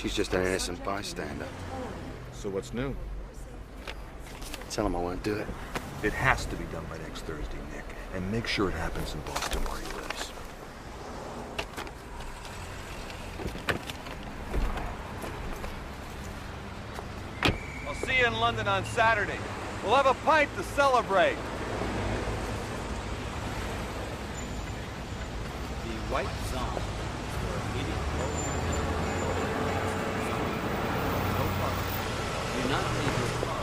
She's just an innocent bystander. So what's new? Tell him I won't do it. It has to be done by next Thursday, Nick. And make sure it happens in Boston where he lives. I'll see you in London on Saturday. We'll have a pint to celebrate. The white zone for immediate no problem. Do not leave your car.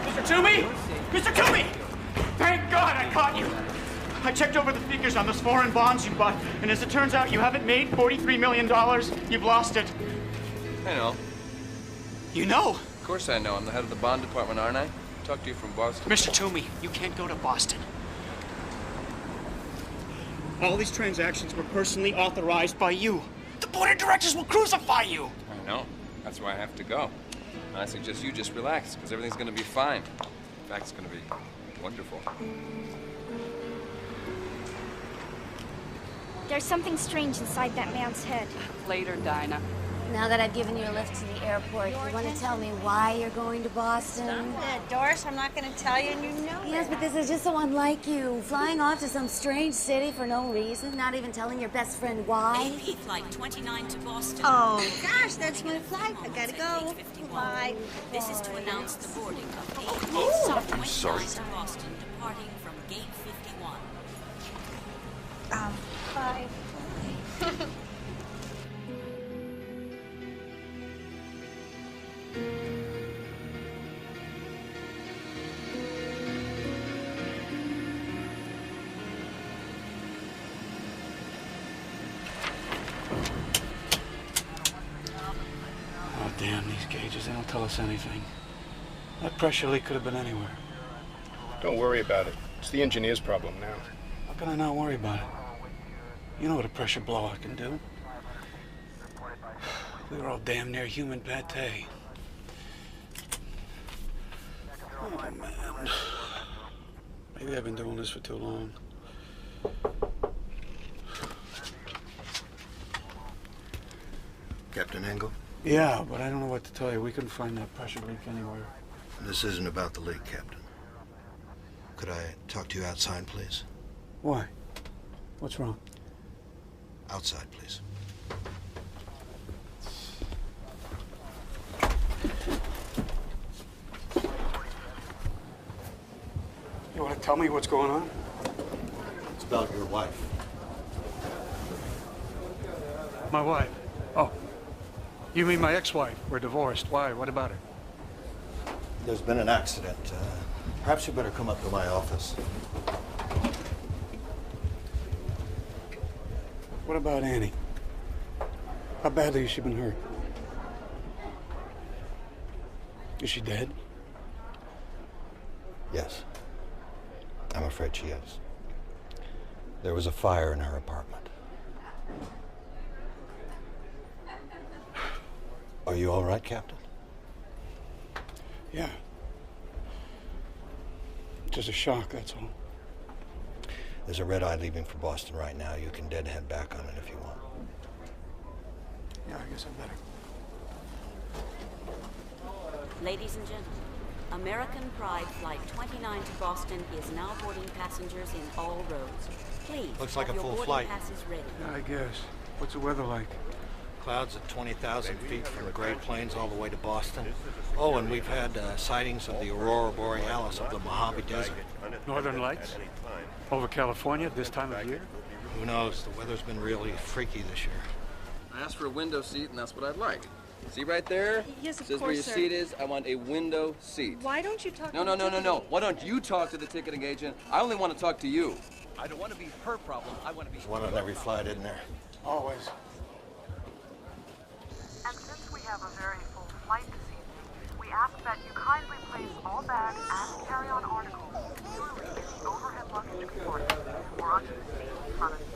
Mr. Toomey! Mr. Toomey! Thank God I caught you! I checked over the figures on those foreign bonds you bought, and as it turns out, you haven't made $43 million. You've lost it. I know. You know? Of course I know. I'm the head of the bond department, aren't I? Talk to you from Boston. Mr. Toomey, you can't go to Boston. All these transactions were personally authorized by you. The board of directors will crucify you. I know. That's why I have to go. And I suggest you just relax, because everything's going to be fine. In fact, it's going to be wonderful. There's something strange inside that man's head. Later, Dinah. Now that I've given you a lift to the airport, you want to tell me why you're going to Boston? Stop it, Doris. I'm not going to tell you, and you know Yes, but this is just so unlike you. Flying off to some strange city for no reason, not even telling your best friend why. AP Flight 29 to Boston. Oh, gosh, that's my flight. I gotta go. Bye. This is to announce the boarding of AP I'm Flight sorry. 29 to Boston, departing from Gate 51. Bye. Oh, damn, these gauges, they don't tell us anything. That pressure leak could have been anywhere. Don't worry about it. It's the engineer's problem now. How can I not worry about it? You know what a pressure blowout can do. We were all damn near human pate. Oh, man. Maybe I've been doing this for too long. Captain Engel? Yeah, but I don't know what to tell you. We couldn't find that pressure leak anywhere. This isn't about the leak, Captain. Could I talk to you outside, please? Why? What's wrong? Outside, please. You want to tell me what's going on? It's about your wife. My wife? Oh. You mean my ex-wife? We're divorced. Why? What about her? There's been an accident. Perhaps you better come up to my office. What about Annie? How badly has she been hurt? Is she dead? Yes. I'm afraid she is. There was a fire in her apartment. Are you all right, Captain? Yeah. Just a shock, that's all. There's a red eye leaving for Boston right now. You can deadhead back on it if you want. Yeah, I guess I better. Ladies and gentlemen, American Pride Flight 29 to Boston is now boarding passengers in all rows. Please, Looks like have a your full boarding flight. passes ready. Yeah, I guess. What's the weather like? Clouds at 20,000 feet from the Great Plains all the way to Boston. Oh, and we've had sightings of the Aurora Borealis of the Mojave Desert. Northern Lights? Over California this time of year? Who knows? The weather's been really freaky this year. I asked for a window seat, and that's what I'd like. See right there? Yes, of Says where course, your sir. seat is. I want a window seat. Why don't you talk No, to no, the no, no, no. ticketing- Why don't you talk to the ticketing agent? I only want to talk to you. I don't want to be her problem. I want to be... There's one on every flight, isn't there? Always. And since we have a very full flight this evening, we ask that you kindly place all bags and carry-on articles securely in the overhead luggage compartment or onto the seat in front of you.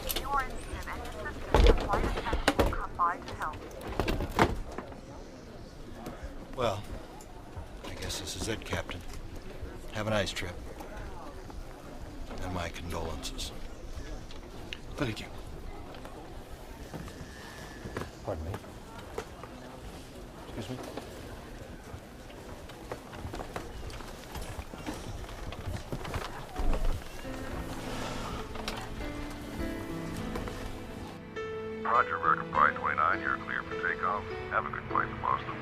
If you are in need of any assistance, the flight attendant will come by to help. Well, I guess this is it, Captain. Have a nice trip. And my condolences. Thank you. Pardon me. Excuse me? Roger, American Pride 29, you're clear for takeoff. Have a good flight to Boston.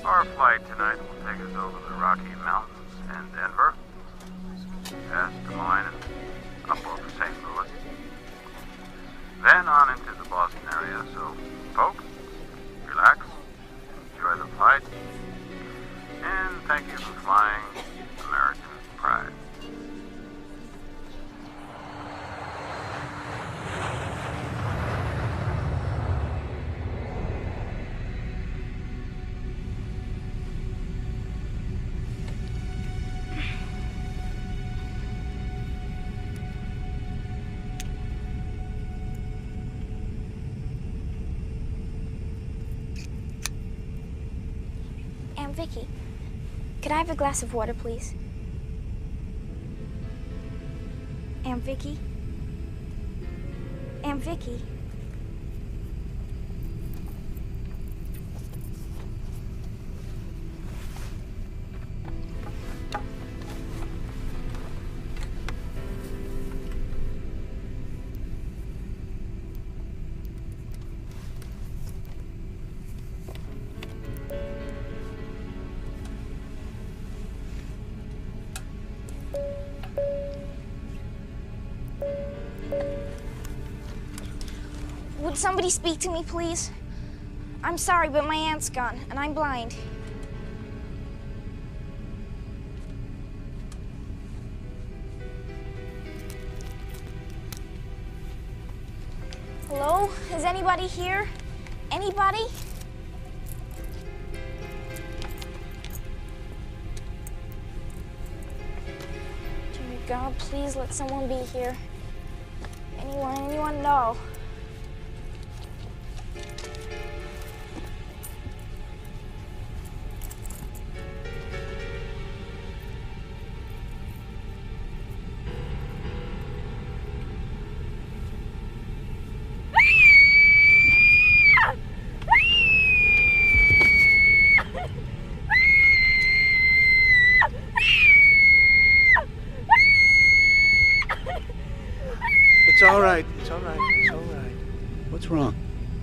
Our flight tonight will take us over the Rocky Mountains and Denver, past Des Moines and up over St. Louis, then on into the Boston area. So, folks, relax, enjoy the flight, and thank you for flying American Pride. Aunt Vicky, could I have a glass of water, please? Aunt Vicky? Aunt Vicky? Would somebody speak to me, please? I'm sorry, but my aunt's gone, and I'm blind. Hello? Is anybody here? Anybody? Dear God, please let someone be here. Anyone know? It's all right. It's all right. It's all right. What's wrong?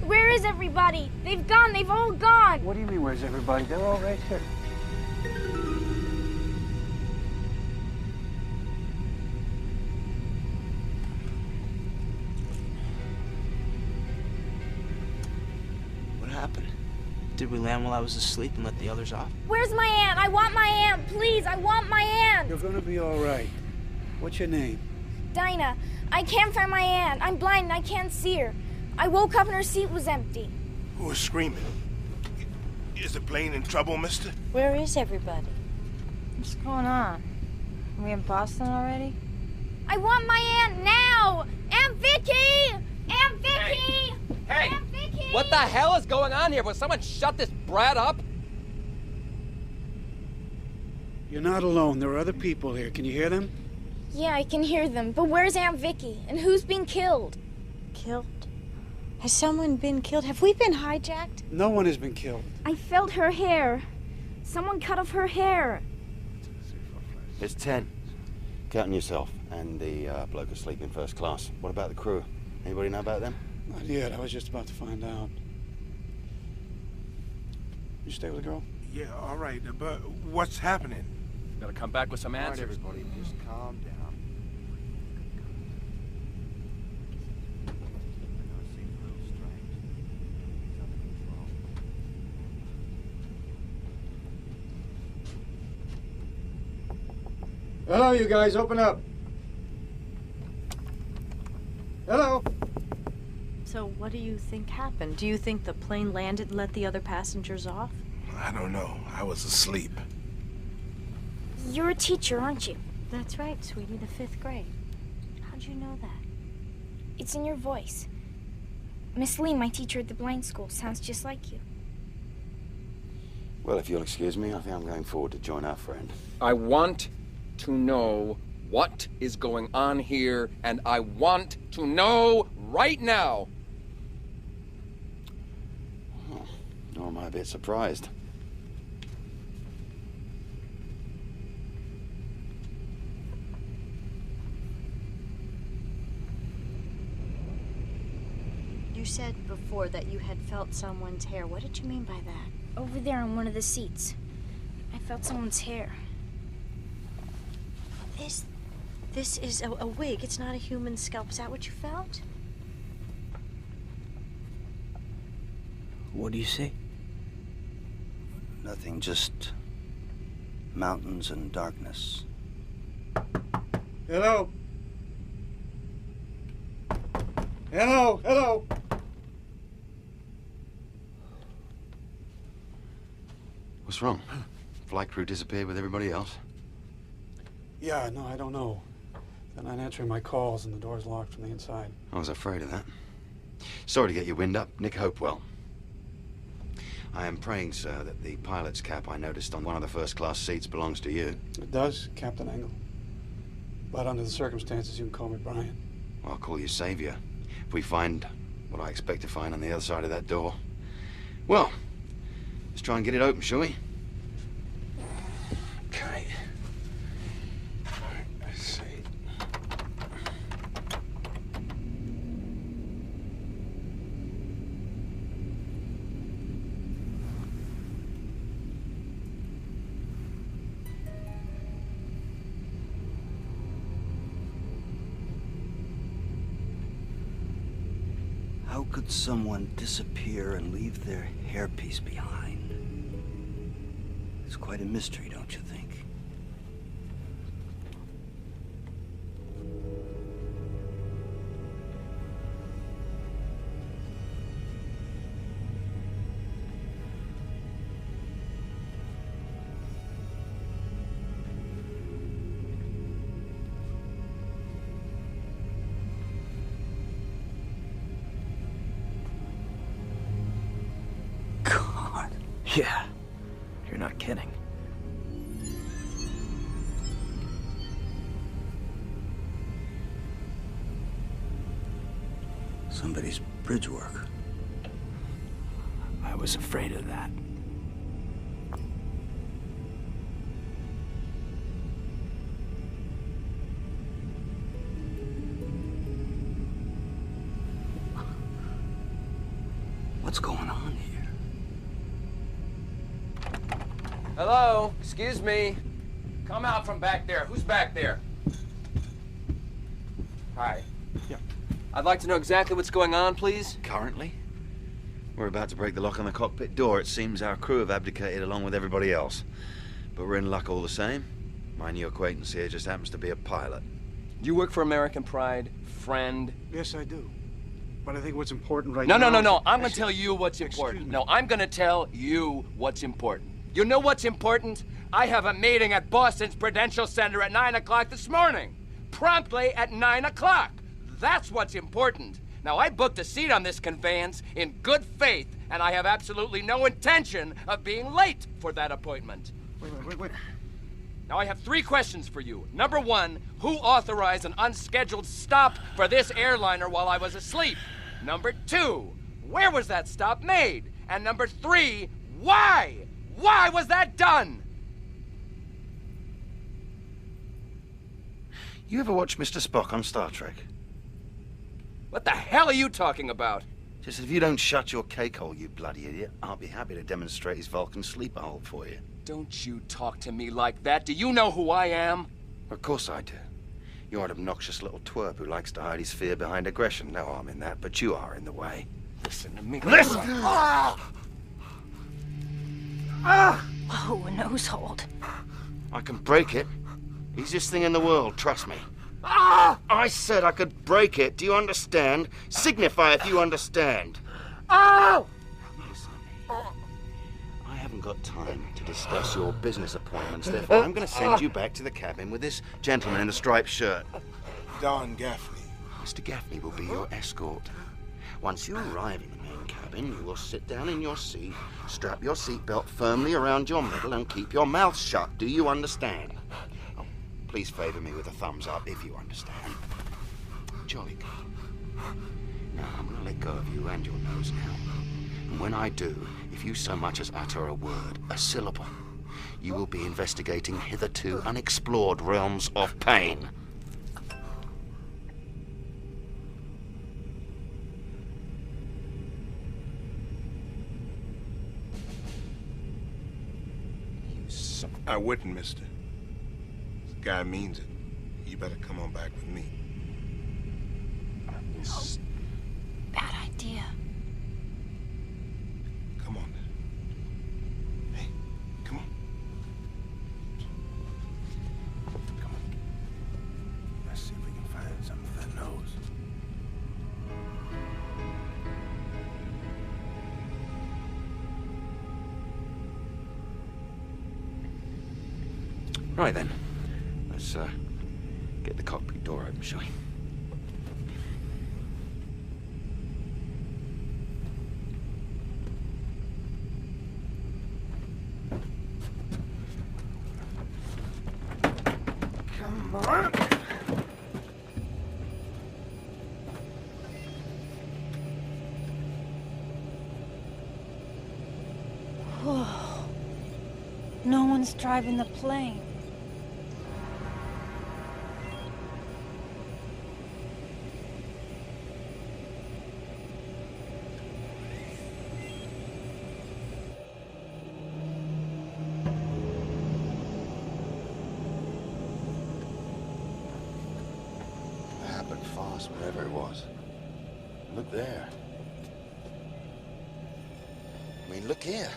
Where is everybody? They've gone. They've all gone. What do you mean, where's everybody? They're all right here. What happened? Did we land while I was asleep and let the others off? Where's my aunt? I want my aunt. Please, I want my aunt. You're gonna be all right. What's your name? Dinah, I can't find my aunt. I'm blind and I can't see her. I woke up and her seat was empty. Who was screaming? Is the plane in trouble, mister? Where is everybody? What's going on? Are we in Boston already? I want my aunt now! Aunt Vicky! Aunt Vicky! Hey! Aunt Vicky! What the hell is going on here? Will someone shut this brat up? You're not alone. There are other people here. Can you hear them? Yeah, I can hear them. But where's Aunt Vicky? And who's being killed? Killed? Has someone been killed? Have we been hijacked? No one has been killed. I felt her hair. Someone cut off her hair. It's 10. Counting yourself and the bloke asleep in first class. What about the crew? Anybody know about them? Not yet. I was just about to find out. You stay with the girl? Yeah, all right, but what's happening? Gotta come back with some All right, answers. everybody, just calm down. Hello, you guys. Open up. Hello. So what do you think happened? Do you think the plane landed and let the other passengers off? I don't know. I was asleep. You're a teacher, aren't you? That's right, sweetie, the 5th grade. How'd you know that? It's in your voice. Miss Lee, my teacher at the blind school, sounds just like you. Well, if you'll excuse me, I think I'm going forward to join our friend. I want to know what is going on here, and I want to know right now. Oh, nor am I a bit surprised. You said before that you had felt someone's hair. What did you mean by that? Over there on one of the seats. I felt someone's hair. This is a wig. It's not a human scalp. Is that what you felt? What do you see? Nothing, just mountains and darkness. Hello? Hello? Hello? What's wrong? Flight crew disappeared with everybody else? Yeah, no, I don't know. They're not answering my calls and the door's locked from the inside. I was afraid of that. Sorry to get your wind up. Nick Hopewell. I am praying, sir, that the pilot's cap I noticed on one of the first-class seats belongs to you. It does, Captain Engel. But under the circumstances, you can call me Brian. Well, I'll call you Savior. If we find what I expect to find on the other side of that door. Well, let's try and get it open, shall we? Okay. Let's see. How could someone disappear and leave their hairpiece behind? It's quite a mystery, don't you think? God. Yeah. You're not kidding. Somebody's bridge work. I was afraid of that. What's going on here? Hello? Excuse me. Come out from back there. Who's back there? Hi. Yeah. I'd like to know exactly what's going on, please. Currently? We're about to break the lock on the cockpit door. It seems our crew have abdicated along with everybody else. But we're in luck all the same. My new acquaintance here just happens to be a pilot. You work for American Pride, friend? Yes, I do. But I think what's important right No, now... no. I'm going to tell you what's important. No, I'm going to tell you what's important. You know what's important? I have a meeting at Boston's Prudential Center at 9 o'clock this morning. Promptly at 9 o'clock. That's what's important. Now, I booked a seat on this conveyance in good faith, and I have absolutely no intention of being late for that appointment. Wait. Now, I have 3 questions for you. Number 1, who authorized an unscheduled stop for this airliner while I was asleep? Number 2, where was that stop made? And number 3, why? Why was that done? You ever watch Mr. Spock on Star Trek? What the hell are you talking about? Just if you don't shut your cake hole, you bloody idiot, I'll be happy to demonstrate his Vulcan sleeper hold for you. Don't you talk to me like that. Do you know who I am? Of course I do. You're an obnoxious little twerp who likes to hide his fear behind aggression. No harm in that, but you are in the way. Listen to me. Listen! Whoa, a nose hold. I can break it. Easiest thing in the world, trust me. I said I could break it. Do you understand? Signify if you understand. Listen. I haven't got time to discuss your business appointments, therefore I'm going to send you back to the cabin with this gentleman in the striped shirt. Don Gaffney. Mr. Gaffney will be your escort. Once you arrive in the main cabin, you will sit down in your seat, strap your seatbelt firmly around your middle, and keep your mouth shut. Do you understand? Oh, please favor me with a thumbs up if you understand. Jolly good. Now, I'm going to let go of you and your nose now. And when I do, if you so much as utter a word, a syllable, you will be investigating hitherto unexplored realms of pain. I wouldn't, mister. This guy means it. You better come on back with me. Bad idea. Come on. Hey, come on. Come on. Let's see if we can find something for that nose. Right then, let's get the cockpit door open, shall we? Come on. Whoa. No one's driving the plane. Fast, whatever it was. Look there. I mean, look here.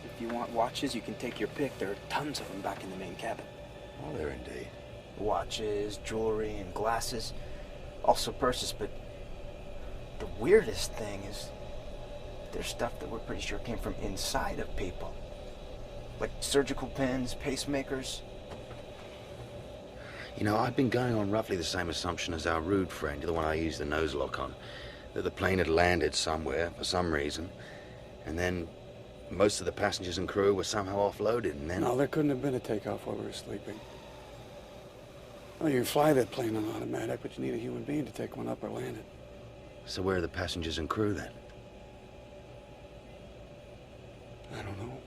If you want watches, you can take your pick. There are tons of them back in the main cabin. Are there indeed? Watches, jewelry, and glasses. Also purses, but the weirdest thing is there's stuff that we're pretty sure came from inside of people. Like surgical pins, pacemakers. You know, I've been going on roughly the same assumption as our rude friend, the one I used the nose lock on, that the plane had landed somewhere for some reason, and then most of the passengers and crew were somehow offloaded, and then... No, there couldn't have been a takeoff while we were sleeping. Well, you can fly that plane on automatic, but you need a human being to take one up or land it. So where are the passengers and crew then? I don't know.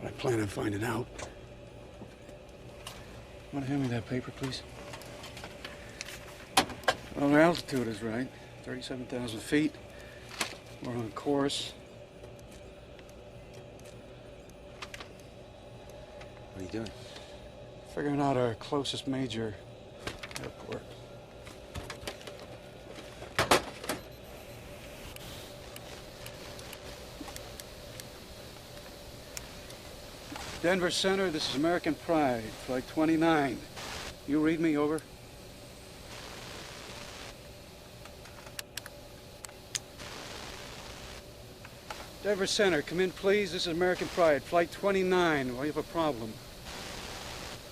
But I plan on finding out. Want to hand me that paper, please? Well, our altitude is right. 37,000 feet. We're on course. What are you doing? Figuring out our closest major airport. Denver Center, this is American Pride, flight 29. You read me, over? Denver Center, come in please, this is American Pride, flight 29. We have a problem.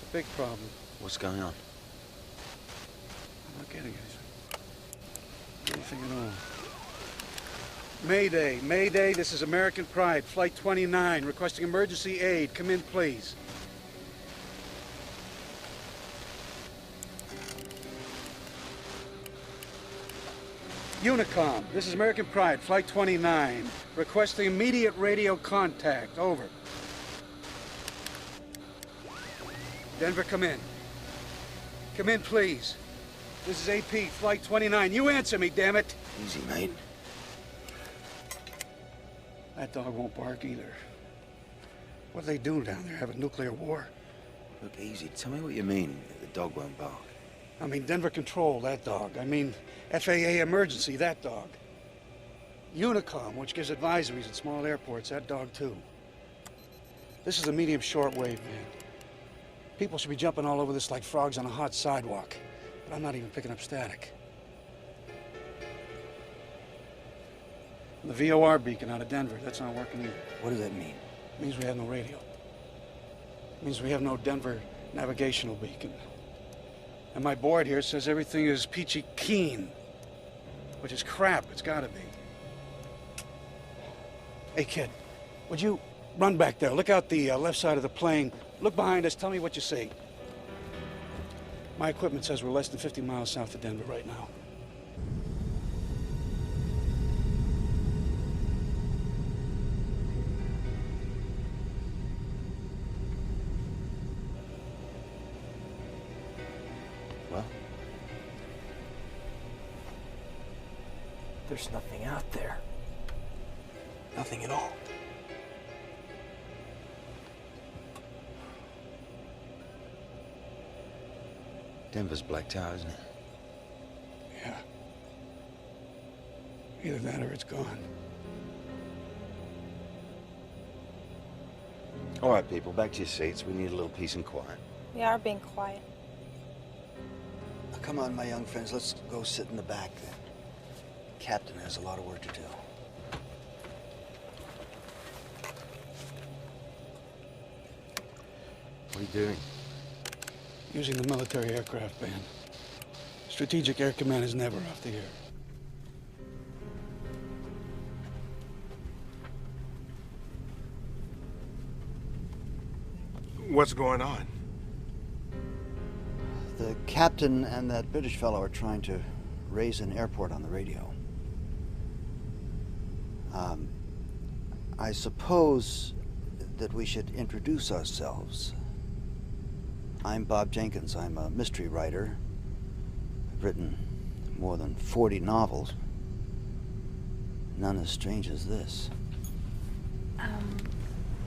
A big problem. What's going on? I'm not getting anything at all. Mayday, Mayday, this is American Pride, flight 29, requesting emergency aid. Come in, please. Unicom, this is American Pride, flight 29, requesting immediate radio contact. Over. Denver, come in. Come in, please. This is AP, flight 29. You answer me, damn it. Easy, mate. That dog won't bark either. What are they doing down there? Have a nuclear war? Look, easy. Tell me what you mean, the dog won't bark. I mean, Denver Control, that dog. I mean, FAA Emergency, that dog. Unicom, which gives advisories at small airports, that dog too. This is a medium shortwave, man. People should be jumping all over this like frogs on a hot sidewalk. But I'm not even picking up static. The VOR beacon out of Denver, that's not working either. What does that mean? It means we have no radio. It means we have no Denver navigational beacon. And my board here says everything is peachy keen. Which is crap, it's gotta be. Hey, kid, would you run back there? Look out the left side of the plane. Look behind us, tell me what you see. My equipment says we're less than 50 miles south of Denver right now. Well, there's nothing out there. Nothing at all. Denver's blacked out, isn't it? Yeah. Either that or it's gone. All right, people, back to your seats. We need a little peace and quiet. We are being quiet. Now, come on, my young friends, let's go sit in the back then. Captain has a lot of work to do. What are you doing? Using the military aircraft ban. Strategic Air Command is never off the air. What's going on? The captain and that British fellow are trying to raise an airport on the radio. I suppose that we should introduce ourselves. I'm Bob Jenkins. I'm a mystery writer. I've written more than 40 novels. None as strange as this.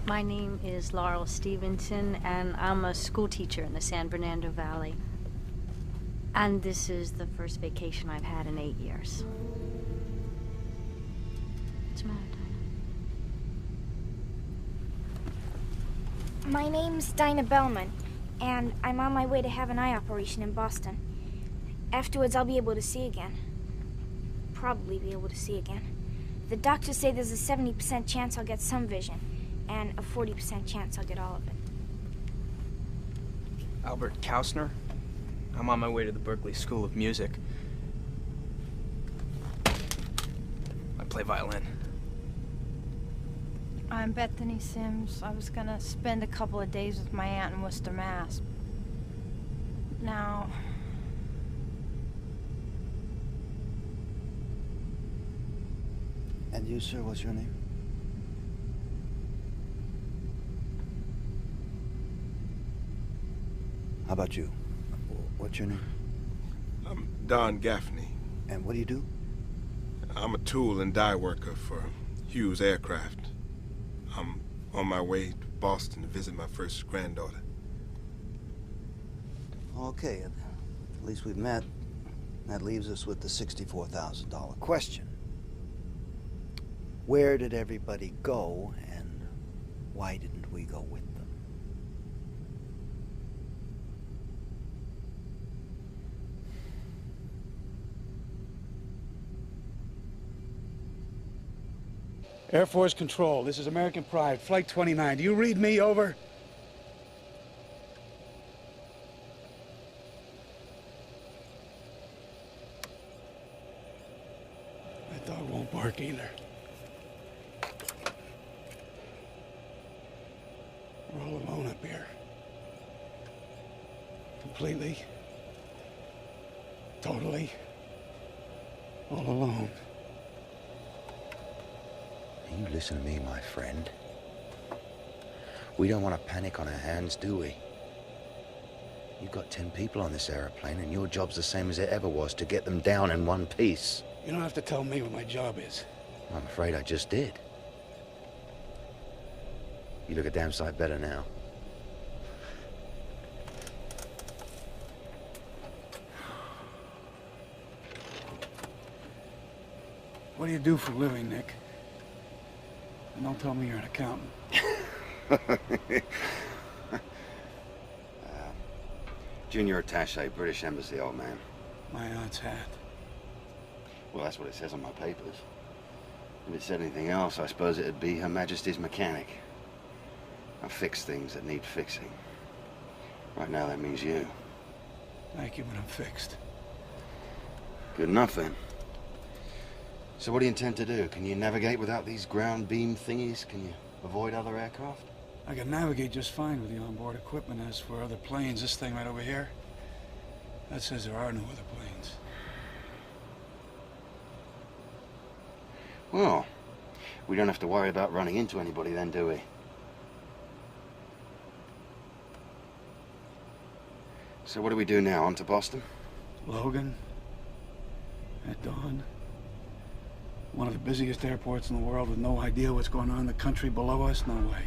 My name is Laurel Stevenson, and I'm a school teacher in the San Fernando Valley. And this is the first vacation I've had in 8 years. What's the matter, Dinah? My name's Dinah Bellman, and I'm on my way to have an eye operation in Boston. Afterwards, I'll be able to see again. Probably be able to see again. The doctors say there's a 70% chance I'll get some vision, and a 40% chance I'll get all of it. Albert Kausner. I'm on my way to the Berklee School of Music. I play violin. I'm Bethany Sims. I was gonna spend a couple of days with my aunt in Worcester, Mass. Now... And you, sir, what's your name? How about you? What's your name? I'm Don Gaffney. And what do you do? I'm a tool and die worker for Hughes Aircraft. I'm on my way to Boston to visit my first granddaughter. Okay, at least we've met. That leaves us with the $64,000 question. Where did everybody go, and why didn't we go with them? Air Force Control, this is American Pride, Flight 29. Do you read me? Over. That dog won't bark either. We're all alone up here. Completely. Totally. All alone. You listen to me, my friend. We don't want to panic on our hands, do we? You've got 10 people on this aeroplane, and your job's the same as it ever was, to get them down in one piece. You don't have to tell me what my job is. I'm afraid I just did. You look a damn sight better now. What do you do for a living, Nick? And don't tell me you're an accountant. Junior attaché, British Embassy, old man. My aunt's hat. Well, that's what it says on my papers. If it said anything else, I suppose it'd be Her Majesty's mechanic. I fix things that need fixing. Right now, that means you. Thank you, but I'm fixed. Good enough, then. So what do you intend to do? Can you navigate without these ground beam thingies? Can you avoid other aircraft? I can navigate just fine with the onboard equipment. As for other planes, this thing right over here, that says there are no other planes. Well, we don't have to worry about running into anybody then, do we? So what do we do now? On to Boston? Logan, at dawn. One of the busiest airports in the world with no idea what's going on in the country below us? No way.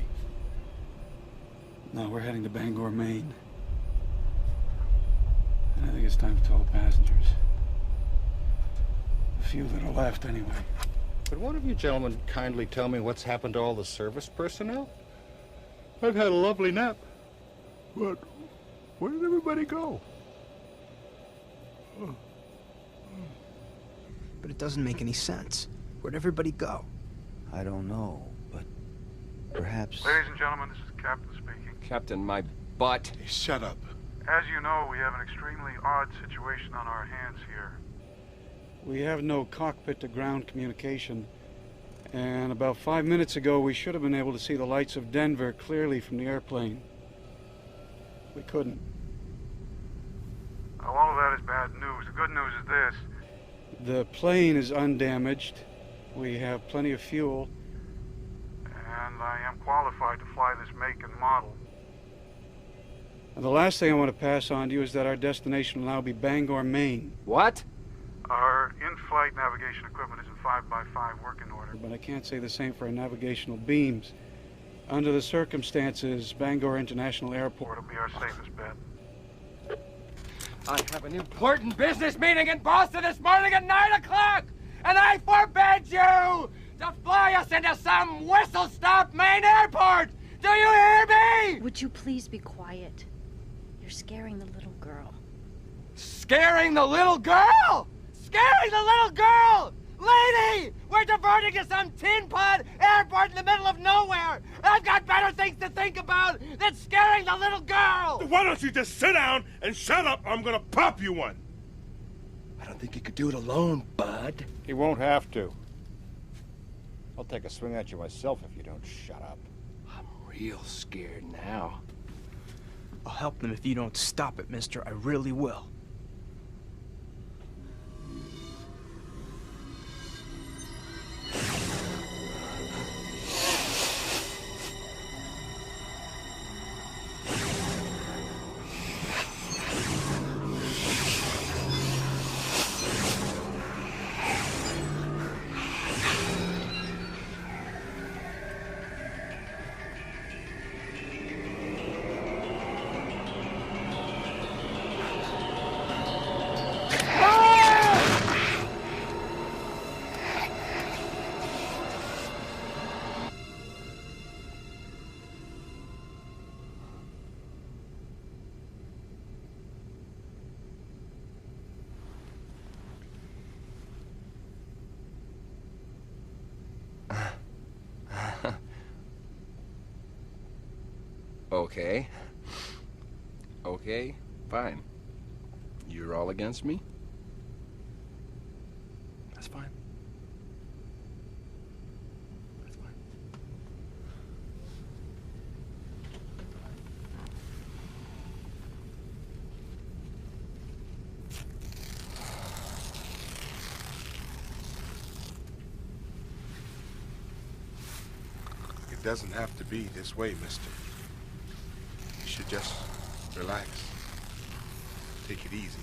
No, we're heading to Bangor, Maine. And I think it's time to tell the passengers. The few that are left, anyway. Could one of you gentlemen kindly tell me what's happened to all the service personnel? I've had a lovely nap. But where did everybody go? But it doesn't make any sense. Where'd everybody go? I don't know, but perhaps... Ladies and gentlemen, this is Captain speaking. Captain, my butt. Hey, shut up. As you know, we have an extremely odd situation on our hands here. We have no cockpit-to-ground communication. And about 5 minutes ago, we should have been able to see the lights of Denver clearly from the airplane. We couldn't. All of that is bad news. The good news is this. The plane is undamaged. We have plenty of fuel. And I am qualified to fly this make and model. And the last thing I want to pass on to you is that our destination will now be Bangor, Maine. What? Our in-flight navigation equipment is in 5x5 working order. But I can't say the same for our navigational beams. Under the circumstances, Bangor International Airport will be our safest bet. I have an important business meeting in Boston this morning at 9 o'clock, and I forbid you to fly us into some whistle-stop Maine airport! Do you hear me? Would you please be quiet? You're scaring the little girl. Scaring the little girl? Scaring the little girl! Lady! We're diverting to some tin pod airport in the middle of nowhere! I've got better things to think about than scaring the little girl! Why don't you just sit down and shut up, or I'm gonna pop you one! I don't think you could do it alone, bud. He won't have to. I'll take a swing at you myself if you don't shut up. I'm real scared now. I'll help them if you don't stop it, mister. I really will. Okay. Okay, fine. You're all against me? That's fine. That's fine. It doesn't have to be this way, mister. You should just relax. Take it easy.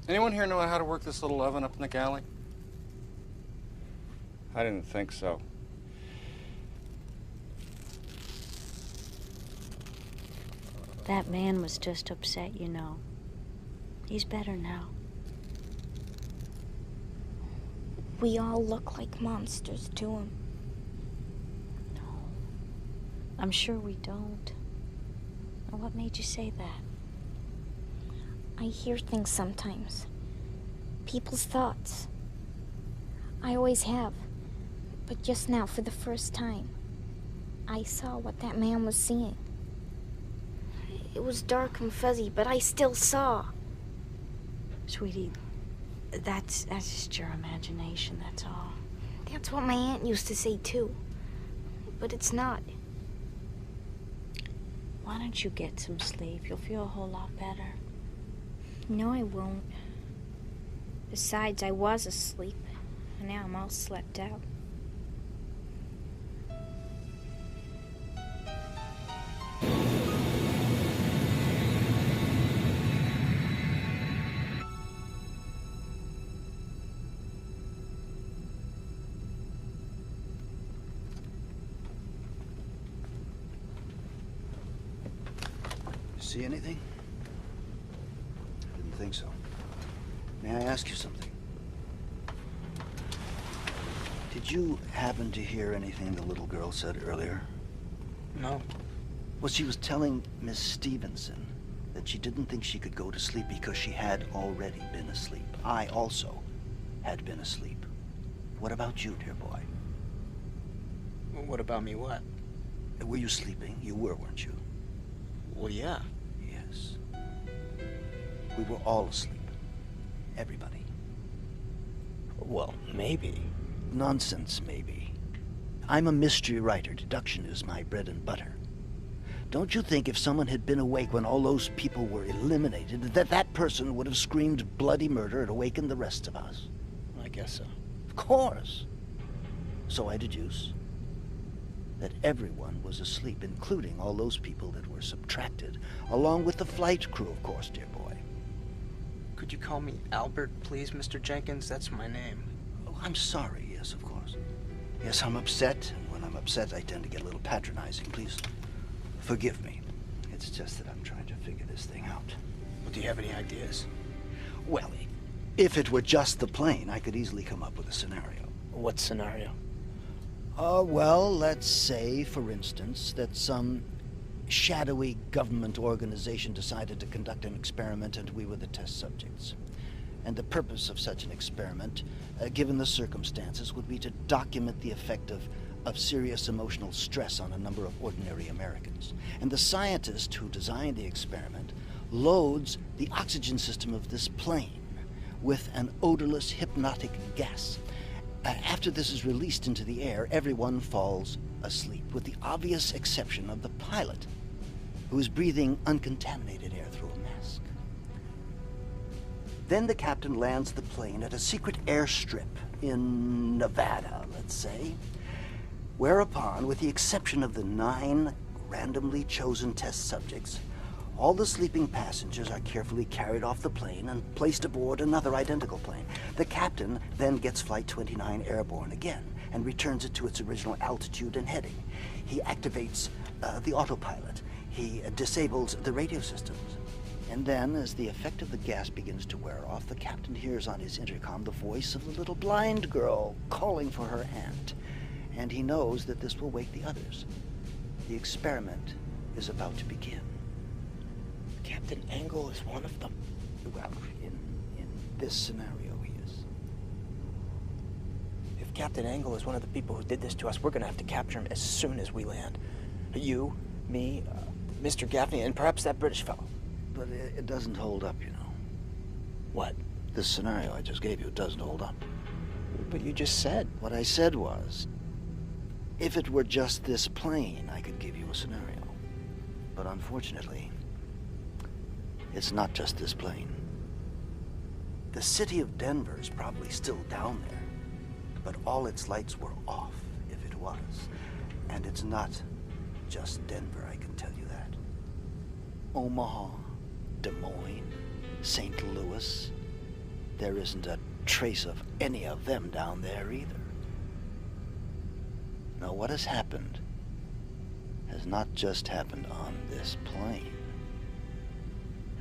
Anyone here know how to work this little oven up in the galley? I didn't think so. That man was just upset, you know. He's better now. We all look like monsters to him. No. I'm sure we don't. Now, what made you say that? I hear things sometimes. People's thoughts. I always have. But just now, for the first time. I saw what that man was seeing. It was dark and fuzzy, but I still saw. Sweetie, that's just your imagination, that's all. That's what my aunt used to say, too. But it's not. Why don't you get some sleep? You'll feel a whole lot better. No, I won't. Besides, I was asleep, and now I'm all slept out. See anything? I didn't think so. May I ask you something? Did you happen to hear anything the little girl said earlier? No. Well, she was telling Miss Stevenson that she didn't think she could go to sleep because she had already been asleep. I also had been asleep. What about you, dear boy? What about me, what? Were you sleeping? You were, weren't you? Well, yeah. Yes. We were all asleep. Everybody. Well, maybe. Nonsense, maybe. I'm a mystery writer. Deduction is my bread and butter. Don't you think if someone had been awake when all those people were eliminated, that person would have screamed bloody murder and awakened the rest of us? I guess so. Of course. So I deduce that everyone was asleep, including all those people that were subtracted, along with the flight crew, of course, dear boy. Could you call me Albert, please, Mr. Jenkins? That's my name. Oh, I'm sorry, yes, of course. Yes, I'm upset, and when I'm upset, I tend to get a little patronizing. Please forgive me. It's just that I'm trying to figure this thing out. Well, do you have any ideas? Well, if it were just the plane, I could easily come up with a scenario. What scenario? Well, let's say, for instance, that some shadowy government organization decided to conduct an experiment and we were the test subjects. And the purpose of such an experiment, given the circumstances, would be to document the effect of serious emotional stress on a number of ordinary Americans. And the scientist who designed the experiment loads the oxygen system of this plane with an odorless hypnotic gas. After this is released into the air, everyone falls asleep, with the obvious exception of the pilot, who is breathing uncontaminated air through a mask. Then the captain lands the plane at a secret airstrip in Nevada, let's say, whereupon, with the exception of the 9 randomly chosen test subjects, all the sleeping passengers are carefully carried off the plane and placed aboard another identical plane. The captain then gets Flight 29 airborne again and returns it to its original altitude and heading. He activates the autopilot. He disables the radio systems. And then, as the effect of the gas begins to wear off, the captain hears on his intercom the voice of the little blind girl calling for her aunt. And he knows that this will wake the others. The experiment is about to begin. Captain Angle is one of them. Well, in this scenario, he is. If Captain Angle is one of the people who did this to us, we're going to have to capture him as soon as we land. You, me, Mr. Gaffney, and perhaps that British fellow. But it doesn't hold up, you know. What? This scenario I just gave you, it doesn't hold up. But you just said. What I said was, if it were just this plane, I could give you a scenario. But unfortunately, it's not just this plane. The city of Denver is probably still down there, but all its lights were off, if it was. And it's not just Denver, I can tell you that. Omaha, Des Moines, St. Louis, there isn't a trace of any of them down there either. Now, what has happened has not just happened on this plane.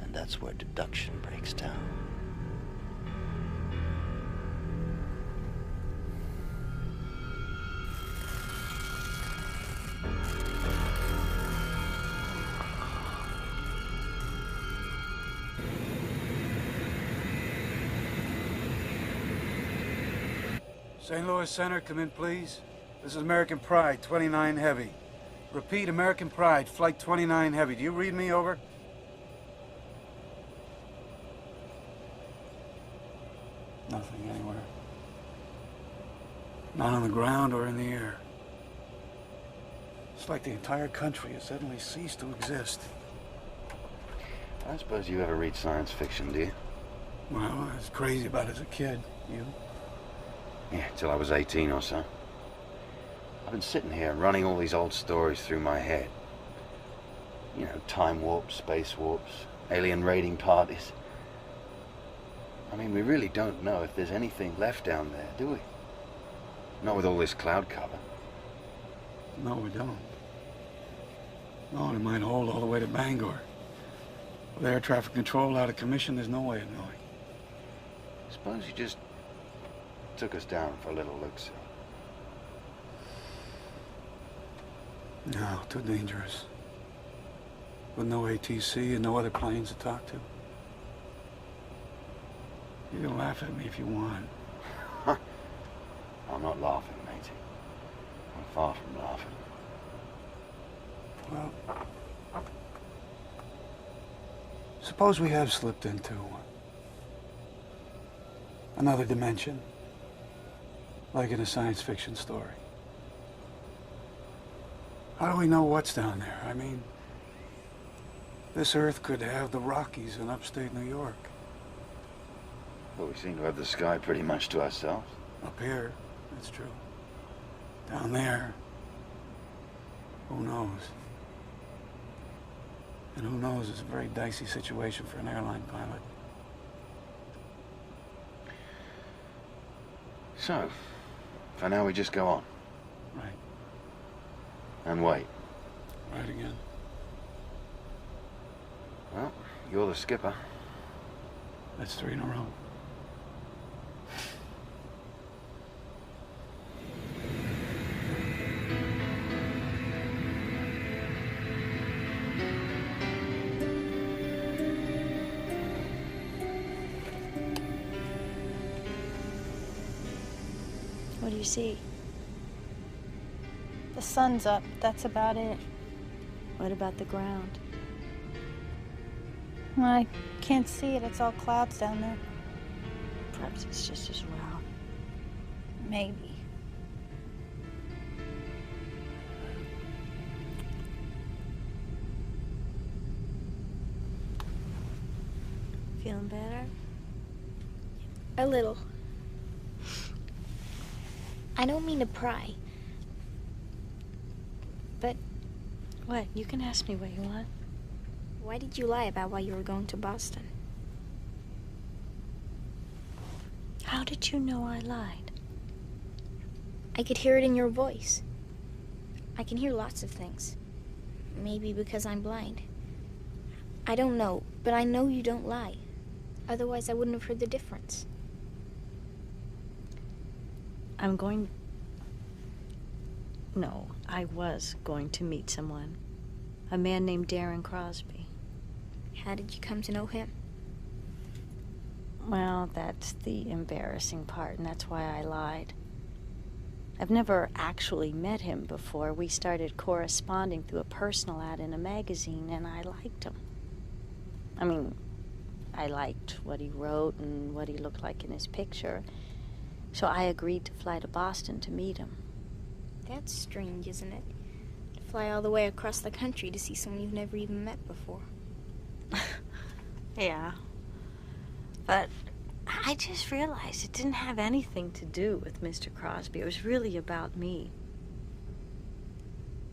And that's where deduction breaks down. St. Louis Center, come in, please. This is American Pride, 29 Heavy. Repeat, American Pride, Flight 29 Heavy. Do you read me, over? Nothing anywhere. Not on the ground or in the air. It's like the entire country has suddenly ceased to exist. I don't suppose you ever read science fiction, do you? Well, I was crazy about it as a kid. You? Yeah, till I was 18 or so. I've been sitting here running all these old stories through my head. You know, time warps, space warps, alien raiding parties. I mean, we really don't know if there's anything left down there, do we? Not with all this cloud cover. No, we don't. No, and it might hold all the way to Bangor. With air traffic control out of commission, there's no way of knowing. Suppose you just took us down for a little look-see. No, too dangerous. With no ATC and no other planes to talk to. You can laugh at me if you want. I'm not laughing, matey. I'm far from laughing. Well, suppose we have slipped into another dimension, like in a science fiction story. How do we know what's down there? I mean, this Earth could have the Rockies in upstate New York. Well, we seem to have the sky pretty much to ourselves. Up here, that's true. Down there, who knows? And who knows is a very dicey situation for an airline pilot. So, for now we just go on. Right. And wait. Right again. Well, you're the skipper. That's 3 in a row. What do you see? The sun's up. That's about it. What about the ground? I can't see it. It's all clouds down there. Perhaps it's just as well. Maybe. Feeling better? A little. I don't mean to pry. But... What? You can ask me what you want. Why did you lie about why you were going to Boston? How did you know I lied? I could hear it in your voice. I can hear lots of things. Maybe because I'm blind. I don't know, but I know you don't lie. Otherwise, I wouldn't have heard the difference. I was going to meet someone. A man named Darren Crosby. How did you come to know him? Well, that's the embarrassing part, and that's why I lied. I've never actually met him before. We started corresponding through a personal ad in a magazine, and I liked him. I mean, I liked what he wrote and what he looked like in his picture. So I agreed to fly to Boston to meet him. That's strange, isn't it? To fly all the way across the country to see someone you've never even met before. Yeah. But I just realized it didn't have anything to do with Mr. Crosby. It was really about me.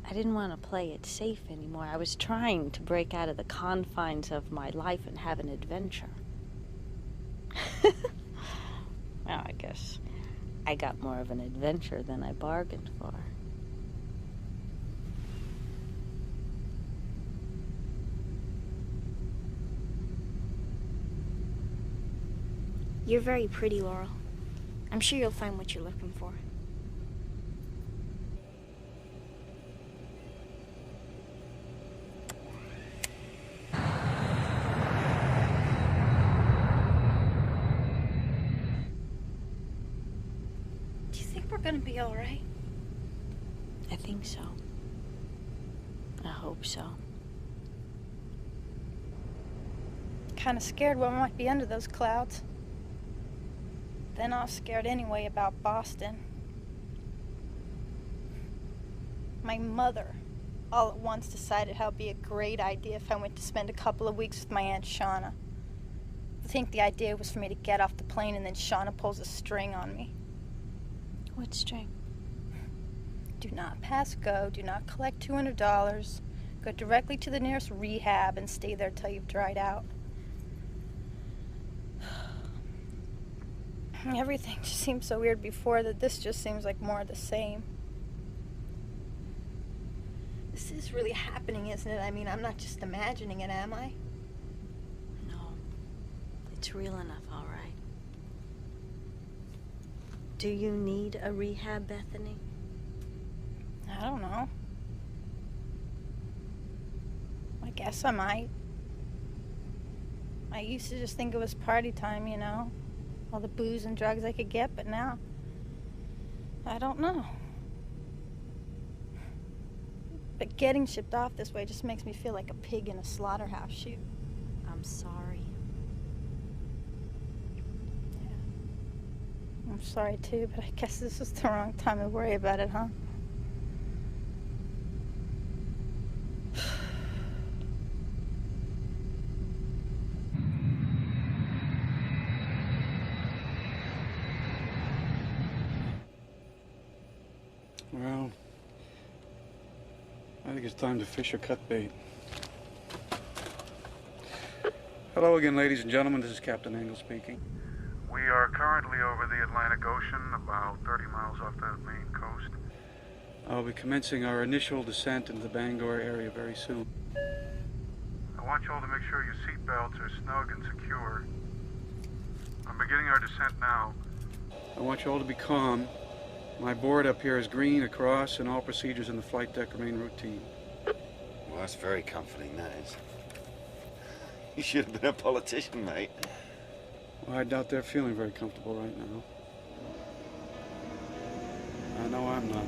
I didn't want to play it safe anymore. I was trying to break out of the confines of my life and have an adventure. Well, I guess I got more of an adventure than I bargained for. You're very pretty, Laurel. I'm sure you'll find what you're looking for. Do you think we're gonna be all right? I think so. I hope so. Kind of scared what might be under those clouds. Then I was scared anyway about Boston. My mother, all at once, decided how it'd be a great idea if I went to spend a couple of weeks with my Aunt Shauna. I think the idea was for me to get off the plane and then Shauna pulls a string on me. What string? Do not pass go, do not collect $200, go directly to the nearest rehab and stay there till you've dried out. Everything just seemed so weird before that this just seems like more of the same. This is really happening, isn't it? I mean, I'm not just imagining it, am I? No. It's real enough, all right. Do you need a rehab, Bethany? I don't know. I guess I might. I used to just think it was party time, you know? All the booze and drugs I could get, but now, I don't know. But getting shipped off this way just makes me feel like a pig in a slaughterhouse chute. I'm sorry. Yeah. I'm sorry too, but I guess this is the wrong time to worry about it, huh? Well, I think it's time to fish or cut bait. Hello again, ladies and gentlemen. This is Captain Engel speaking. We are currently over the Atlantic Ocean, about 30 miles off the main coast. I'll be commencing our initial descent into the Bangor area very soon. I want you all to make sure your seatbelts are snug and secure. I'm beginning our descent now. I want you all to be calm. My board up here is green across, and all procedures in the flight deck remain routine. Well, that's very comforting, that is. You should have been a politician, mate. Well, I doubt they're feeling very comfortable right now. I know I'm not.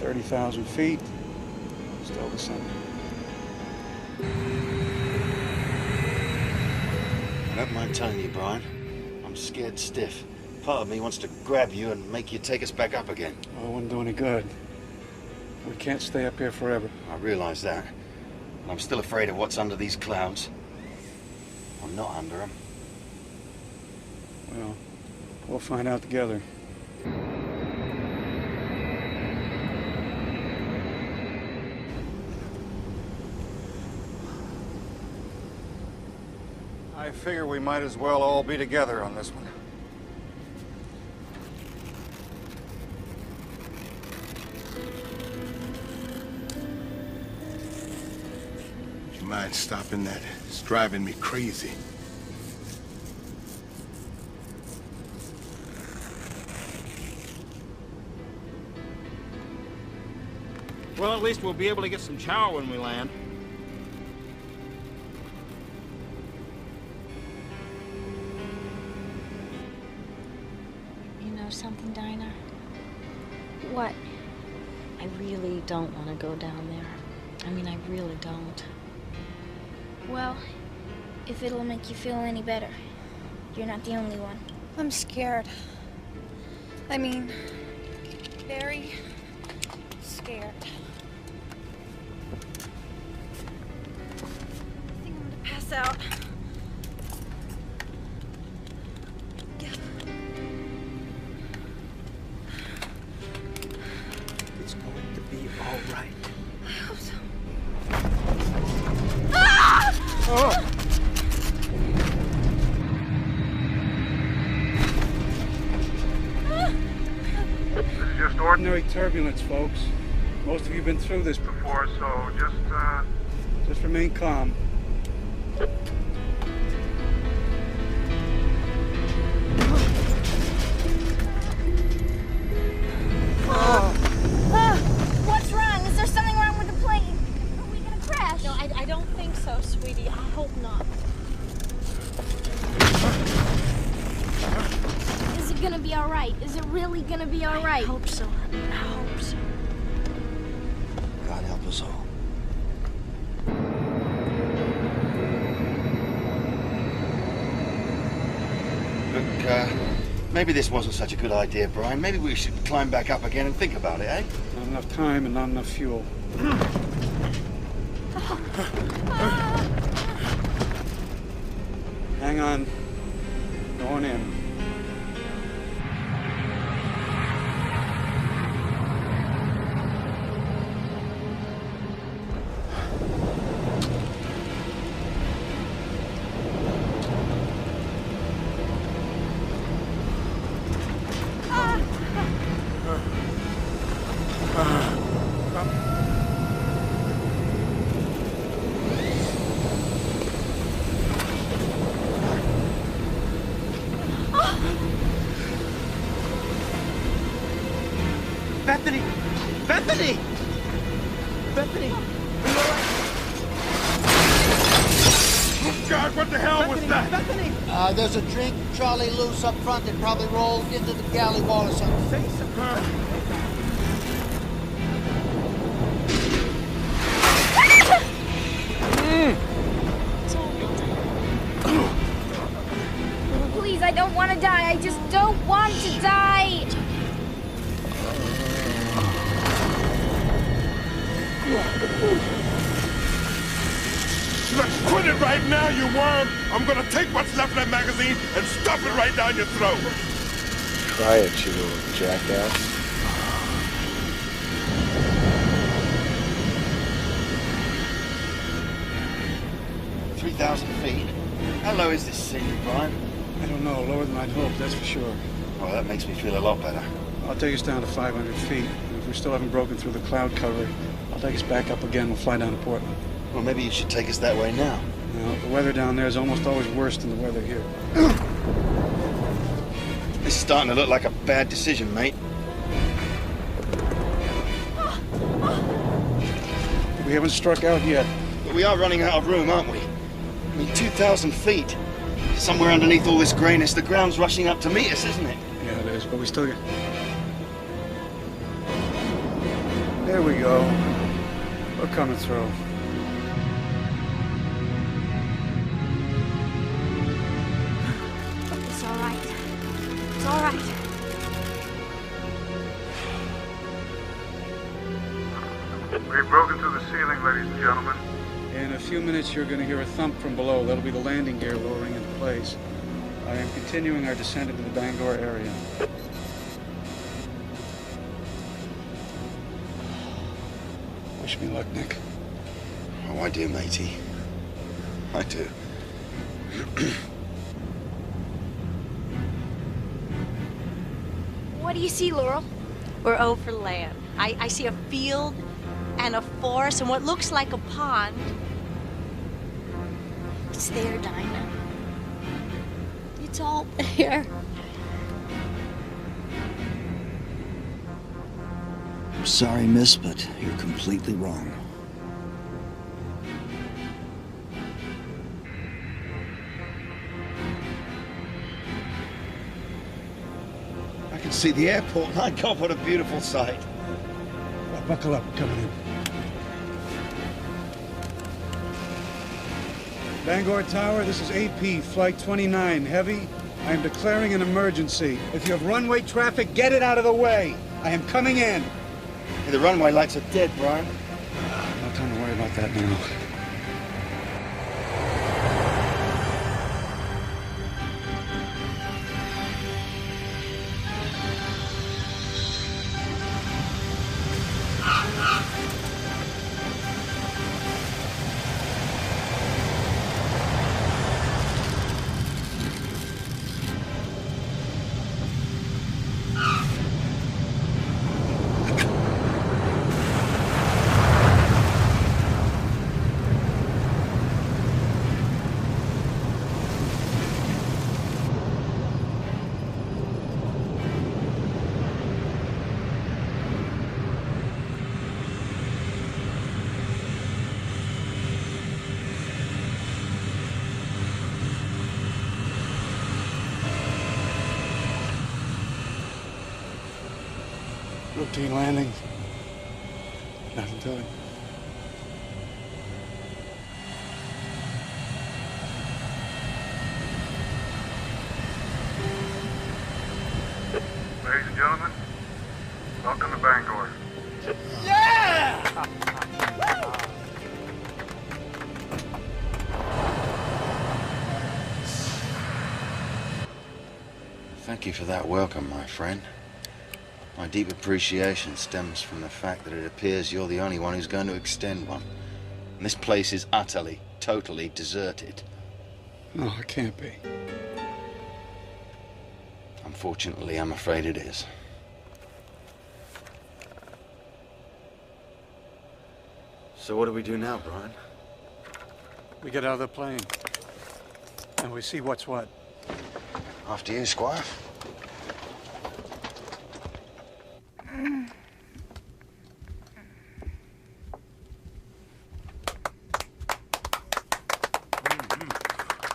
30,000 feet, still descending. I don't mind telling you, Brian, I'm scared stiff. Part of me wants to grab you and make you take us back up again. Oh, it wouldn't do any good. We can't stay up here forever. I realize that. And I'm still afraid of what's under these clouds. I'm not under them. Well, we'll find out together. I figure we might as well all be together on this one. Would you mind stopping that? It's driving me crazy. Well, at least we'll be able to get some chow when we land. You know something, Dinah? What? I really don't want to go down there. I mean, I really don't. Well, if it'll make you feel any better, you're not the only one. I'm scared. I mean, very scared. I think I'm gonna pass out. It's going to be all right. I hope so. This is just Ordinary turbulence, folks. Most of you have been through this before, so just remain calm. What's wrong? Is there something wrong with the plane? Are we gonna crash? No, I don't think so, sweetie. I hope not. Is it gonna be all right? Is it really gonna be all right? I hope so, honey. I hope so. help us all. Look, maybe this wasn't such a good idea, Brian. Maybe we should climb back up again and think about it, eh? Not enough time and not enough fuel. Hang on. Going in. Bethany! Bethany! Bethany! Are you alright? Oh, God, what the hell was that? Bethany! There's a drink trolley loose up front that probably rolled into the galley wall or something. Say something. Please, I don't want to die. I just don't want to die. Look, quit it right now, you worm! I'm gonna take what's left of that magazine and stuff it right down your throat! Try it, you little jackass. 3,000 feet. How low is this sea, Brian? I don't know. Lower than I'd hoped, that's for sure. Well, that makes me feel a lot better. I'll take us down to 500 feet. And if we still haven't broken through the cloud cover, I'll take us back up again. We'll fly down to Portland. Well, maybe you should take us that way now. Now, the weather down there is almost always worse than the weather here. This is starting to look like a bad decision, mate. We haven't struck out yet. But we are running out of room, aren't we? I mean, 2,000 feet. Somewhere underneath all this grayness, the ground's rushing up to meet us, isn't it? Yeah, it is, but we still get... There we go. We're coming through. It's all right. It's all right. We've broken through the ceiling, ladies and gentlemen. In a few minutes, you're going to hear a thump from below. That'll be the landing gear lowering into place. I am continuing our descent into the Bangor area. Wish me luck, Nick. Oh, I do, matey. I do. What do you see, Laurel? We're over land. I see a field and a forest and what looks like a pond. It's there, Dinah. It's all there. I'm sorry, miss, but you're completely wrong. I can see the airport. My God, what a beautiful sight. Well, buckle up, coming in. Bangor Tower, this is AP, Flight 29, heavy. I am declaring an emergency. If you have runway traffic, get it out of the way. I am coming in. Hey, the runway lights are dead, Brian. No time to worry about that now. Routine landing. Nothing to it. Ladies and gentlemen, welcome to Bangor. Yeah! Thank you for that welcome, my friend. My deep appreciation stems from the fact that it appears you're the only one who's going to extend one. And this place is utterly, totally deserted. No, it can't be. Unfortunately, I'm afraid it is. So what do we do now, Brian? We get out of the plane. And we see what's what. After you, Squire.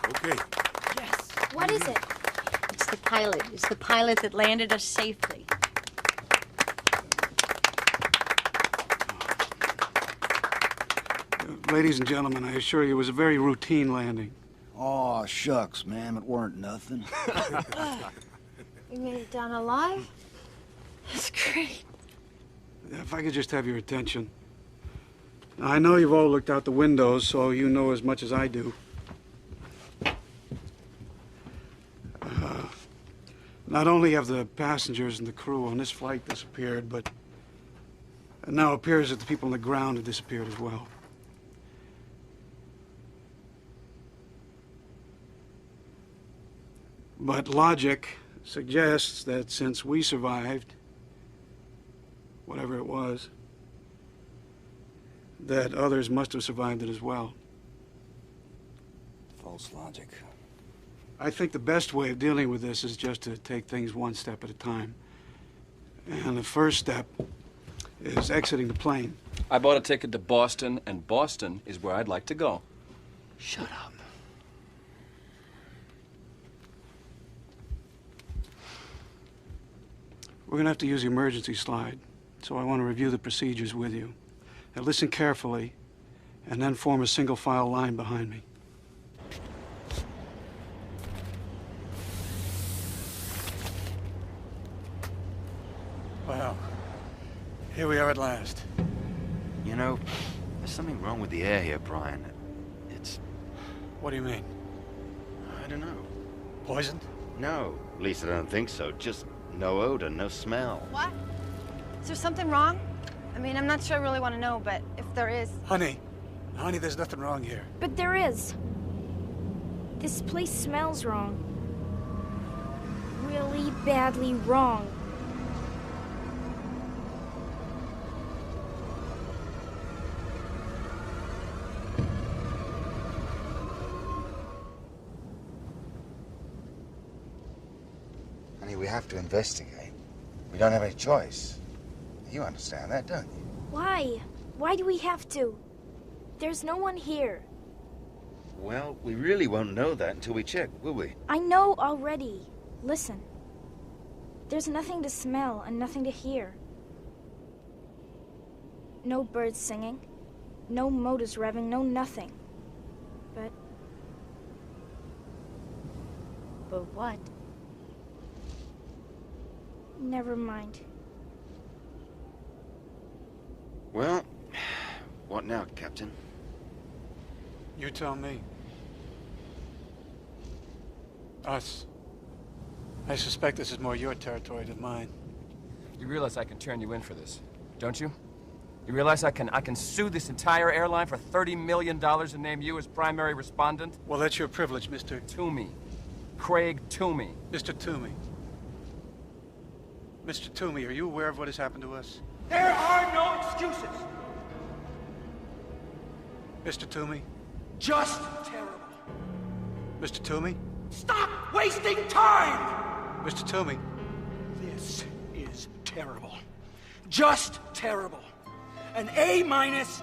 Okay. Yes. What is it? It's the pilot. It's the pilot that landed us safely. Ladies and gentlemen, I assure you it was a very routine landing. Aw, shucks, ma'am. It weren't nothing. We made it down alive? That's great. If I could just have your attention. Now, I know you've all looked out the windows, so you know as much as I do. Not only have the passengers and the crew on this flight disappeared, but it now appears that the people on the ground have disappeared as well. But logic suggests that since we survived, whatever it was, that others must have survived it as well. False logic. I think the best way of dealing with this is just to take things one step at a time. And the first step is exiting the plane. I bought a ticket to Boston, and Boston is where I'd like to go. Shut up. We're going to have to use the emergency slide, so I want to review the procedures with you. Now listen carefully, and then form a single file line behind me. Well, here we are at last. You know, there's something wrong with the air here, Brian. It's... What do you mean? I don't know. Poisoned? No, at least I don't think so. Just no odor, no smell. What? Is there something wrong? I mean, I'm not sure I really want to know, but if there is... Honey, there's nothing wrong here. But there is. This place smells wrong. Really badly wrong. Honey, we have to investigate. We don't have any choice. You understand that, don't you? Why? Why do we have to? There's no one here. Well, we really won't know that until we check, will we? I know already. Listen. There's nothing to smell and nothing to hear. No birds singing. No motors revving, no nothing. But what? Never mind. Well, what now, Captain? You tell me. Us. I suspect this is more your territory than mine. You realize I can turn you in for this, don't you? You realize I can sue this entire airline for $30 million and name you as primary respondent? Well, that's your privilege, Mr. Toomey. Craig Toomey. Mr. Toomey. Mr. Toomey, are you aware of what has happened to us? There are no excuses. Mr. Toomey? Just terrible. Mr. Toomey? Stop wasting time! Mr. Toomey? This is terrible. Just terrible. An A-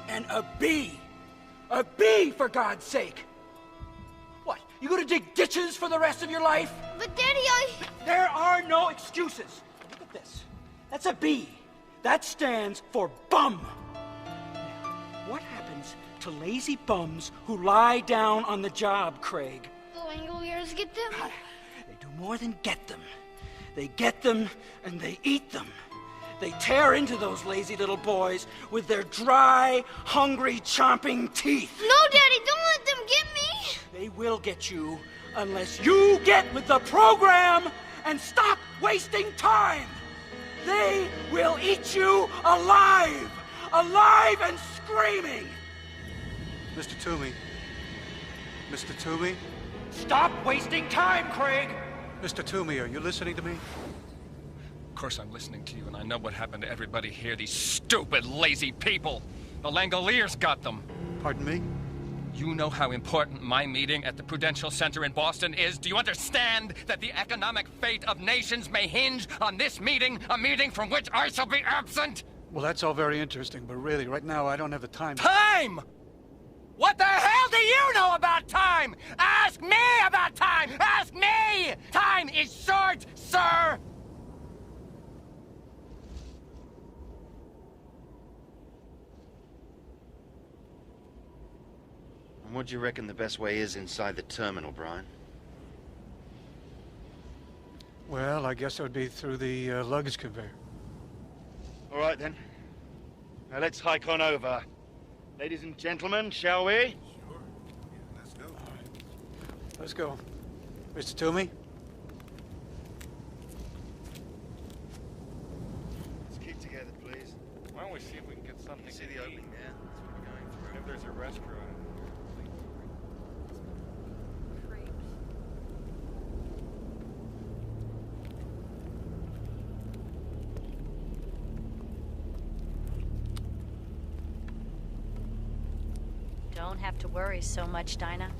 and a B. A B, for God's sake. What, you gonna dig ditches for the rest of your life? But Daddy, There are no excuses. Look at this. That's a B. That stands for bum. Now, what happens to lazy bums who lie down on the job, Craig? The Langoliers get them? They do more than get them. They get them and they eat them. They tear into those lazy little boys with their dry, hungry, chomping teeth. No, Daddy, don't let them get me! They will get you unless you get with the program and stop wasting time. They will eat you alive! Alive and screaming! Mr. Toomey. Mr. Toomey? Stop wasting time, Craig! Mr. Toomey, are you listening to me? Of course I'm listening to you, and I know what happened to everybody here, these stupid, lazy people. The Langoliers got them. Pardon me? You know how important my meeting at the Prudential Center in Boston is? Do you understand that the economic fate of nations may hinge on this meeting, a meeting from which I shall be absent? Well, that's all very interesting, but really, right now, I don't have the time. Time? What the hell do you know about time? Ask me about time! Ask me! Time is short, sir! And what do you reckon the best way is inside the terminal, Brian? Well, I guess it would be through the luggage conveyor. All right, then. Now let's hike on over. Ladies and gentlemen, shall we? Sure. Yeah, let's go. Let's go. Mr. Toomey? Let's keep together, please. Why don't we see if we can get something You see to the eat? opening there? That's what we're going through. If there's a restaurant. Don't have to worry so much, Dinah.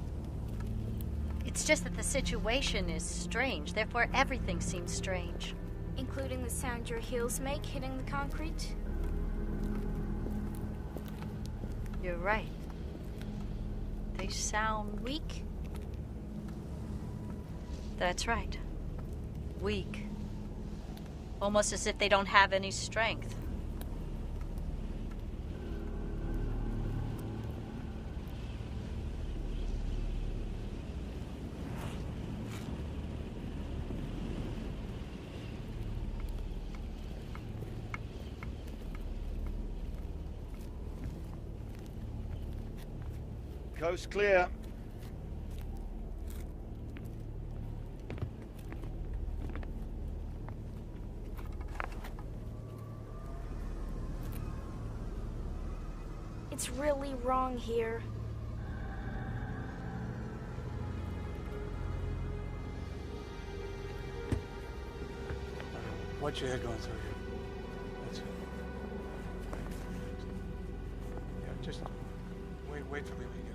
It's just that the situation is strange, therefore everything seems strange. Including the sound your heels make hitting the concrete? You're right. They sound Weak? That's right. Weak. Almost as if they don't have any strength. Coast clear. It's really wrong here. Watch your head going through here. That's it. Yeah, just wait for me when you get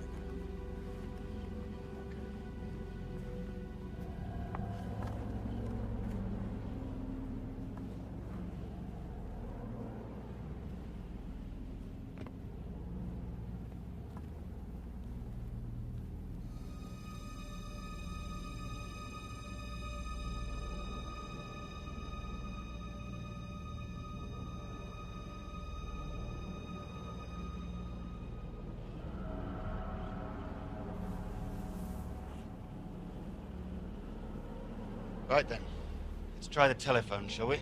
in there. Right then. Let's try the telephone, shall we?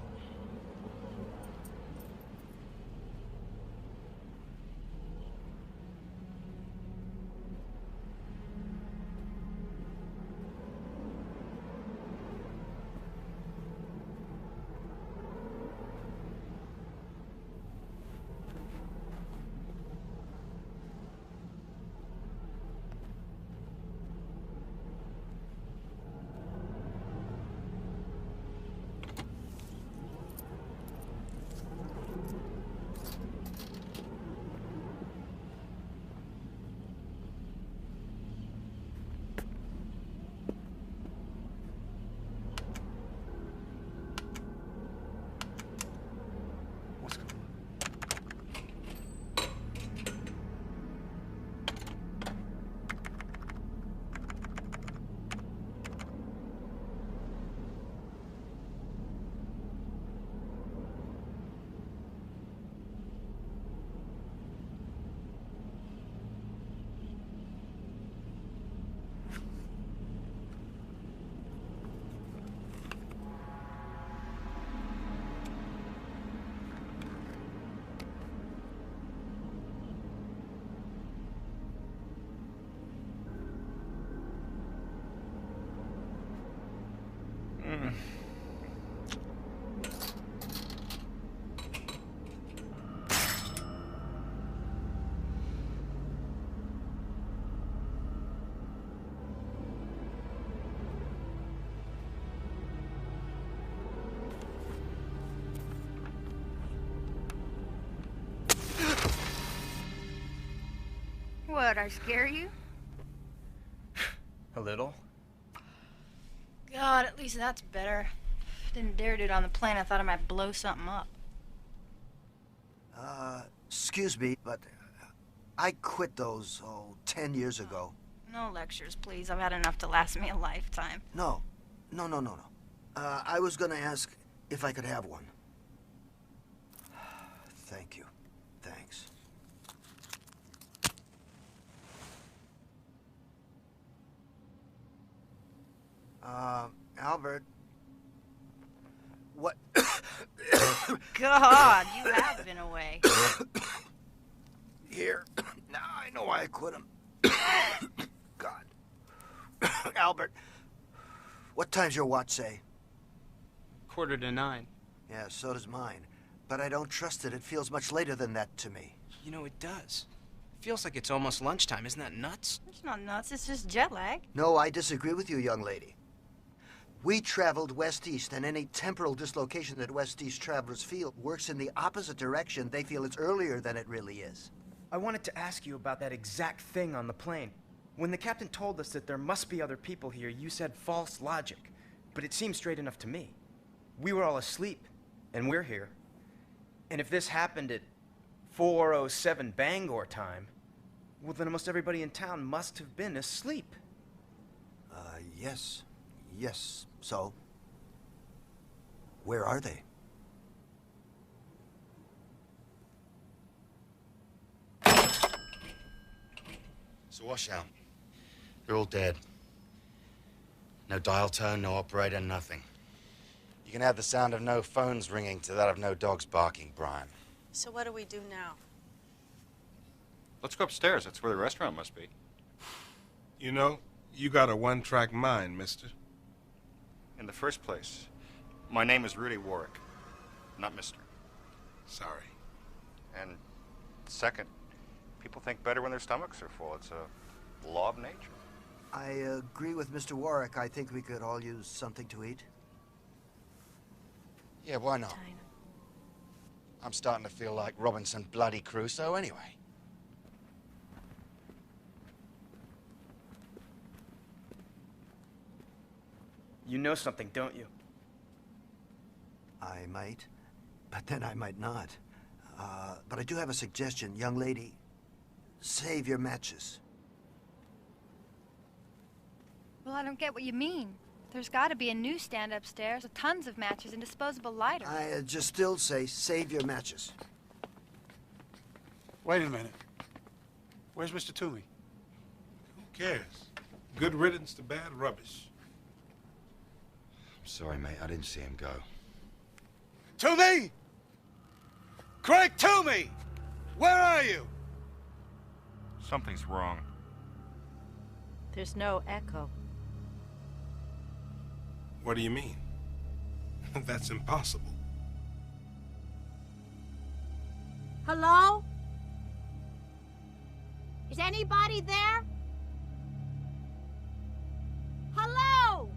What, I scare you? A little. God, at least that's better. Didn't dare do it on the plane. I thought I might blow something up. Excuse me, but I quit those, 10 years ago. No lectures, please. I've had enough to last me a lifetime. No. I was gonna ask if I could have one. Thank you. Thanks. Albert. What? God, you have been away. Here. Now I know why I quit him. God. Albert, what time's your watch say? 8:45. Yeah, so does mine. But I don't trust it. It feels much later than that to me. You know, it does. It feels like it's almost lunchtime. Isn't that nuts? It's not nuts. It's just jet lag. No, I disagree with you, young lady. We traveled west-east, and any temporal dislocation that west-east travelers feel works in the opposite direction. They feel it's earlier than it really is. I wanted to ask you about that exact thing on the plane. When the captain told us that there must be other people here, you said false logic. But it seemed straight enough to me. We were all asleep, and we're here. And if this happened at 4:07 Bangor time, well, then almost everybody in town must have been asleep. Yes. Yes, so? Where are they? It's a washout. They're all dead. No dial tone, no operator, nothing. You can add the sound of no phones ringing to that of no dogs barking, Brian. So what do we do now? Let's go upstairs. That's where the restaurant must be. You know, you got a one-track mind, mister. In the first place, my name is Rudy Warwick, not Mr. Sorry. And second, people think better when their stomachs are full. It's a law of nature. I agree with Mr. Warwick. I think we could all use something to eat. Yeah, why not? I'm starting to feel like Robinson bloody Crusoe anyway. You know something, don't you? I might, but then I might not. But I do have a suggestion. Young lady, save your matches. Well, I don't get what you mean. There's got to be a newsstand upstairs with tons of matches and disposable lighters. I just still say save your matches. Wait a minute. Where's Mr. Toomey? Who cares? Good riddance to bad rubbish. I'm sorry, mate. I didn't see him go. Toomey! Craig Toomey! Where are you? Something's wrong. There's no echo. What do you mean? That's impossible. Hello? Is anybody there? Hello?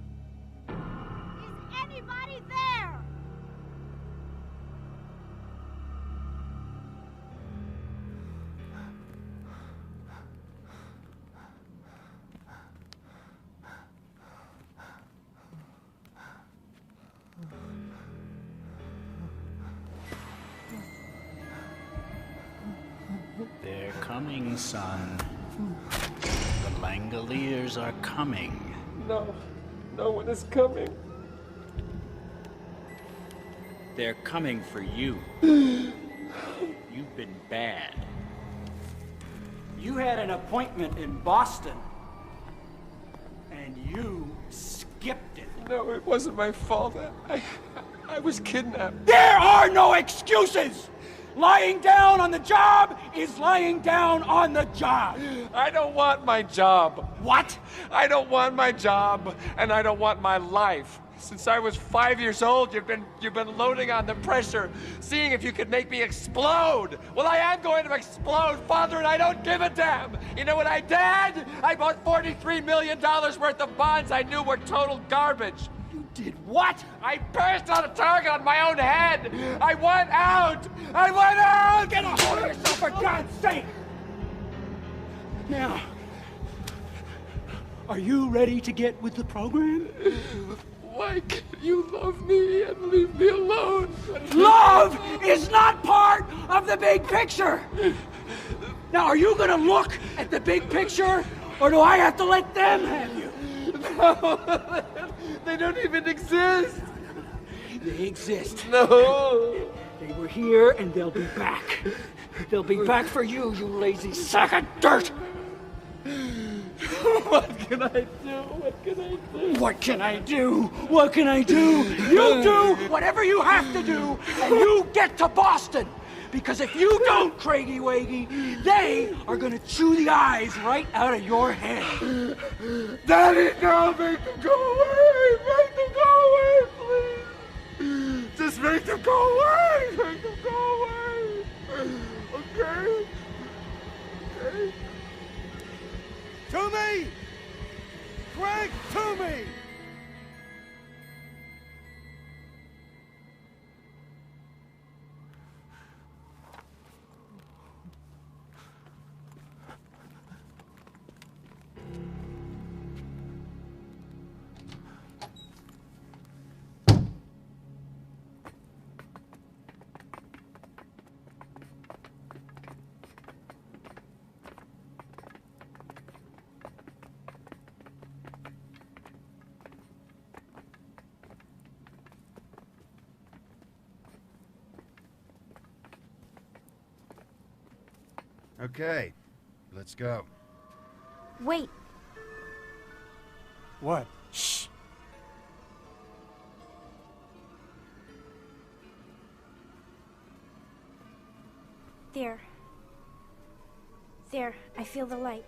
Is anybody there? They're coming, son. The Langoliers are coming. No, no one is coming. They're coming for you. You've been bad. You had an appointment in Boston, and you skipped it. No, it wasn't my fault. I was kidnapped. There are no excuses! Lying down on the job is lying down on the job. I don't want my job. What? I don't want my job, and I don't want my life. Since I was 5 years old, you've been loading on the pressure, seeing if you could make me explode. Well, I am going to explode, Father, and I don't give a damn. You know what I did? I bought $43 million worth of bonds I knew were total garbage. You did what? I burst on a target on my own head. I went out. I went out. Get a hold of yourself, for God's sake! Now, are you ready to get with the program? Why can't you love me and leave me alone? Love is not part of the big picture! Now, are you gonna look at the big picture, or do I have to let them have you? No, they don't even exist. They exist. No. They were here, and they'll be back. They'll be back for you, you lazy sack of dirt! What can I do? What can I do? What can I do? What can I do? You do whatever you have to do, and you get to Boston. Because if you don't, Craigie Waggy, they are gonna chew the eyes right out of your head. Daddy, no, make them go away! Make them go away, please! Just make them go away! Make them go away! Okay? Okay? To me! Greg, to me! Okay, let's go. Wait. What? Shh. There. There, I feel the light.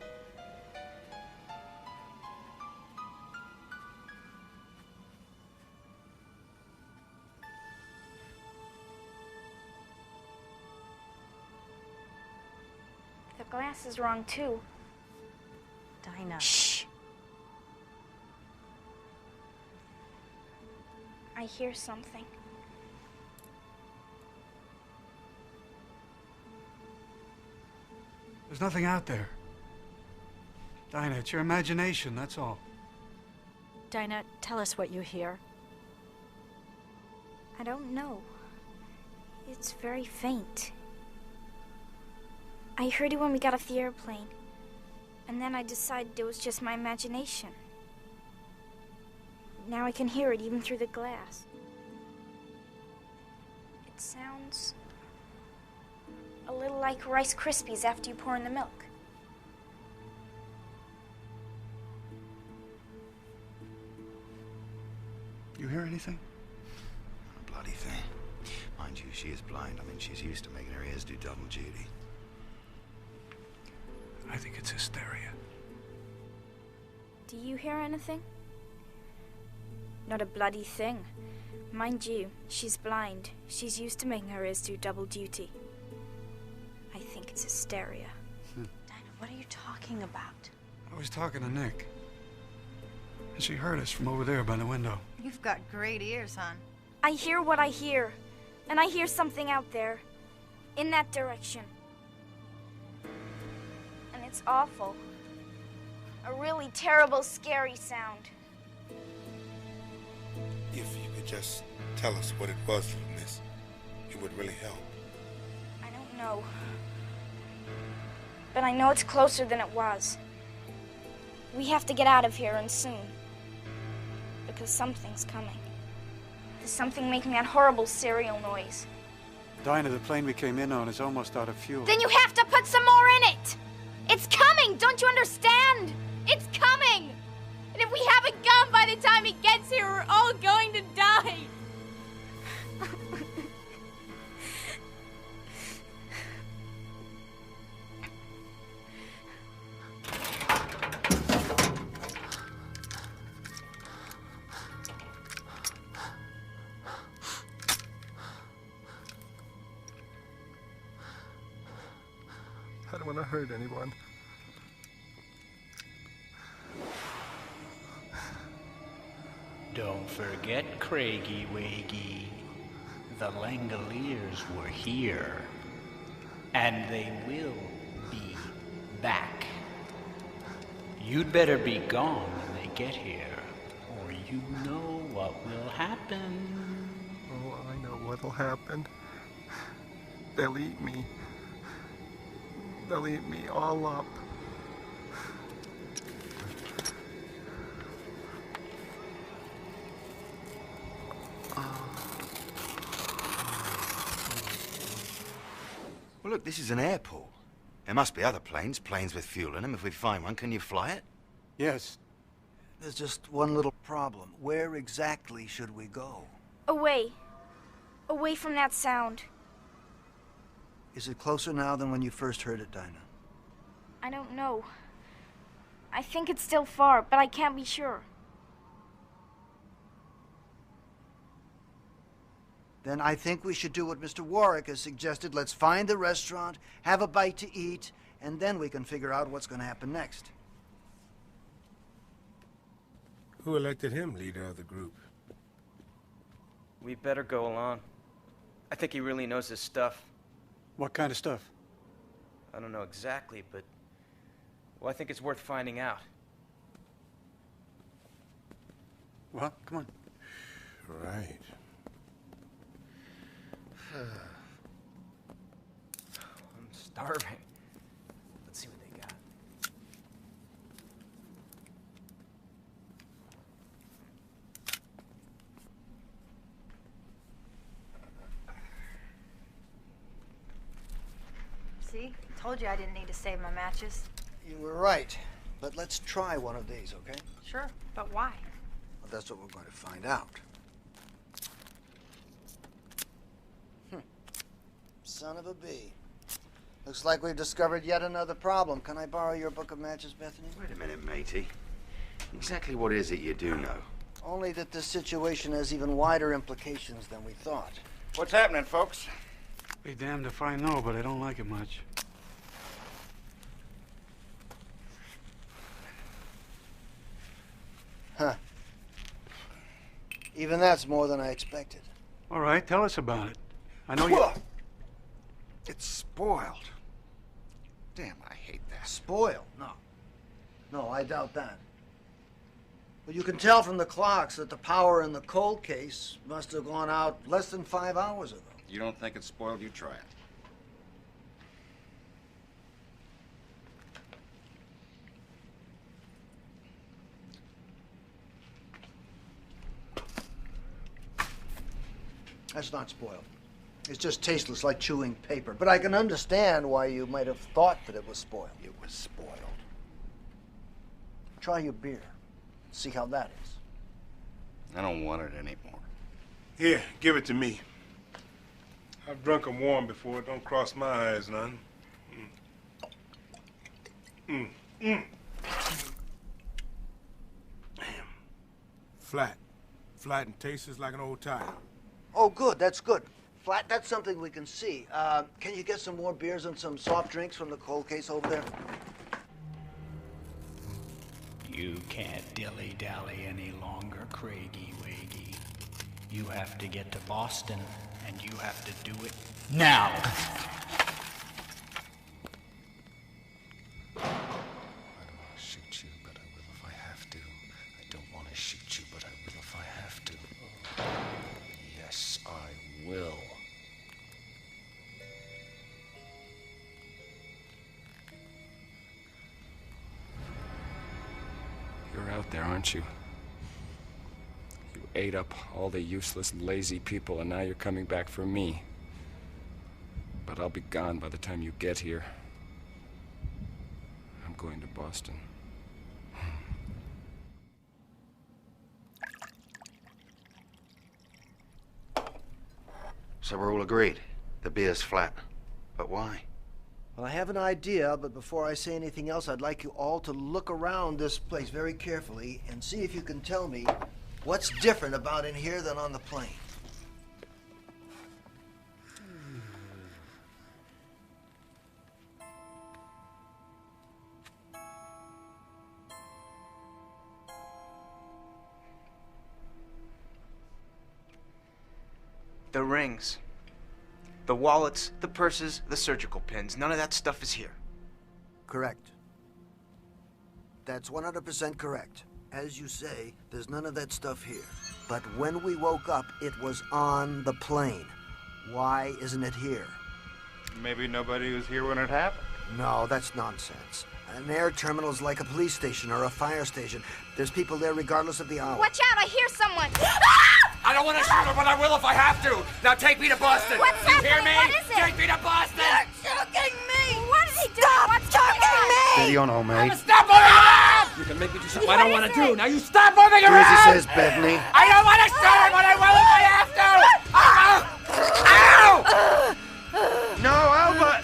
The glass is wrong, too. Dinah. Shh. I hear something. There's nothing out there. Dinah, it's your imagination, that's all. Dinah, tell us what you hear. I don't know. It's very faint. I heard it when we got off the airplane. And then I decided it was just my imagination. Now I can hear it even through the glass. It sounds a little like Rice Krispies after you pour in the milk. You hear anything? A bloody thing. Mind you, she is blind. I mean, she's used to making her ears do double duty. I think it's hysteria. Do you hear anything? Not a bloody thing. Mind you, she's blind. She's used to making her ears do double duty. I think it's hysteria. Dinah, what are you talking about? I was talking to Nick. And she heard us from over there by the window. You've got great ears, hon. I hear what I hear. And I hear something out there. In that direction. And it's awful. A really terrible, scary sound. If you could just tell us what it was, miss, it would really help. I don't know. But I know it's closer than it was. We have to get out of here, and soon. Because something's coming. There's something making that horrible serial noise. Dinah, the plane we came in on is almost out of fuel. Then you have to put some more in it! It's coming! Don't you understand? It's coming! And if we haven't gone by the time he gets here, we're all going to die! want to hurt anyone. Don't forget, Craigie Waggy, the Langoliers were here. And they will be back. You'd better be gone when they get here, or you know what will happen. Oh, I know what'll happen. They'll eat me. They'll eat me all up. Well, look, this is an airport. There must be other planes with fuel in them. If we find one, can you fly it? Yes. There's just one little problem. Where exactly should we go? Away. Away from that sound. Is it closer now than when you first heard it, Dinah? I don't know. I think it's still far, but I can't be sure. Then I think we should do what Mr. Warwick has suggested. Let's find the restaurant, have a bite to eat, and then we can figure out what's going to happen next. Who elected him leader of the group? We better go along. I think he really knows his stuff. What kind of stuff? I don't know exactly, but... well, I think it's worth finding out. Well, come on. Right. I'm starving. Let's see what they got. See? Told you I didn't need to save my matches. You were right. But let's try one of these, okay? Sure, but why? Well, that's what we're going to find out. Son of a bee. Looks like we've discovered yet another problem. Can I borrow your book of matches, Bethany? Wait a minute, matey. Exactly what is it you do know? Only that this situation has even wider implications than we thought. What's happening, folks? Be damned if I know, but I don't like it much. Huh. Even that's more than I expected. All right, tell us about it. I know you... It's spoiled. Damn, I hate that. Spoiled? No. No, I doubt that. But you can tell from the clocks that the power in the cold case must have gone out less than 5 hours ago. You don't think it's spoiled? You try it. That's not spoiled. It's just tasteless, like chewing paper. But I can understand why you might have thought that it was spoiled. It was spoiled. Try your beer. See how that is. I don't want it anymore. Here, give it to me. I've drunk 'em warm before. Don't cross my eyes none. Damn. Flat. Flat and tastes like an old tire. Oh, good. That's good. Flat, that's something we can see. Can you get some more beers and some soft drinks from the cold case over there? You can't dilly-dally any longer, Craigie Waggy. You have to get to Boston, and you have to do it now. I don't want to shoot you, but I will if I have to. I don't want to shoot you, but I will if I have to. Yes, I will. You're out there, aren't you? You ate up all the useless, lazy people, and now you're coming back for me. But I'll be gone by the time you get here. I'm going to Boston. So we're all agreed. The beer's flat. But why? Well, I have an idea, but before I say anything else, I'd like you all to look around this place very carefully and see if you can tell me what's different about in here than on the plane. The rings. The wallets, the purses, the surgical pins. None of that stuff is here. Correct. That's 100% correct. As you say, there's none of that stuff here. But when we woke up, it was on the plane. Why isn't it here? Maybe nobody was here when it happened. No, that's nonsense. An air terminal is like a police station or a fire station. There's people there regardless of the hour. Watch out, I hear someone! I don't want to shoot her, but I will if I have to. Now take me to Boston. What's you happening? hear me? What is it? Take me to Boston. You're choking me! What is he doing? What's choking me? Steady on, old mate. Stop moving around! You can make me do something I don't want to do. Now you stop moving Do around! as he says, Bethany. I don't want to shoot her, but I will if I have to. Ow! No, Albert!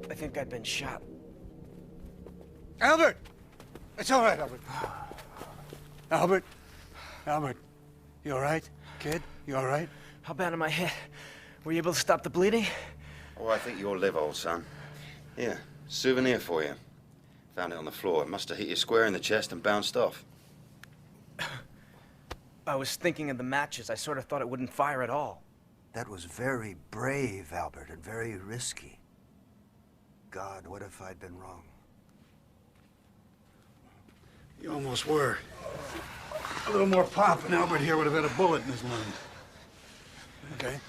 I think I've been shot. Albert! It's all right, Albert. Albert? Albert, you all right? Kid, you all right? How bad am I hit? Were you able to stop the bleeding? Oh, I think you'll live, old son. Here, souvenir for you. Found it on the floor. It must have hit you square in the chest and bounced off. I was thinking of the matches. I sort of thought it wouldn't fire at all. That was very brave, Albert, and very risky. God, what if I'd been wrong? You almost were. A little more pop, and Albert here would have had a bullet in his lung. Okay?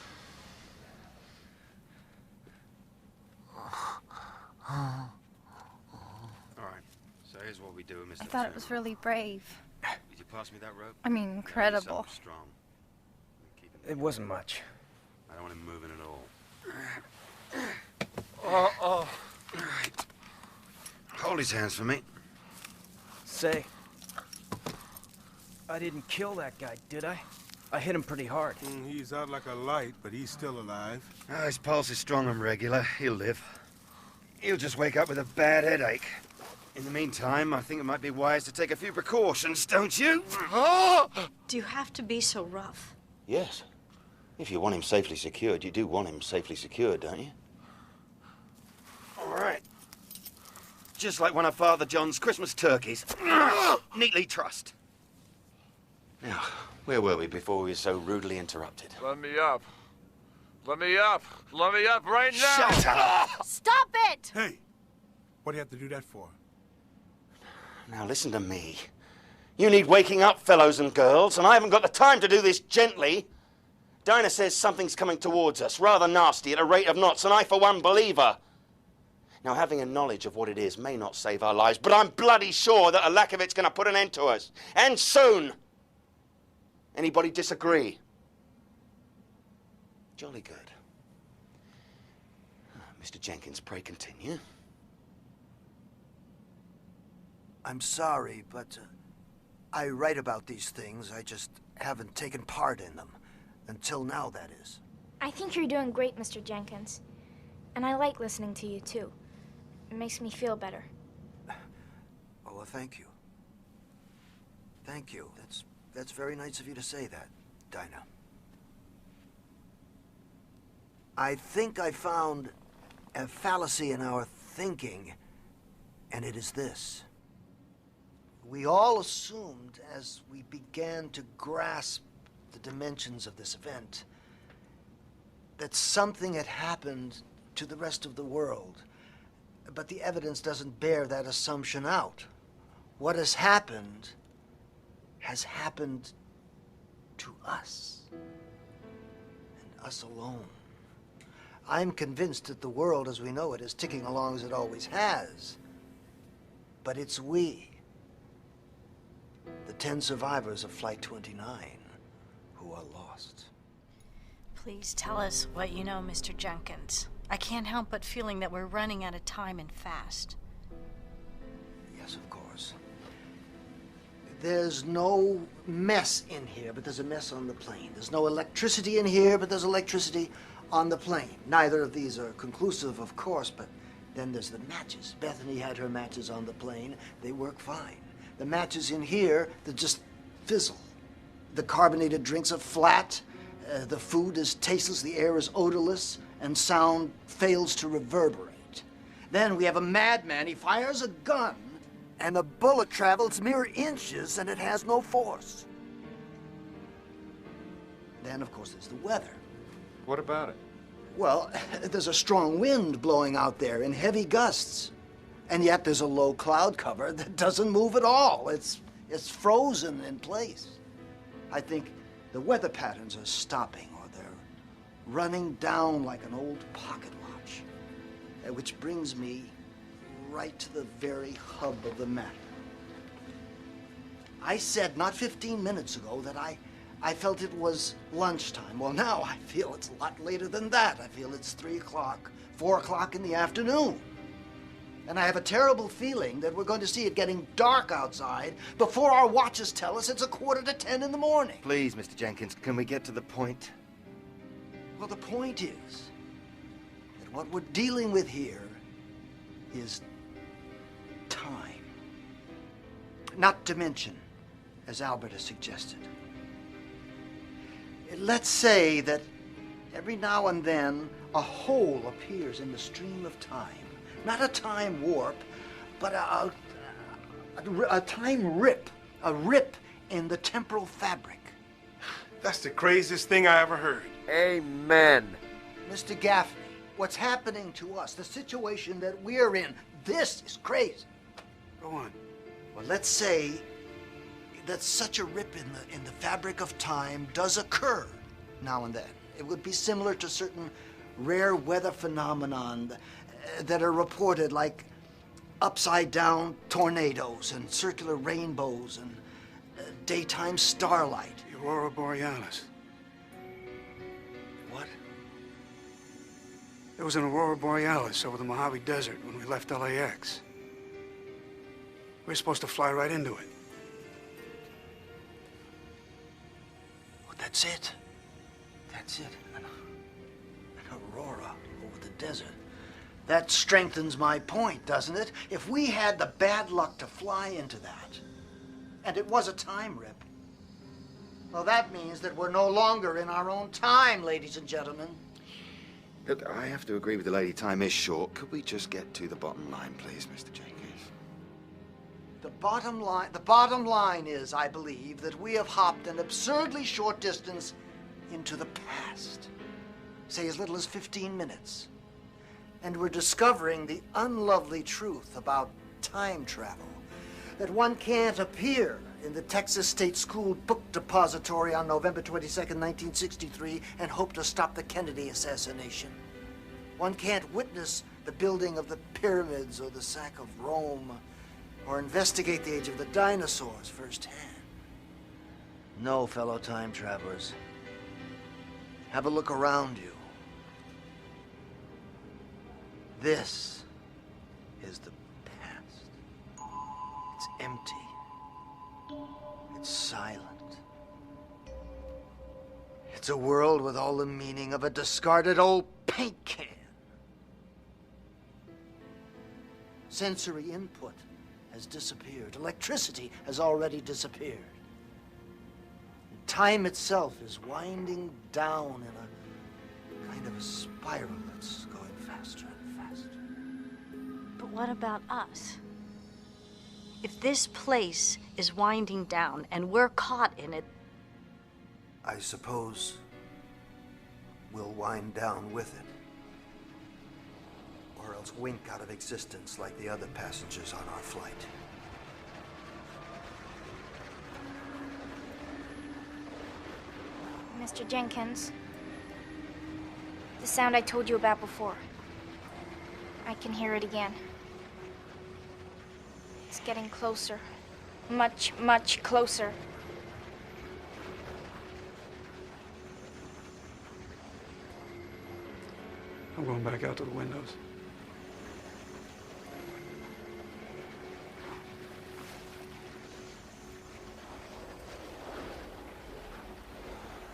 All right. So here's what we do, Mr. I thought it was really brave. Would you pass me that rope? I mean, incredible. Something strong. It wasn't much. I don't want him moving at all. Oh. All right. Hold his hands for me. Say, I didn't kill that guy, did I? I hit him pretty hard. He's out like a light, but he's still alive. Oh, his pulse is strong and regular. He'll live. He'll just wake up with a bad headache. In the meantime, I think it might be wise to take a few precautions, don't you? Do you have to be so rough? Yes. If you want him safely secured, you do want him safely secured, don't you? All right. Just like one of Father John's Christmas turkeys. Neatly trussed. Now, where were we before we were so rudely interrupted? Let me up. Let me up. Let me up right now. Shut up! Stop it! Hey, what do you have to do that for? Now listen to me. You need waking up, fellows and girls, and I haven't got the time to do this gently. Dinah says something's coming towards us, rather nasty, at a rate of knots, and I, for one, believe her. Now, having a knowledge of what it is may not save our lives, but I'm bloody sure that a lack of it's going to put an end to us. And soon. Anybody disagree? Jolly good. Mr. Jenkins, pray continue. I'm sorry, but I write about these things. I just haven't taken part in them. Until now, that is. I think you're doing great, Mr. Jenkins. And I like listening to you, too. It makes me feel better. Oh, well, thank you. Thank you. That's very nice of you to say that, Dinah. I think I found a fallacy in our thinking, and it is this. We all assumed as we began to grasp the dimensions of this event that something had happened to the rest of the world. But the evidence doesn't bear that assumption out. What has happened to us. And us alone. I'm convinced that the world as we know it is ticking along as it always has. But it's we, the 10 survivors of Flight 29, who are lost. Please tell us what you know, Mr. Jenkins. I can't help but feeling that we're running out of time and fast. Yes, of course. There's no mess in here, but there's a mess on the plane. There's no electricity in here, but there's electricity on the plane. Neither of these are conclusive, of course, but then there's the matches. Bethany had her matches on the plane. They work fine. The matches in here, they just fizzle. The carbonated drinks are flat. The food is tasteless. The air is odorless. And sound fails to reverberate. Then we have a madman. He fires a gun, And the bullet travels mere inches and it has no force. Then, of course, there's the weather. What about it? Well, there's a strong wind blowing out there in heavy gusts. And yet there's a low cloud cover that doesn't move at all. It's frozen in place. I think the weather patterns are stopping, or they're running down like an old pocket watch. Which brings me right to the very hub of the matter. I said not 15 minutes ago that I felt it was lunchtime. Well, now I feel it's a lot later than that. I feel it's 3 o'clock, 4 o'clock in the afternoon. And I have a terrible feeling that we're going to see it getting dark outside before our watches tell us it's 9:45 in the morning. Please, Mr. Jenkins, can we get to the point? Well, the point is that what we're dealing with here is time. Not dimension, as Albert has suggested. Let's say that every now and then a hole appears in the stream of time. Not a time warp, but a time rip. A rip in the temporal fabric. That's the craziest thing I ever heard. Amen. Mr. Gaffney, what's happening to us, the situation that we're in, this is crazy. Go on. Well, let's say that such a rip in the fabric of time does occur now and then. It would be similar to certain rare weather phenomenon that are reported, like upside-down tornadoes and circular rainbows and daytime starlight. The Aurora Borealis. What? There was an Aurora Borealis over the Mojave Desert when we left LAX. We were supposed to fly right into it. Well, that's it. That's it. An aurora over the desert. That strengthens my point, doesn't it? If we had the bad luck to fly into that, and it was a time rip, well, that means that we're no longer in our own time, ladies and gentlemen. Look, I have to agree with the lady. Time is short. Could we just get to the bottom line, please, Mr. Jenkins? The bottom line is, I believe, that we have hopped an absurdly short distance into the past. Say as little as 15 minutes. And we're discovering the unlovely truth about time travel. That one can't appear in the Texas State School book depository on November 22nd, 1963, and hope to stop the Kennedy assassination. One can't witness the building of the pyramids or the sack of Rome, or investigate the age of the dinosaurs firsthand. No, fellow time travelers. Have a look around you. This is the past. It's empty. It's silent. It's a world with all the meaning of a discarded old paint can. Sensory input has disappeared. Electricity has already disappeared. And time itself is winding down in a kind of a spiral that's going faster and faster. But what about us? If this place is winding down and we're caught in it, I suppose we'll wind down with it. Or else wink out of existence like the other passengers on our flight. Mr. Jenkins, the sound I told you about before. I can hear it again. It's getting closer. Much, much closer. I'm going back out to the windows.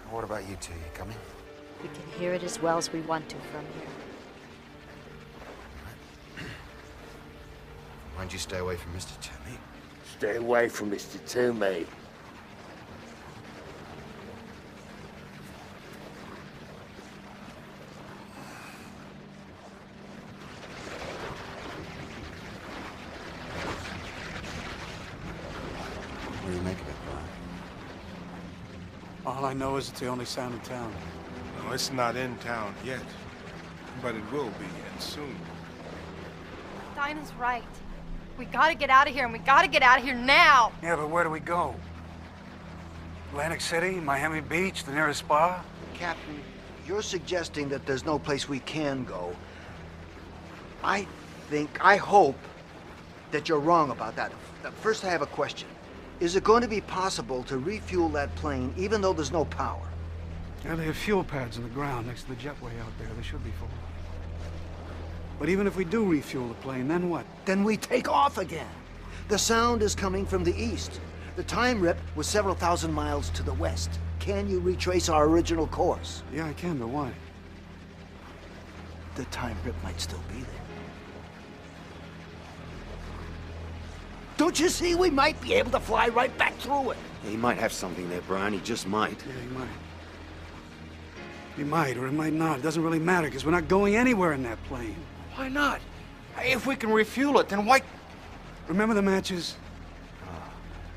What about you two? You coming? we can hear it as well as we want to from here. Mind you stay away from Mr. Toomey. Stay away from Mr. Toomey. do you make of it, Brian? All I know is it's the only sound in town. No, it's not in town yet. But it will be, and soon. Dinah's right. We gotta get out of here, and we gotta get out of here now! Yeah, but where do we go? Atlantic City, Miami Beach, the nearest spa? Captain, you're suggesting that there's no place we can go. I hope that you're wrong about that. First, I have a question. Is it going to be possible to refuel that plane even though there's no power? Yeah, they have fuel pads in the ground next to the jetway out there. They should be full. But even if we do refuel the plane, then what? Then we take off again. The sound is coming from the east. The time rip was several thousand miles to the west. Can you retrace our original course? Yeah, I can, but why? The time rip might still be there. Don't you see? We might be able to fly right back through it. He might have something there, Brian. He just might. Yeah, he might. He might, or he might not. It doesn't really matter, because we're not going anywhere in that plane. Why not? If we can refuel it, then why... Remember the matches?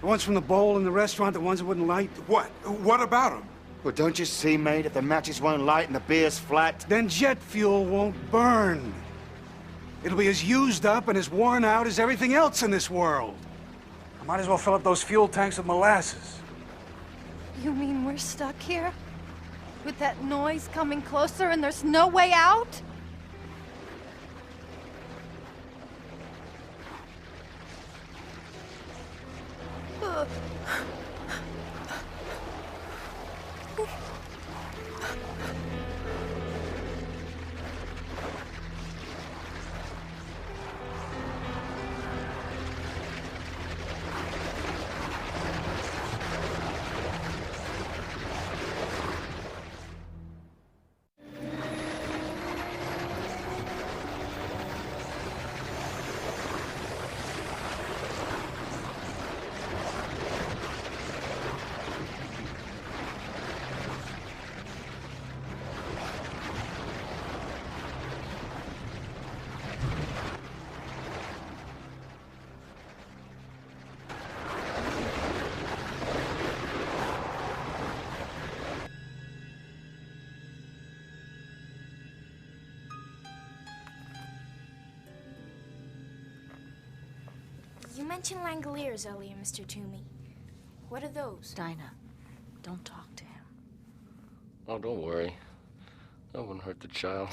The ones from the bowl in the restaurant, the ones that wouldn't light? What? What about them? Well, don't you see, mate? If the matches won't light and the beer's flat... Then jet fuel won't burn. It'll be as used up and as worn out as everything else in this world. I might as well fill up those fuel tanks with molasses. You mean we're stuck here? With that noise coming closer and there's no way out? You mentioned Langoliers earlier, Mr. Toomey. What are those? Dinah, don't talk to him. Oh, don't worry. I wouldn't hurt the child.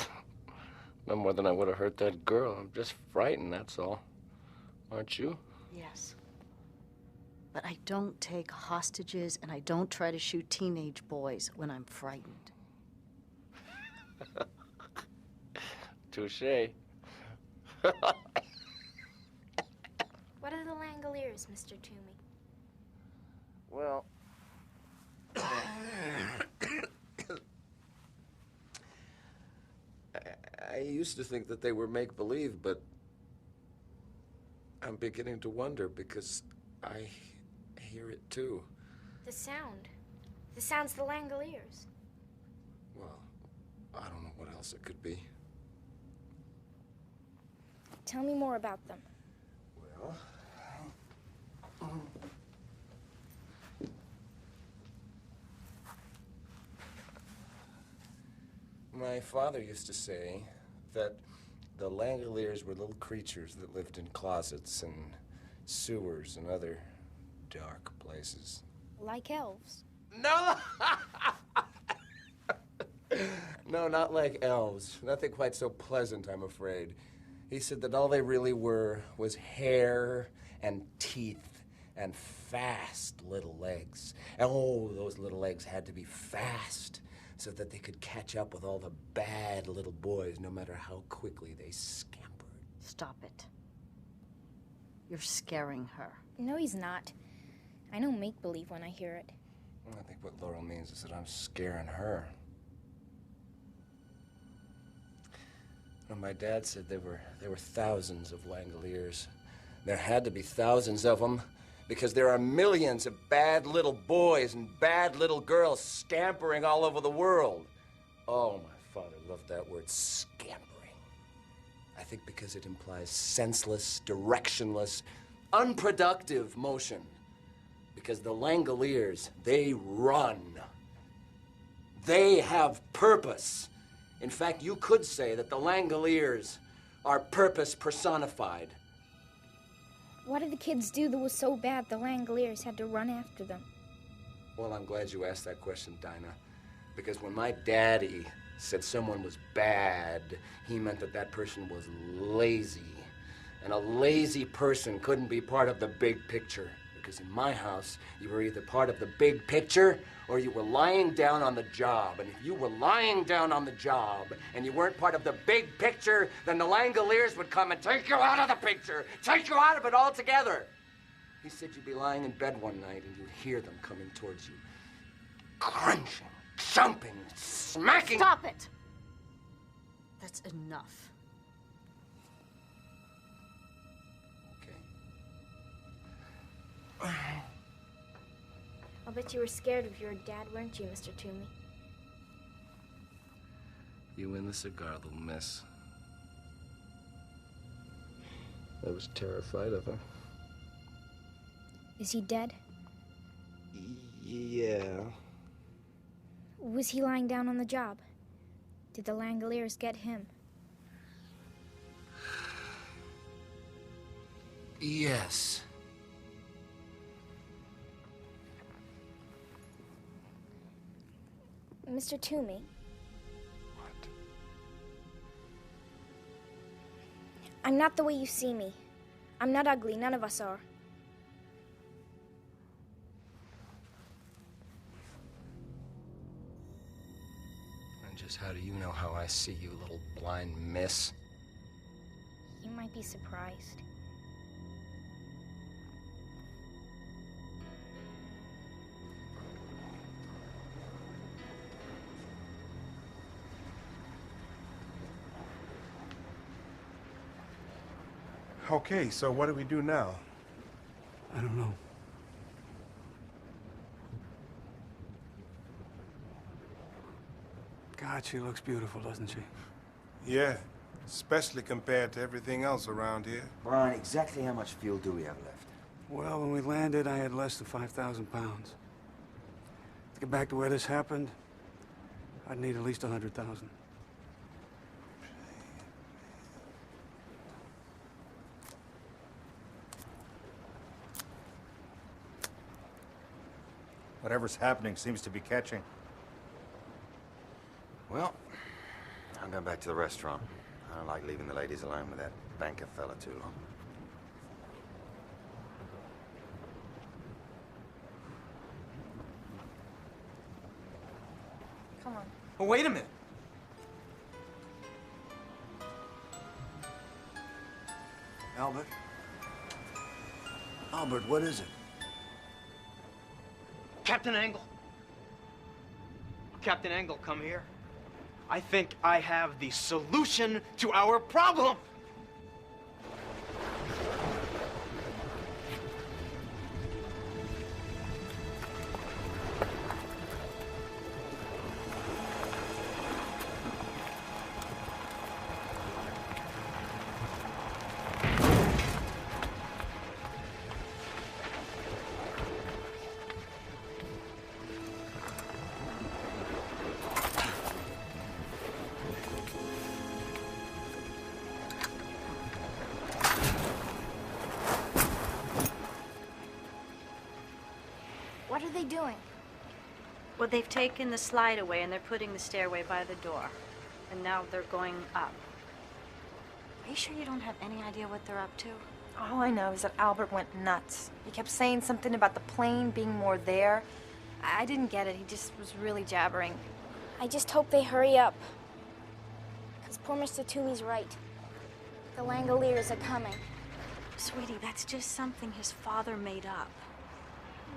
No more than I would have hurt that girl. I'm just frightened, that's all. Aren't you? Yes. But I don't take hostages and I don't try to shoot teenage boys when I'm frightened. Touché. What are the Langoliers, Mr. Toomey? Well... I used to think that they were make-believe, but I'm beginning to wonder because I hear it too. The sound. The sound's the Langoliers. Well, I don't know what else it could be. Tell me more about them. Well... My father used to say that the Langoliers were little creatures that lived in closets and sewers and other dark places. Like elves. No! No, not like elves. Nothing quite so pleasant, I'm afraid. He said that all they really were was hair and teeth and fast little legs. And oh, those little legs had to be fast so that they could catch up with all the bad little boys no matter how quickly they scampered. Stop it. You're scaring her. No, he's not. I know make-believe when I hear it. I think what Laurel means is that I'm scaring her. Well, my dad said there were thousands of Langoliers. There had to be thousands of them because there are millions of bad little boys and bad little girls scampering all over the world. Oh, my father loved that word, scampering. I think because it implies senseless, directionless, unproductive motion. Because the Langoliers, they run. They have purpose. In fact, you could say that the Langoliers are purpose personified. What did the kids do that was so bad the Langoliers had to run after them? Well, I'm glad you asked that question, Dinah. Because when my daddy said someone was bad, he meant that that person was lazy. And a lazy person couldn't be part of the big picture. Because in my house, you were either part of the big picture or you were lying down on the job. And if you were lying down on the job and you weren't part of the big picture, then the Langoliers would come and take you out of the picture, take you out of it altogether. He said you'd be lying in bed one night and you'd hear them coming towards you. Crunching, jumping, smacking. Stop it! That's enough. I'll bet you were scared of your dad, weren't you, Mr. Toomey? You and the cigar, little miss. I was terrified of her. Is he dead? Yeah. Was he lying down on the job? Did the Langoliers get him? Yes. Mr. Toomey? What? I'm not the way you see me. I'm not ugly, none of us are. And just how do you know how I see you, little blind miss? You might be surprised. Okay, so what do we do now? I don't know. God, she looks beautiful, doesn't she? Yeah, especially compared to everything else around here. Brian, exactly how much fuel do we have left? Well, when we landed, I had less than 5,000 pounds. To get back to where this happened, I'd need at least 100,000. Whatever's happening seems to be catching. Well, I'm going back to the restaurant. I don't like leaving the ladies alone with that banker fella too long. Come on. Oh, wait a minute. Albert? Albert, what is it? Captain Angle. Captain Angle, come here. I think I have the solution to our problem. What are they doing? Well, they've taken the slide away and they're putting the stairway by the door. And now they're going up. Are you sure you don't have any idea what they're up to? All I know is that Albert went nuts. He kept saying something about the plane being more there. I didn't get it. He just was really jabbering. I just hope they hurry up. Because poor Mr. Toomey's right. The Langoliers are coming. Sweetie, that's just something his father made up.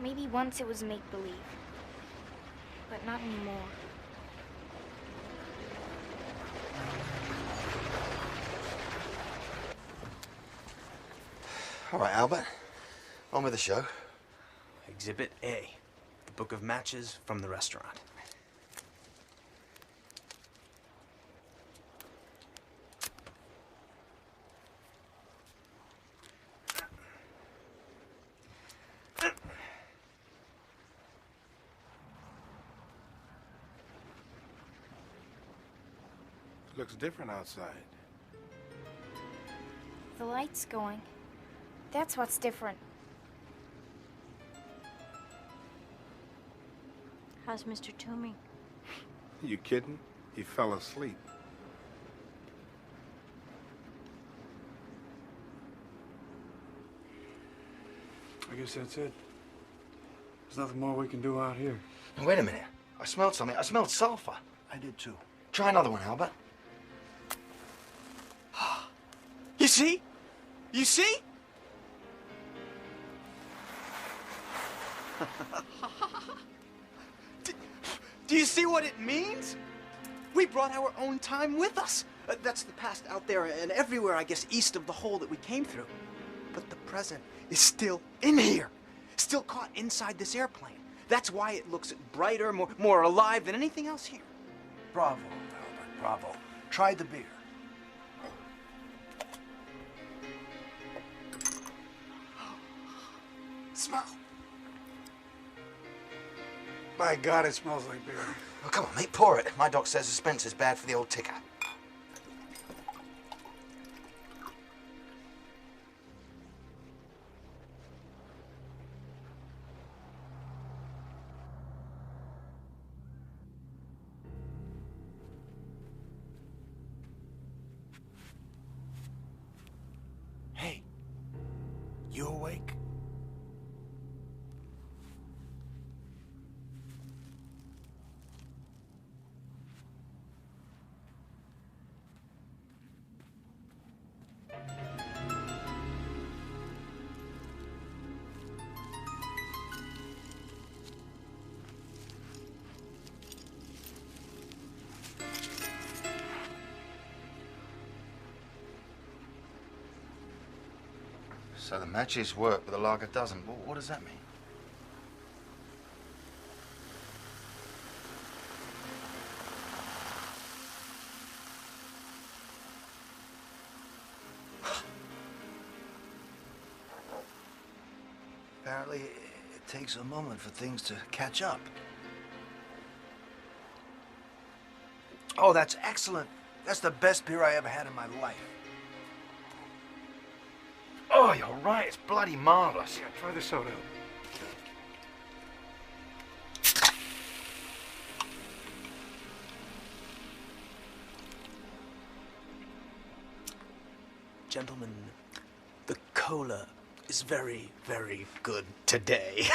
Maybe once it was make-believe. But not anymore. All right, Albert. On with the show. Exhibit A, the book of matches from the restaurant. Looks different outside. The light's going. That's what's different. How's Mr. Toomey? You kidding? He fell asleep. I guess that's it. There's nothing more we can do out here. Now, wait a minute. I smelled something. I smelled sulfur. I did too. Try another one, Albert. You see? You see? Do you see what it means? We brought our own time with us. That's the past out there and everywhere, I guess, east of the hole that we came through. But the present is still in here, still caught inside this airplane. That's why it looks brighter, more alive than anything else here. Bravo, Albert, bravo. Try the beer. Smell. By God, it smells like beer. Well, come on, mate, pour it. My doc says suspense is bad for the old ticker. Hey, you awake? So the matches work, but the lager doesn't. What does that mean? Apparently, it takes a moment for things to catch up. Oh, that's excellent. That's the best beer I ever had in my life. Oh, you're right. It's bloody marvelous. Yeah, try the soda. Gentlemen, the cola is very, very good today.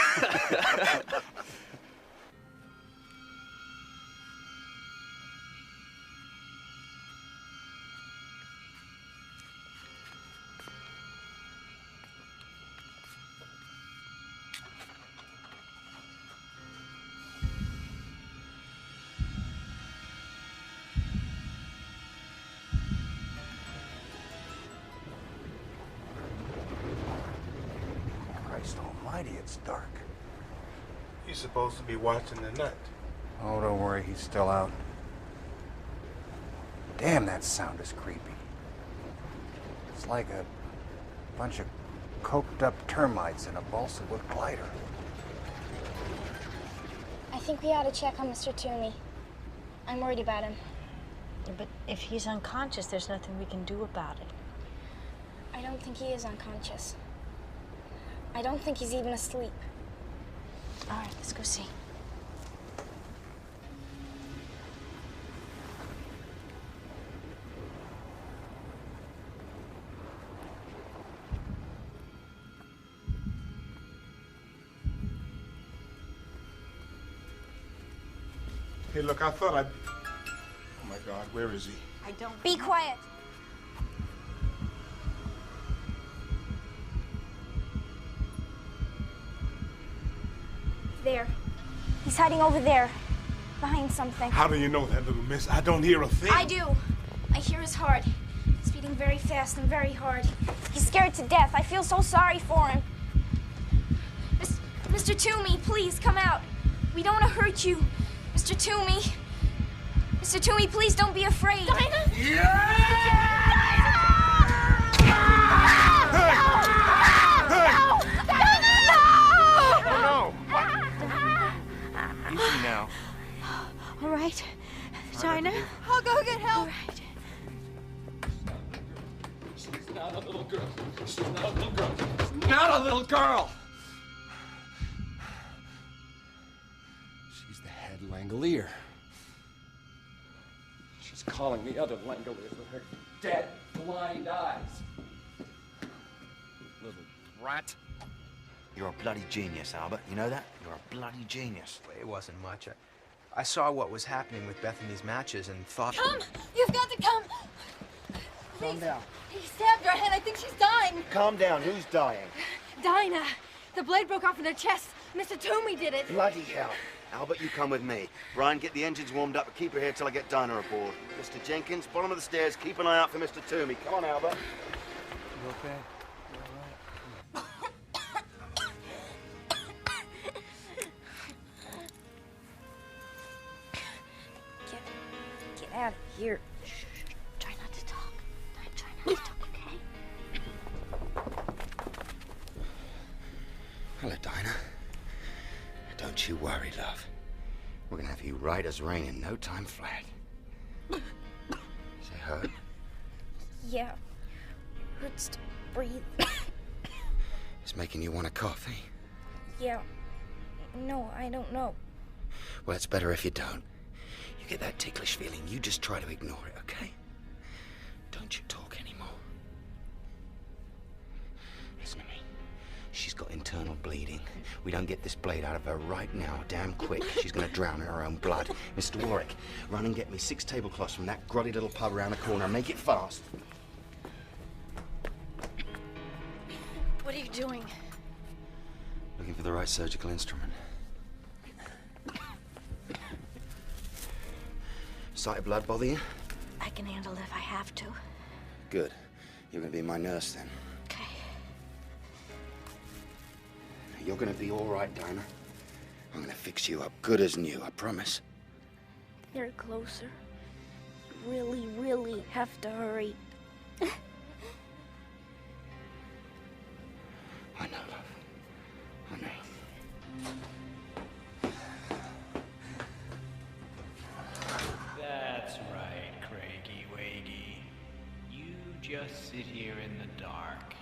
Christ almighty, it's dark. He's supposed to be watching the nut. Oh, don't worry, he's still out. Damn, that sound is creepy. It's like a bunch of coked up termites in a balsa wood glider. I think we ought to check on Mr. Toomey. I'm worried about him. But if he's unconscious, there's nothing we can do about it. I don't think he is unconscious. I don't think he's even asleep. All right, let's go see. Hey, look, I thought I'd... Oh, my God, where is he? I don't... Be quiet. There. He's hiding over there. Behind something. How do you know that, little miss? I don't hear a thing. I do. I hear his heart. He's beating very fast and very hard. He's scared to death. I feel so sorry for him. Mr. Toomey, please come out. We don't want to hurt you. Mr. Toomey. Mr. Toomey, please don't be afraid. Dinah? Easy now. All right, Dinah. I'll go get help. All right. little girl. She's the head Langolier. She's calling the other Langoliers with her dead, blind eyes. Little brat. You're a bloody genius, Albert. You know that? You're a bloody genius. It wasn't much. I saw what was happening with Bethany's matches and thought... Come! You've got to come! Calm down. He stabbed her head. I think she's dying. Calm down. Who's dying? Dinah. The blade broke off in her chest. Mr. Toomey did it. Bloody hell. Albert, you come with me. Brian, get the engines warmed up and keep her here till I get Dinah aboard. Mr. Jenkins, bottom of the stairs, keep an eye out for Mr. Toomey. Come on, Albert. You okay? Get out of here. Shh. Try not to talk. Try not to talk, okay? Hello, Dinah. Don't you worry, love. We're gonna have you right as rain in no time flat. Is it hurt? Yeah. Hurts to breathe. It's making you want a coffee. Yeah. No, I don't know. Well, it's better if you don't. You get that ticklish feeling, you just try to ignore it, okay? Don't you talk anymore. Listen to me. She's got internal bleeding. We don't get this blade out of her right now, damn quick, she's gonna drown in her own blood. Mr. Warwick, run and get me 6 tablecloths from that grotty little pub around the corner. Make it fast. What are you doing? Looking for the right surgical instrument. Sight of blood bother you? I can handle it if I have to. Good. You're gonna be my nurse then. Okay. You're gonna be all right, Dinah. I'm gonna fix you up good as new, I promise. They're closer. Really, really have to hurry. I know, love. I know. That's right, Craigie Waggy. You just sit here in the dark.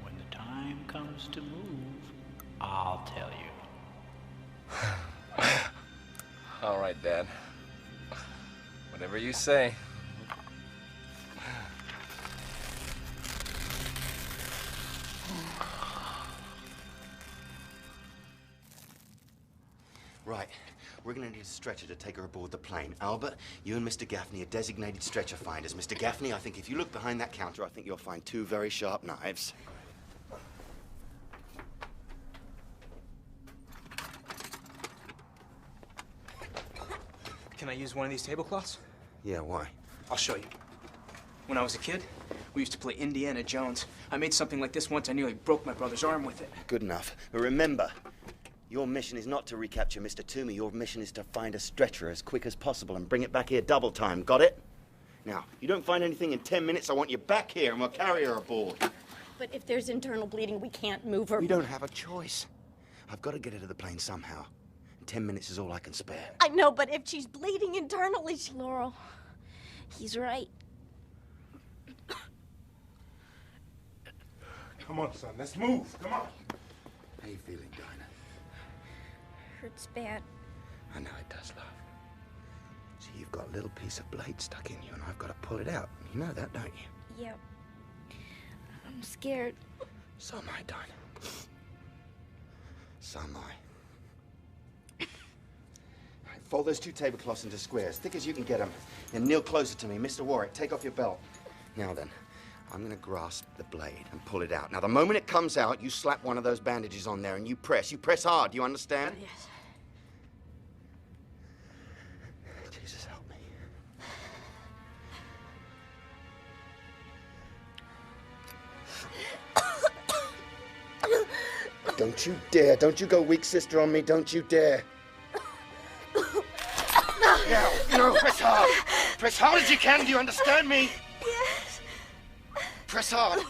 When the time comes to move, I'll tell you. All right, Dad. Whatever you say. Right. We're gonna need a stretcher to take her aboard the plane. Albert, you and Mr. Gaffney are designated stretcher finders. Mr. Gaffney, I think if you look behind that counter, I think you'll find 2 very sharp knives. Can I use one of these tablecloths? Yeah, why? I'll show you. When I was a kid, we used to play Indiana Jones. I made something like this once. I nearly broke my brother's arm with it. Good enough. But remember, your mission is not to recapture Mr. Toomey. Your mission is to find a stretcher as quick as possible and bring it back here double time. Got it? Now, you don't find anything in 10 minutes, I want you back here and we'll carry her aboard. But if there's internal bleeding, we can't move her. We don't have a choice. I've got to get her to the plane somehow. 10 minutes is all I can spare. I know, but if she's bleeding internally, Laurel, he's right. Come on, son. Let's move. Come on. How you feeling, Dinah? Hurts bad. I know it does, love. See, you've got a little piece of blade stuck in you, and I've got to pull it out. You know that, don't you? Yep. I'm scared. So am I, Dinah. So am I. Right, fold those 2 tablecloths into squares, thick as you can get them. Then kneel closer to me. Mr. Warwick, take off your belt. Now then, I'm going to grasp the blade and pull it out. Now, the moment it comes out, you slap one of those bandages on there and you press. You press hard, do you understand? Yes. Jesus, help me. Don't you dare. Don't you go weak sister on me. Don't you dare. No, press hard. Press hard as you can. Do you understand me? Yes. Press hard.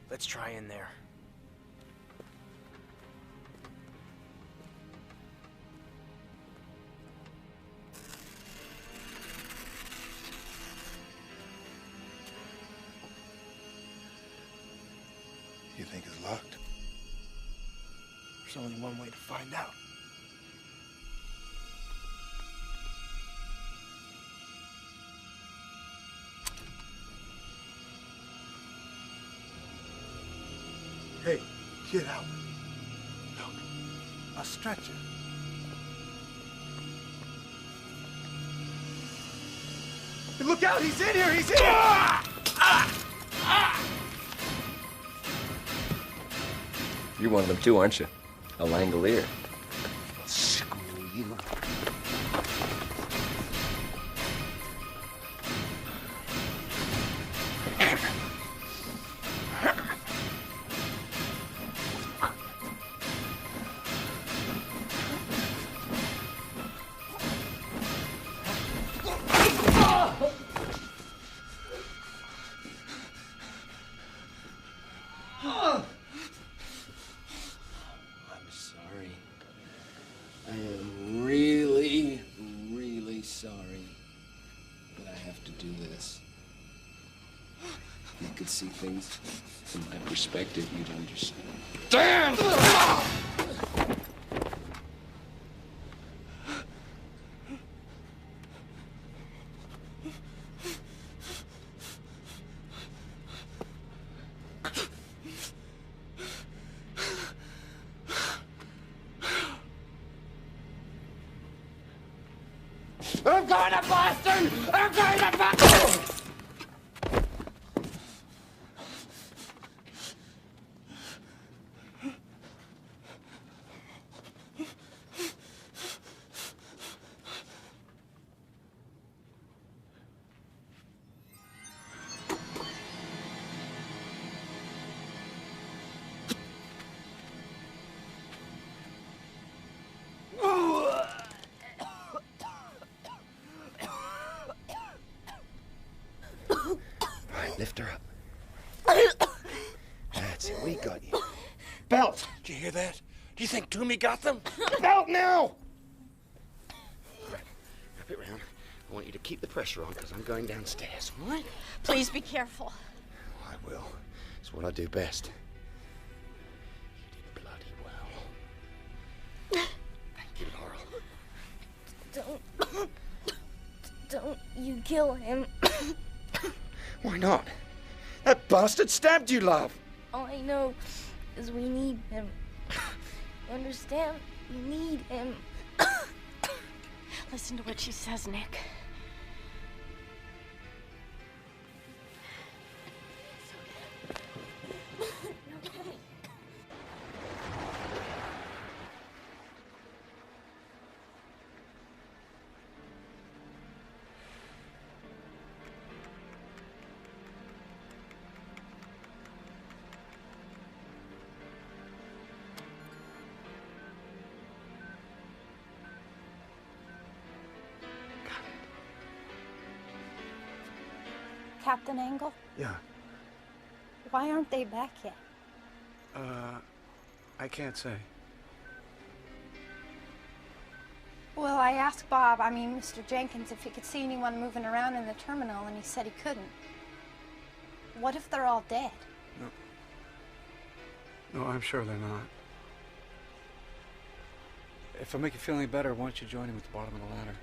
Let's try in there. There's only one way to find out. Hey, get out. Look, a stretcher. Hey, look out! He's in here! He's in here! You're one of them too, aren't you? A Langolier. Screw you. I'm sorry. I am really, really sorry. But I have to do this. If you could see things from my perspective, you'd understand. Damn! I'm going to Boston! I'm going to Boston! Lift her up. That's it. We got you. Belt! Did you hear that? Do you think Toomey got them? Belt now! Wrap it round. I want you to keep the pressure on because I'm going downstairs, all right? Please be careful. I will. It's what I do best. You did bloody well. Thank you, Laurel. Don't you kill him. Why not? That bastard stabbed you, love. All I know is we need him. You understand? We need him. Listen to what she says, Nick. Captain Angle, Yeah. why aren't they back yet? I can't say. Well, I asked Bob, Mr. Jenkins, if he could see anyone moving around in the terminal, and he said he couldn't. What if they're all dead? No, I'm sure they're not. If I make you feel any better, why don't you join him at the bottom of the ladder?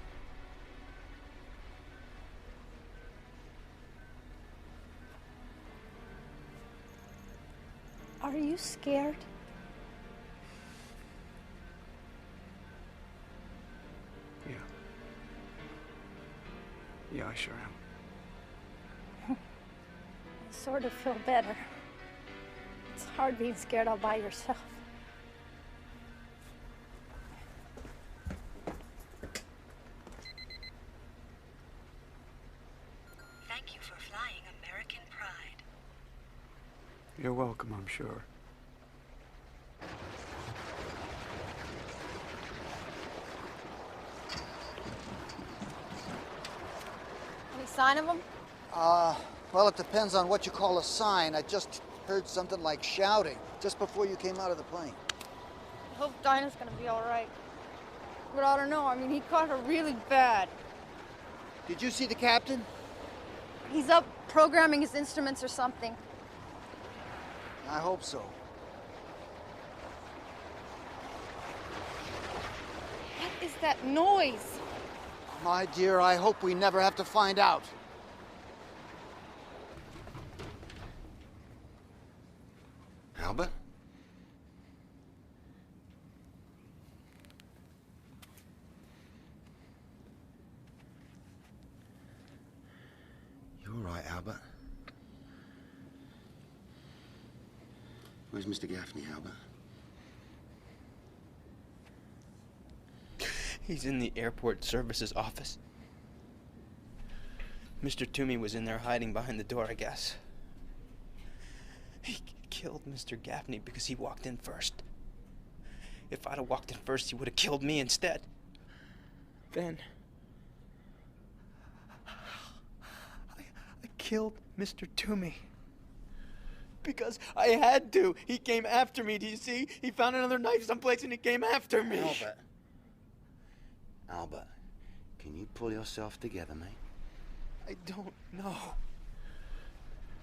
Are you scared? Yeah. Yeah, I sure am. I sort of feel better. It's hard being scared all by yourself. Thank you for flying American Pride. You're welcome, I'm sure. Any sign of them? Well, it depends on what you call a sign. I just heard something like shouting just before you came out of the plane. I hope Dinah's gonna be all right. But I don't know, he caught her really bad. Did you see the captain? He's up programming his instruments or something. I hope so. that noise? My dear, I hope we never have to find out. Albert? You all right, Albert? Where's Mr. Gaffney, Albert? He's in the airport services office. Mr. Toomey was in there hiding behind the door, I guess. He killed Mr. Gaffney because he walked in first. If I'd have walked in first, he would have killed me instead. Then I killed Mr. Toomey. Because I had to. He came after me, do you see? He found another knife someplace and he came after me. Albert, can you pull yourself together, mate? I don't know.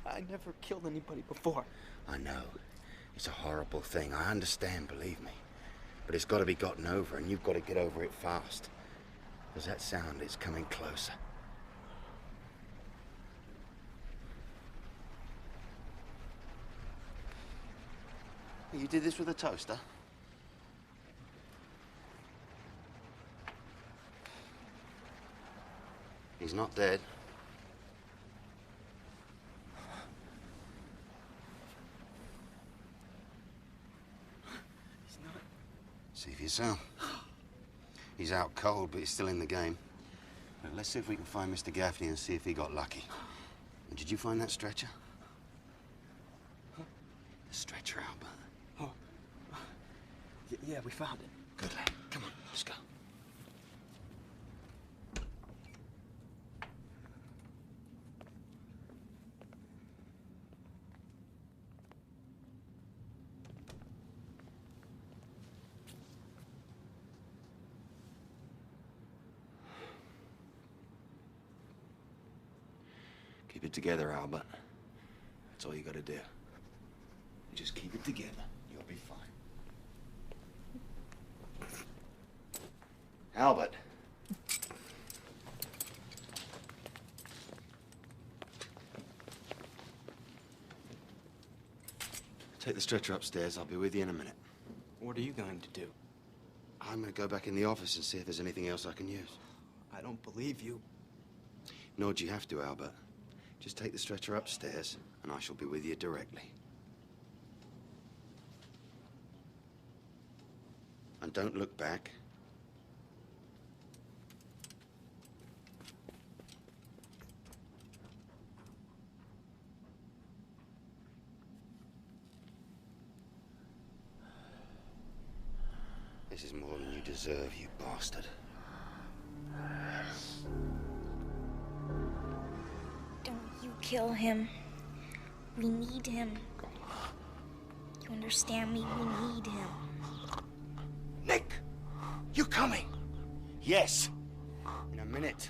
I never killed anybody before. I know. It's a horrible thing. I understand, believe me. But it's got to be gotten over, and you've got to get over it fast. Because that sound is coming closer. You did this with a toaster? He's not dead. He's not. See for yourself. He's out cold, but he's still in the game. But let's see if we can find Mr. Gaffney and see if he got lucky. And did you find that stretcher? Huh? The stretcher, Albert. Oh. Yeah, we found it. Good lad. Come on, let's go. Keep it together, Albert. That's all you gotta do. You just keep it together. You'll be fine. Albert. Take the stretcher upstairs. I'll be with you in a minute. What are you going to do? I'm gonna go back in the office and see if there's anything else I can use. I don't believe you. Nor do you have to, Albert. Just take the stretcher upstairs, and I shall be with you directly. And don't look back. This is more than you deserve, you bastard. Don't you kill him. We need him. You understand me? We need him. Nick! You coming? Yes. In a minute.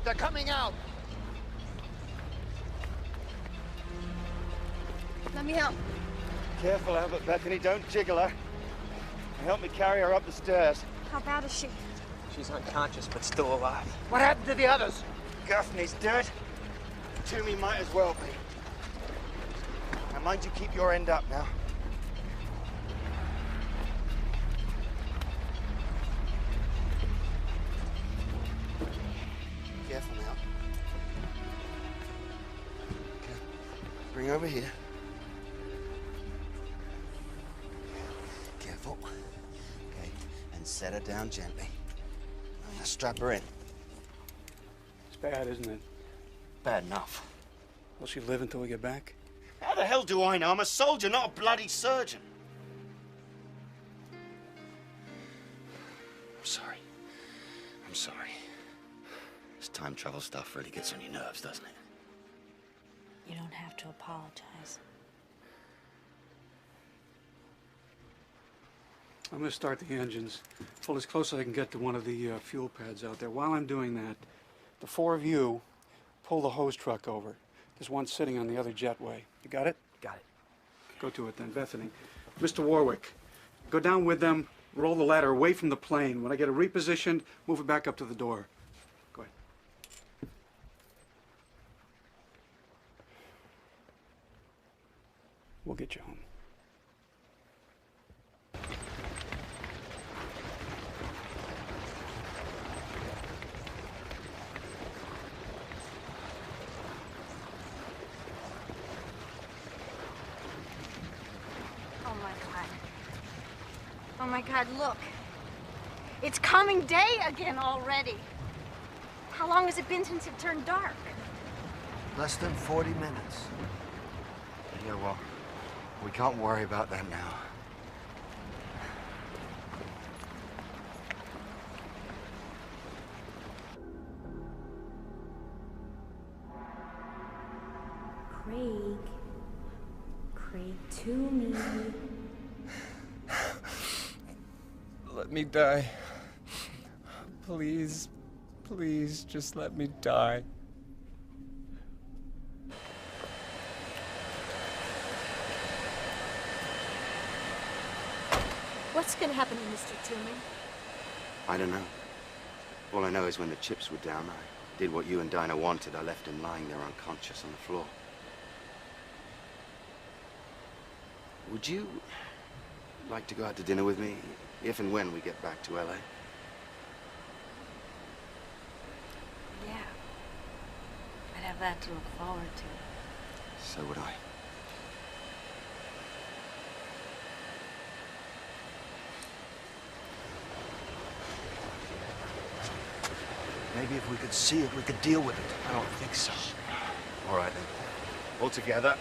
They're coming out. Let me help. Careful, Albert. Bethany, don't jiggle her. Help me carry her up the stairs. How bad is she? She's unconscious, but still alive. What happened to the others? Gaffney's dead. Toomey might as well be. Now, mind you, keep your end up now. Careful now. Okay. Bring her over here. Careful. Okay. And set her down gently. Now strap her in. It's bad, isn't it? Bad enough. Will she live until we get back? How the hell do I know? I'm a soldier, not a bloody surgeon. time travel stuff really gets on your nerves, doesn't it? You don't have to apologize. I'm going to start the engines. Pull as close as I can get to one of the fuel pads out there. While I'm doing that, the four of you pull the hose truck over. There's one sitting on the other jetway. You got it? Got it. Go to it then, Bethany. Mr. Warwick, go down with them, roll the ladder away from the plane. When I get it repositioned, move it back up to the door. Go ahead. We'll get you home. Oh my God, look. It's coming day again already. How long has it been since it turned dark? Less than 40 minutes. Yeah, well, we can't worry about that now. Craig, to me. Let me die. Please, please, just let me die. What's gonna happen to Mr. Toomey? I don't know. All I know is when the chips were down, I did what you and Dinah wanted. I left him lying there unconscious on the floor. Would you like to go out to dinner with me, if and when we get back to LA? Yeah. I'd have that to look forward to. So would I. Maybe if we could see it, we could deal with it. I don't think so. All right, then. All together.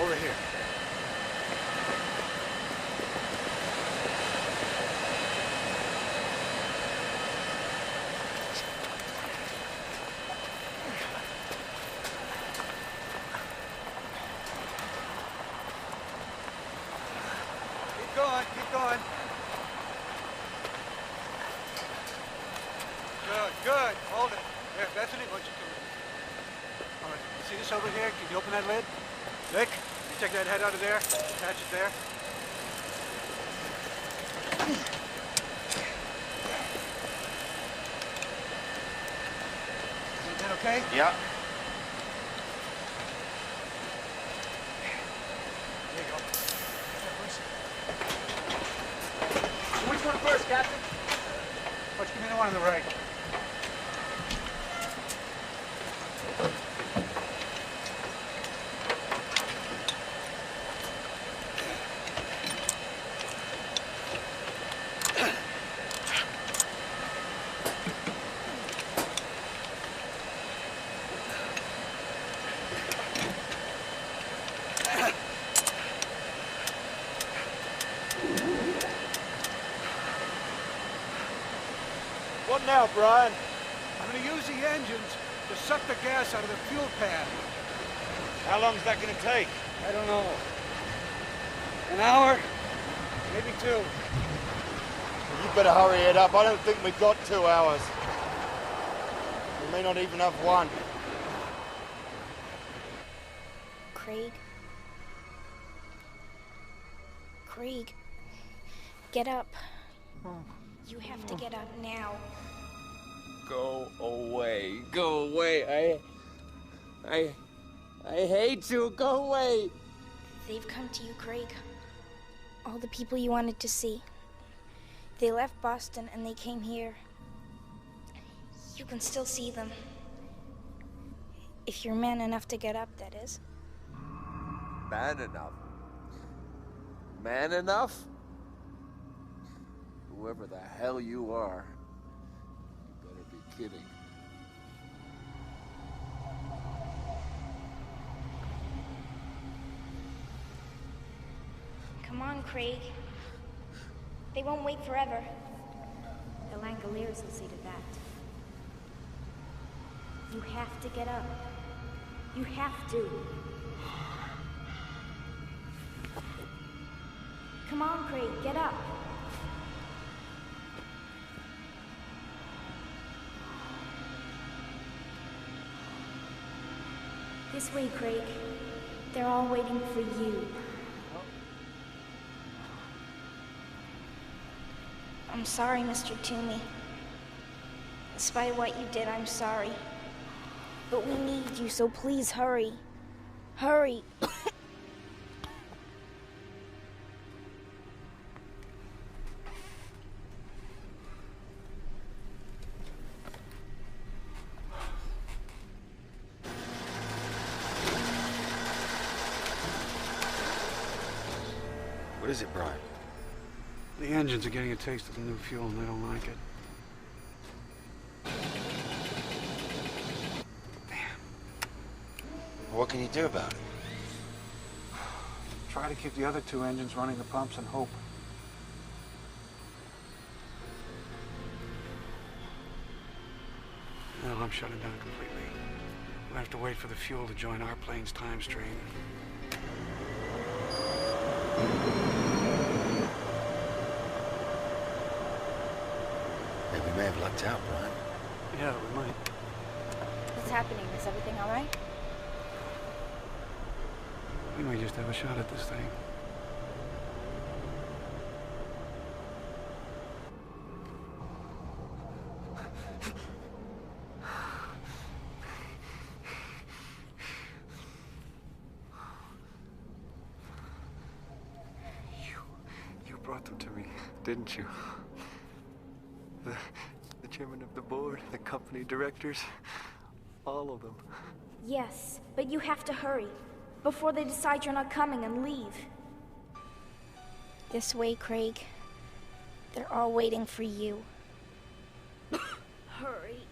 Over here. Keep going, keep going. Good, good. Hold it. There, Bethany, why don't you come in? All right, you see this over here? Can you open that lid? Nick, you take that head out of there, attach it there. Is that okay? Yeah. There you go. Which one first, Captain? Let's give me the one on the right. What now, Brian? I'm going to use the engines to suck the gas out of the fuel pad. How long's that gonna take? I don't know. An hour? Maybe 2. You better hurry it up. I don't think we've got 2 hours. We may not even have 1. Craig, get up. You have to get up now. Go away. Go away. I hate you. Go away. They've come to you, Craig. All the people you wanted to see. They left Boston and they came here. You can still see them. If you're man enough to get up, that is. Man enough? Man enough? Whoever the hell you are, you better be kidding. Come on, Craig. They won't wait forever. The Langoliers will see to that. You have to get up. You have to. Come on, Craig, get up. This way, Craig. They're all waiting for you. I'm sorry, Mr. Toomey. Despite what you did, I'm sorry. But we need you, so please hurry. Hurry. What is it, Brian? The engines are getting a taste of the new fuel and they don't like it. What can you do about it? Try to keep the other two engines running the pumps and hope. Well, I'm shutting down completely. We'll have to wait for the fuel to join our plane's time stream. Maybe we may have lucked out, Brian. Yeah, we might. What's happening? Is everything all right? We might just have a shot at this thing. You brought them to me, didn't you? The chairman of the board, the company directors, all of them. Yes, but you have to hurry. Before they decide you're not coming and leave. This way, Craig. They're all waiting for you. Hurry.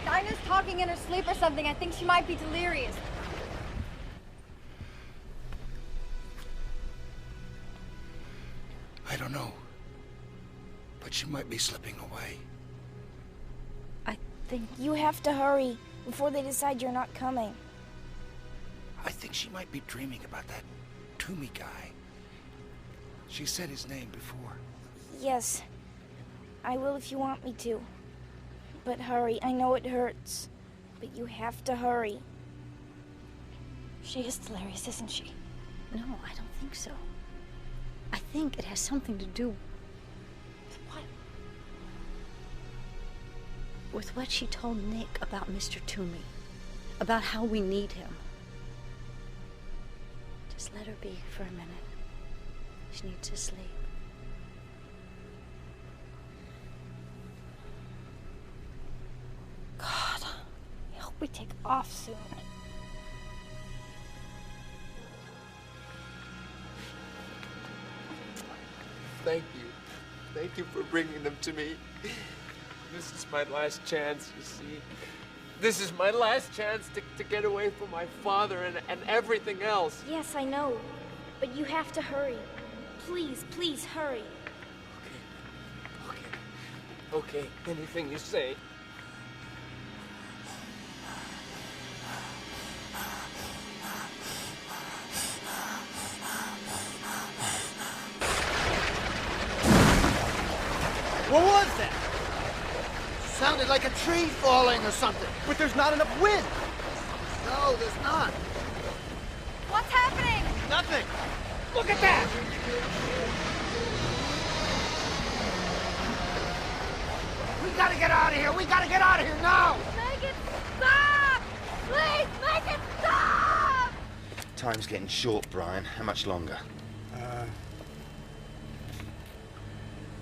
Dinah's talking in her sleep or something. I think she might be delirious. I don't know. But she might be slipping away. I think you have to hurry before they decide you're not coming. I think she might be dreaming about that Toomey guy. She said his name before. Yes, I will if you want me to. But hurry, I know it hurts. But you have to hurry. She is delirious, isn't she? No, I don't think so. I think it has something to do with what she told Nick about Mr. Toomey, about how we need him. Just let her be for a minute. She needs to sleep. God, I hope we take off soon. Thank you. Thank you for bringing them to me. This is my last chance, you see. This is my last chance to get away from my father and everything else. Yes, I know. But you have to hurry. Please, please hurry. Okay, anything you say. What was that? Sounded like a tree falling or something. But there's not enough wind. No, there's not. What's happening? Nothing. Look at that! We gotta get out of here. We gotta get out of here now. Make it stop! Please, make it stop! Time's getting short, Brian. How much longer?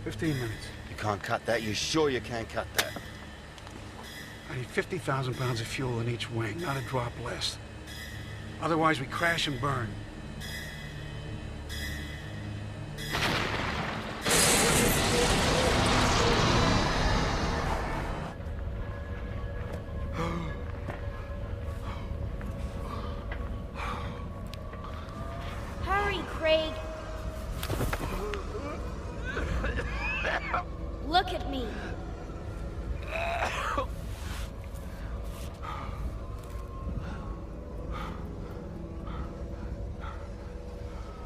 15 minutes. You can't cut that? You sure you can't cut that? I need 50,000 pounds of fuel in each wing, not a drop less. Otherwise, we crash and burn. Hurry, Craig. Look at me.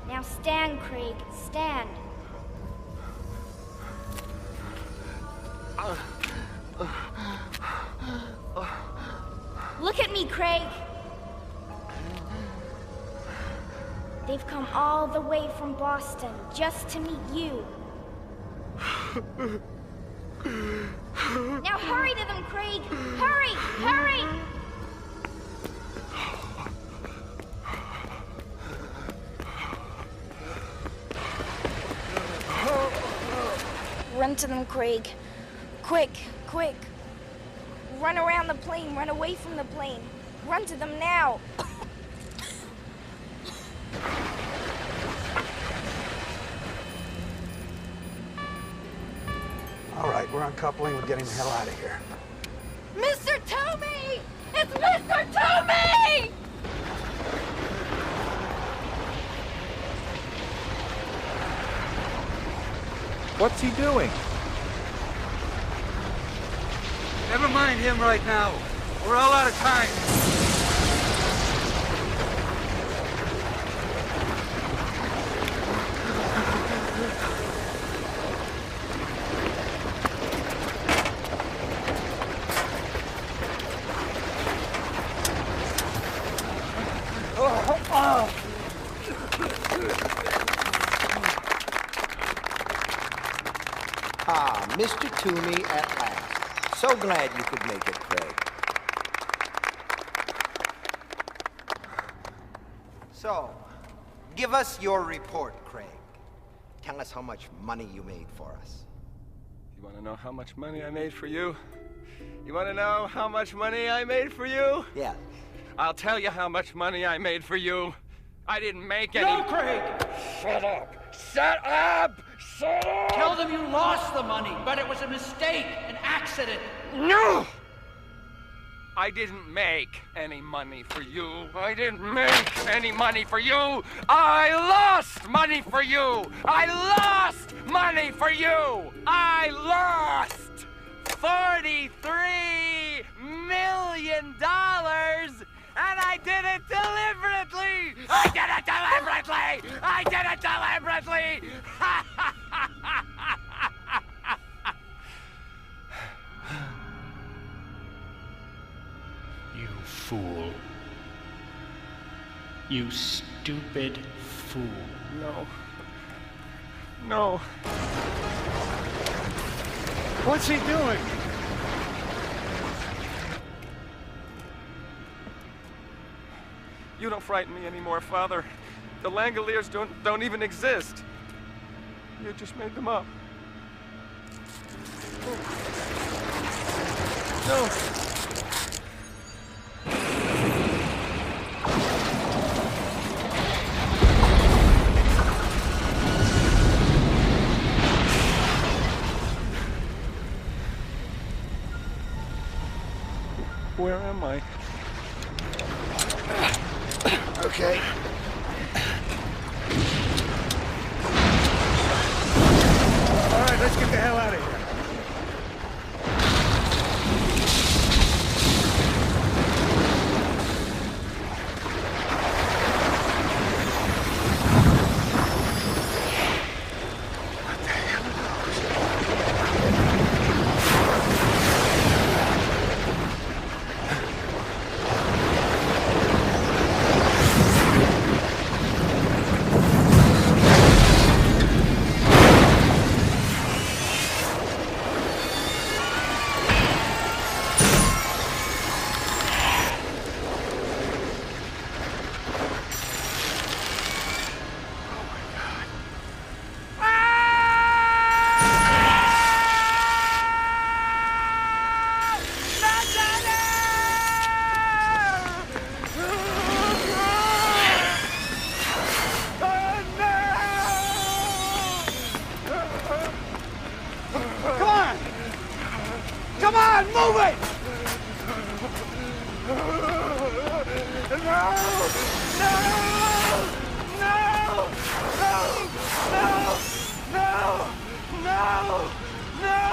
Now stand, Craig. Stand. Look at me, Craig. They've come all the way from Boston just to meet you. Now hurry to them, Craig! Hurry! Hurry! Run to them, Craig. Quick, quick. Run around the plane, run away from the plane. Run to them now. All right, we're uncoupling. We're getting the hell out of here. Mr. Toomey! It's Mr. Toomey! What's he doing? Never mind him right now. We're all out of time. Ah, Mr. Toomey at last. So glad you could make it, Craig. So, give us your report, Craig. Tell us how much money you made for us. You want to know how much money I made for you? You want to know how much money I made for you? Yeah. I'll tell you how much money I made for you. I didn't make any... No, Craig! Shut up! Shut up! Shut up! Tell them you lost the money, but it was a mistake, an accident. No! I didn't make any money for you. I didn't make any money for you. I lost money for you. I lost money for you. I lost $43 million. And I did it deliberately! I did it deliberately! I did it deliberately! You fool. You stupid fool. No. No. What's he doing? You don't frighten me anymore, Father. The Langoliers don't even exist. You just made them up. No. Where am I? Okay. All right, let's get the hell out of here. on, move it! No! No! No! No! No! No! No! No!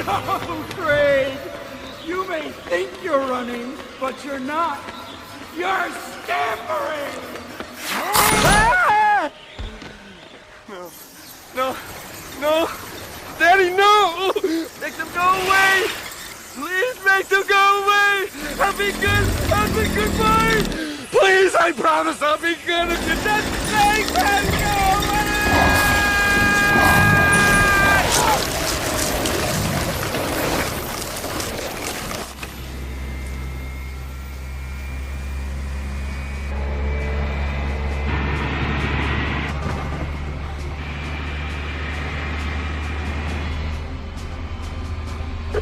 No, Craig! You may think you're running, but you're not. You're scampering! Ah! No. No. No! Daddy, no! Make them go away! Please make them go away! I'll be good! I'll be good boy! Please, I promise I'll be good if you just make them go away!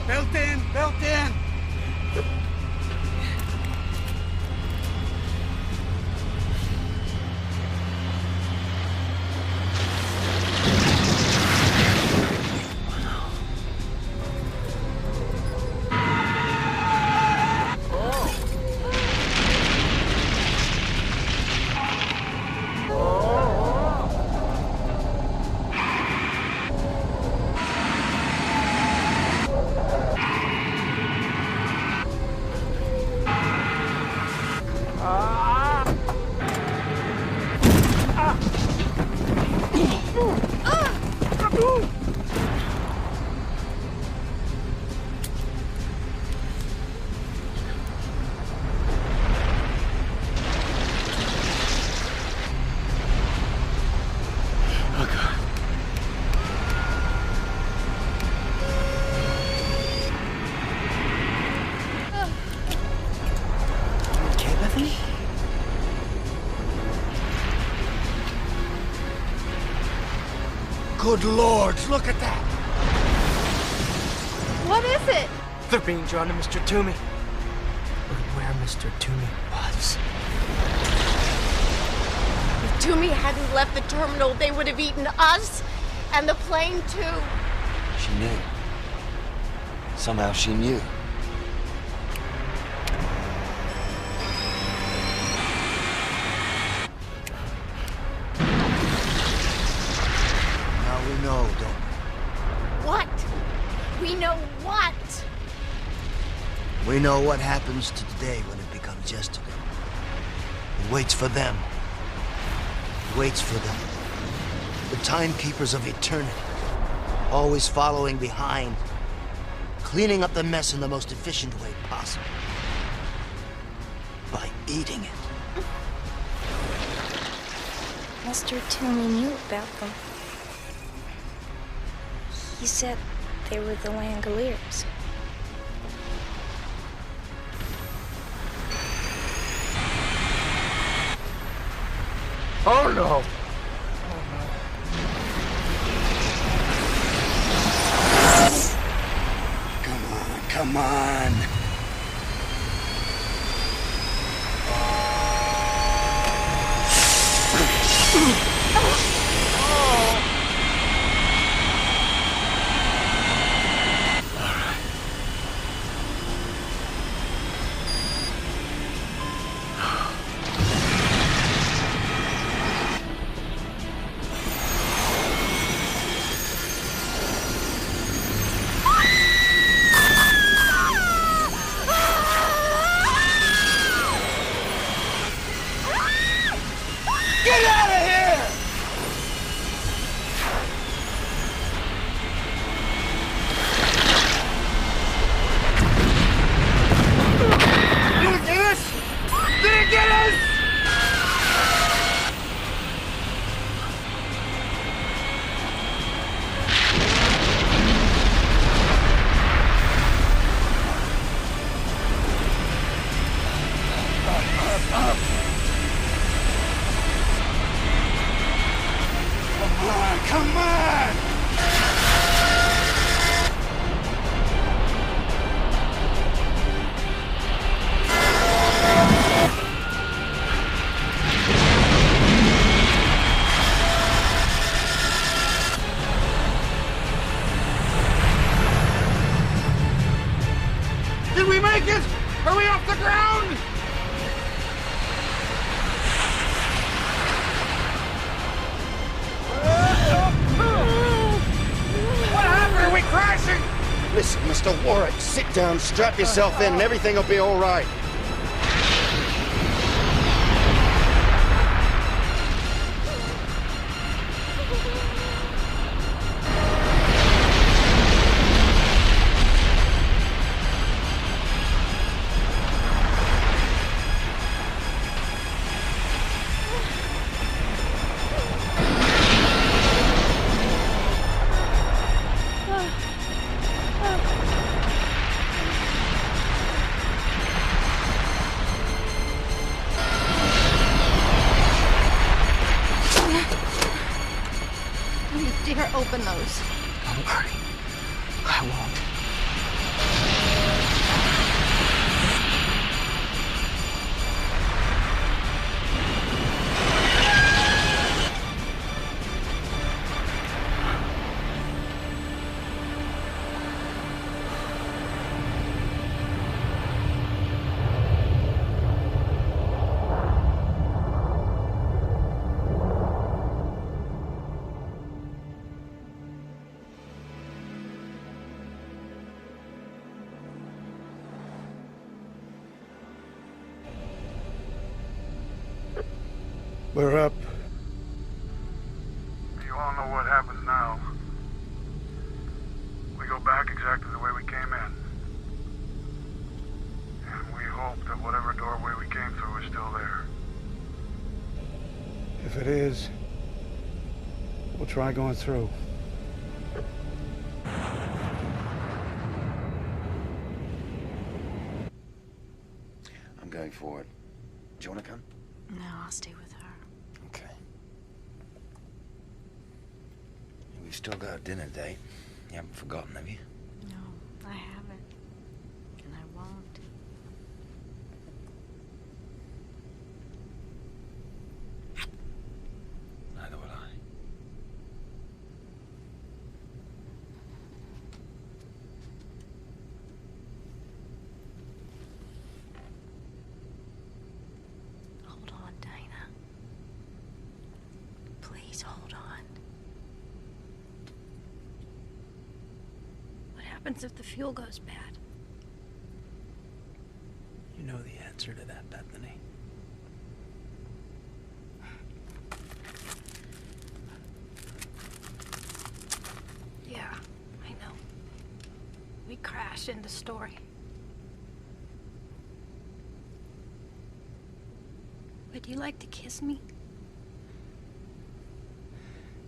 Belt in! Belt in! Good Lord, look at that! What is it? They're being drawn to Mr. Toomey. Or where Mr. Toomey was. If Toomey hadn't left the terminal, they would have eaten us and the plane too. She knew. Somehow she knew. Now we know, don't we? What? We know what? We know what happens to today when it becomes yesterday. It waits for them. It waits for them. The timekeepers of eternity. Always following behind. Cleaning up the mess in the most efficient way possible. By eating it. Mr. Toomey knew about them. He said they were the Langoliers. Oh no! Come on. Did we make it? Are we off the ground? What happened? Are we crashing? Listen, Mr. Warwick, sit down, strap yourself in, and everything will be all right. Open those. Don't worry. I won't. We're up. You all know what happens now. We go back exactly the way we came in. And we hope that whatever doorway we came through is still there. If it is, we'll try going through. I'm going forward. Do you want to come? No, I'll stay with her. Okay. We've still got a dinner date. You haven't forgotten, have you? No, I haven't. And I won't. Neither will I. Hold on, Dinah. Please hold on. What happens if the fuel goes bad? You know the answer to that, Bethany. Yeah, I know. We crash into Story. Would you like to kiss me?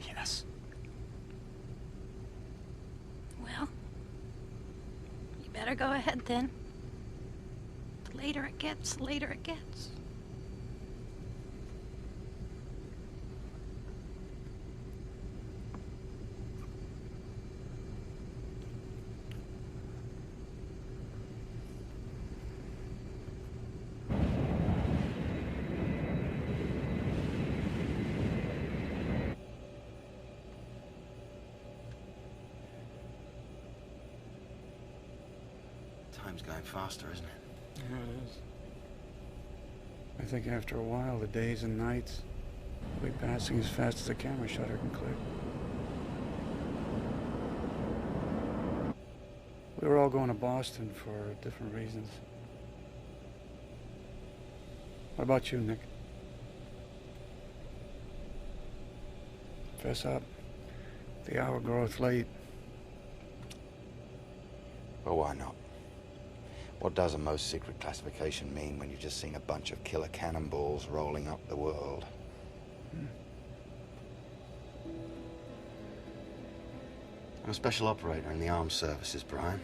Yes. Well, you better go ahead then. The later it gets, the later it gets. Time's going faster, isn't it? Yeah, it is. I think after a while, the days and nights will be passing as fast as a camera shutter can click. We were all going to Boston for different reasons. What about you, Nick? Fess up. The hour groweth late. Well, why not? What does a most secret classification mean when you've just seen a bunch of killer cannonballs rolling up the world? I'm a special operator in the armed services, Brian.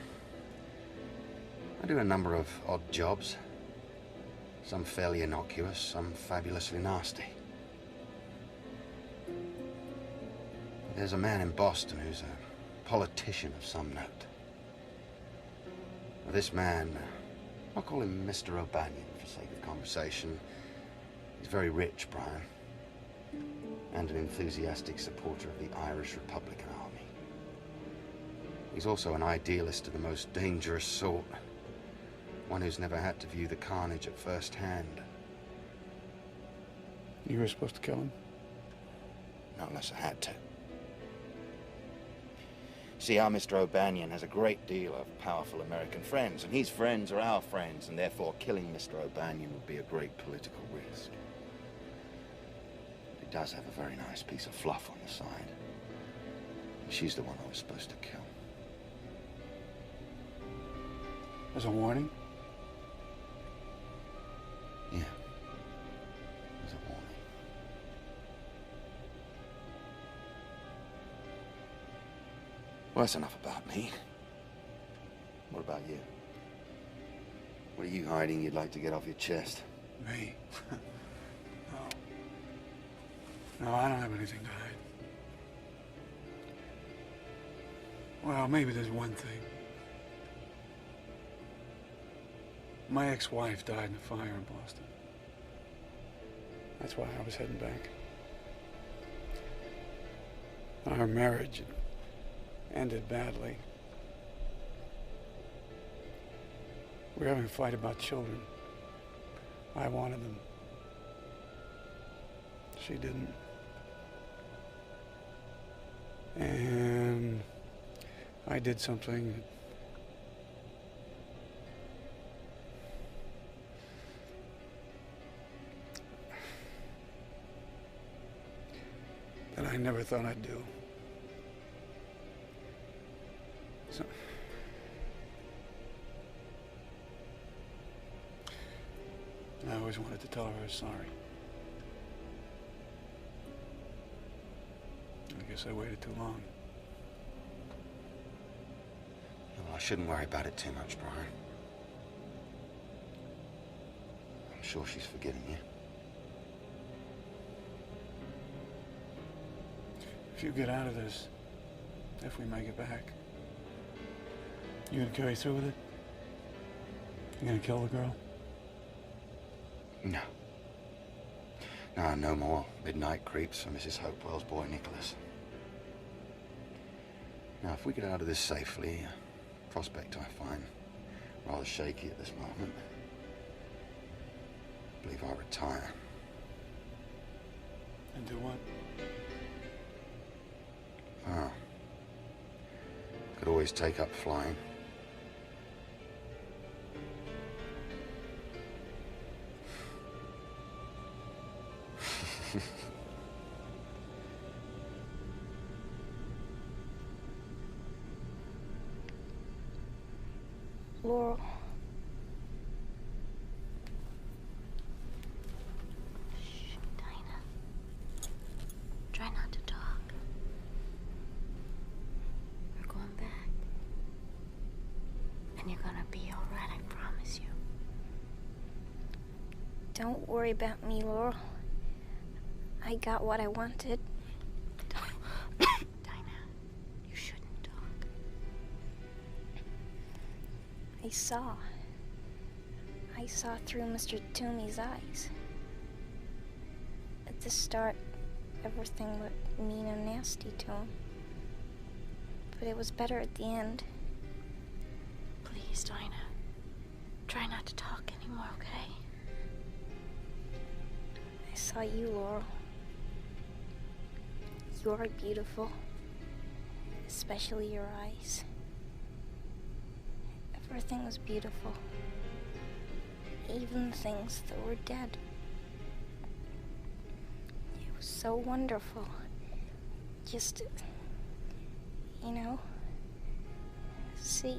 I do a number of odd jobs. Some fairly innocuous, some fabulously nasty. There's a man in Boston who's a politician of some note. This man, I'll call him Mr. O'Banion for sake of conversation. He's very rich, Brian, and an enthusiastic supporter of the Irish Republican Army. He's also an idealist of the most dangerous sort. One who's never had to view the carnage at first hand. You were supposed to kill him? Not unless I had to. See, our Mr. O'Banion has a great deal of powerful American friends, and his friends are our friends, and therefore killing Mr. O'Banion would be a great political risk. But he does have a very nice piece of fluff on the side. And she's the one I was supposed to kill. As a warning? Yeah. As a warning. Well, that's enough about me. What about you? What are you hiding you'd like to get off your chest? Me? No. No, I don't have anything to hide. Well, maybe there's one thing. My ex-wife died in a fire in Boston. That's why I was heading back. Our marriage had ended badly. We were having a fight about children. I wanted them. She didn't. And I did something that I never thought I'd do. So, I always wanted to tell her I was sorry. I guess I waited too long. Well, I shouldn't worry about it too much, Brian. I'm sure she's forgiven you. If you get out of this, if we make it back, you gonna carry through with it? You gonna kill the girl? No. No more midnight creeps for Mrs. Hopewell's boy, Nicholas. Now, if we get out of this safely, a prospect I find rather shaky at this moment, I believe I'll retire. And do what? Oh. Could always take up flying. Laurel. Shh, Dinah. Try not to talk. We're going back. And you're gonna be all right, I promise you. Don't worry about me, Laurel. I got what I wanted. Dinah, you shouldn't talk. I saw through Mr. Toomey's eyes. At the start, everything looked mean and nasty to him. But it was better at the end. Please, Dinah. Try not to talk anymore, okay? I saw you, Laurel. You're beautiful. Especially your eyes. Everything was beautiful. Even things that were dead. It was so wonderful. Just, you know, see.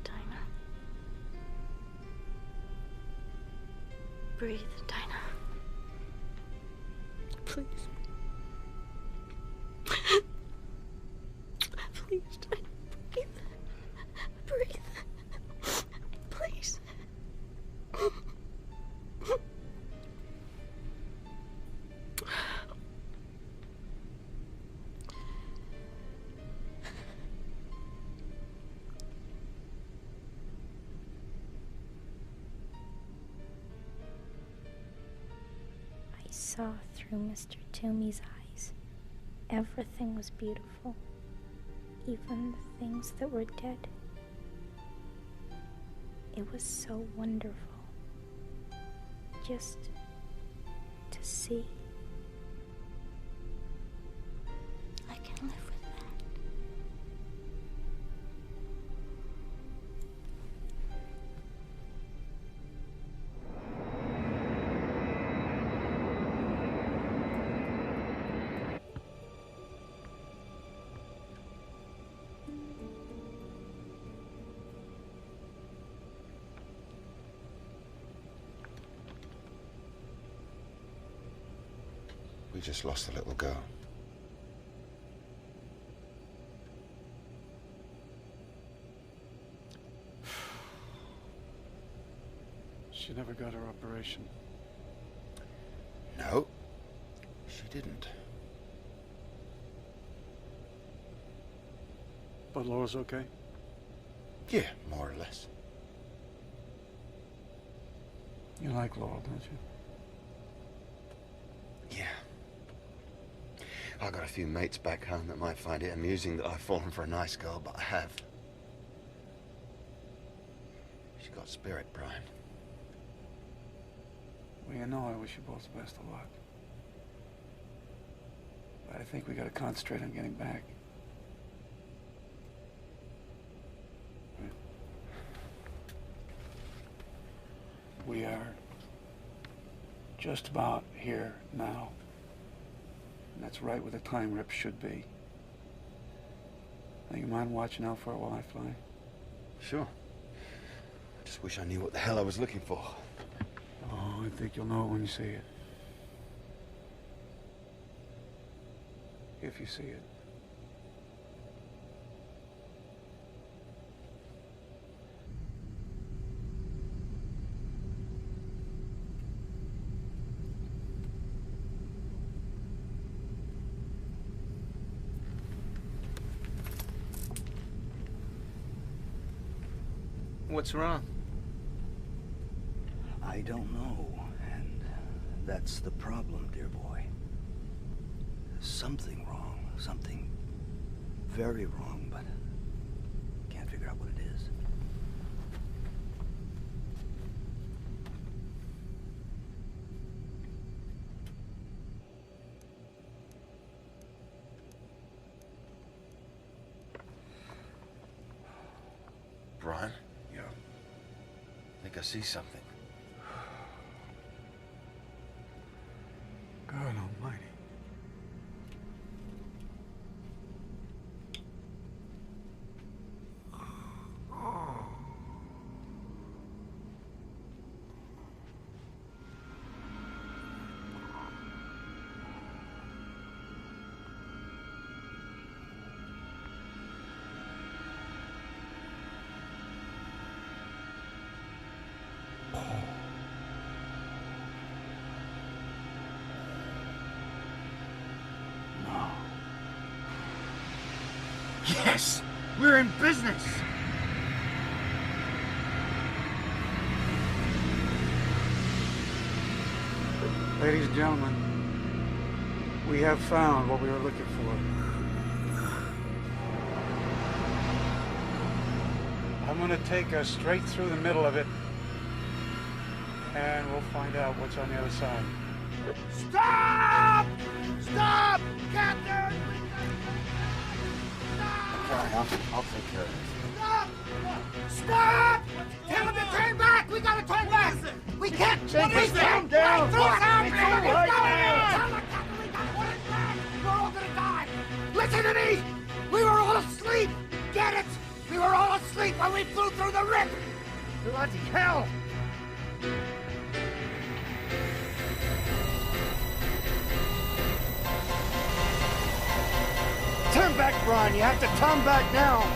Dinah. Breathe, Dinah. Please. Please, Dinah, breathe. Breathe. Please. I saw saw through Mr. Toomey's eyes. Everything was beautiful, even the things that were dead. It was so wonderful just to see. I can live with that. We just lost a little girl. She never got her operation. No, she didn't. But Laura's okay? Yeah, more or less. You like Laura, don't you? Yeah. I got a few mates back home that might find it amusing that I've fallen for a nice girl, but I have. She's got spirit, Brian. Well, you know I wish you both the best of luck. But I think we gotta concentrate on getting back. Right. We are just about here now. And that's right where the time rip should be. Now, you mind watching out for it while I fly? Sure. I just wish I knew what the hell I was looking for. Oh, I think you'll know it when you see it. If you see it. What's wrong? I don't know, and that's the problem, dear boy. There's something wrong, something very wrong, but can't figure out what it is. Brian? Yeah. I think I see something. God almighty. Yes! We're in business! Ladies and gentlemen, we have found what we were looking for. I'm gonna take us straight through the middle of it, and we'll find out what's on the other side. Stop! Stop! Captain! I'll take care of this. Stop! Stop! Tell him to turn back! We gotta turn back! We can't! Take we us down, can't! down! Throw it out! It's Throw it right out! now. Tell the captain we got one in back! We're all gonna die! Listen to me! We were all asleep! Get it? We were all asleep when we flew through the rip! Bloody hell! Turn back, Brian. You have to turn back now.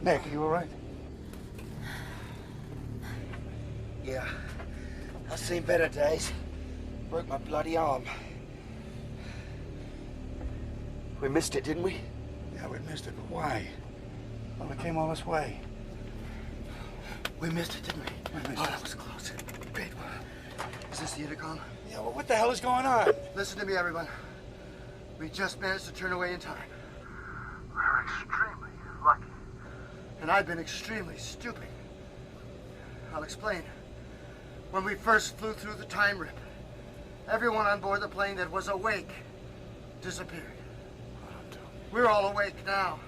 Nick, are you all right? Yeah. I've seen better days. Broke my bloody arm. We missed it, didn't we? Yeah, we missed it, but why? Well, we came all this way. We missed it, didn't we? We missed Oh, it. that was close. Great. Is this the intercom? Yeah, well, what the hell is going on? Listen to me, everyone. We just managed to turn away in time. We're extremely lucky. And I've been extremely stupid. I'll explain. When we first flew through the time rip, everyone on board the plane that was awake disappeared. We're all awake now.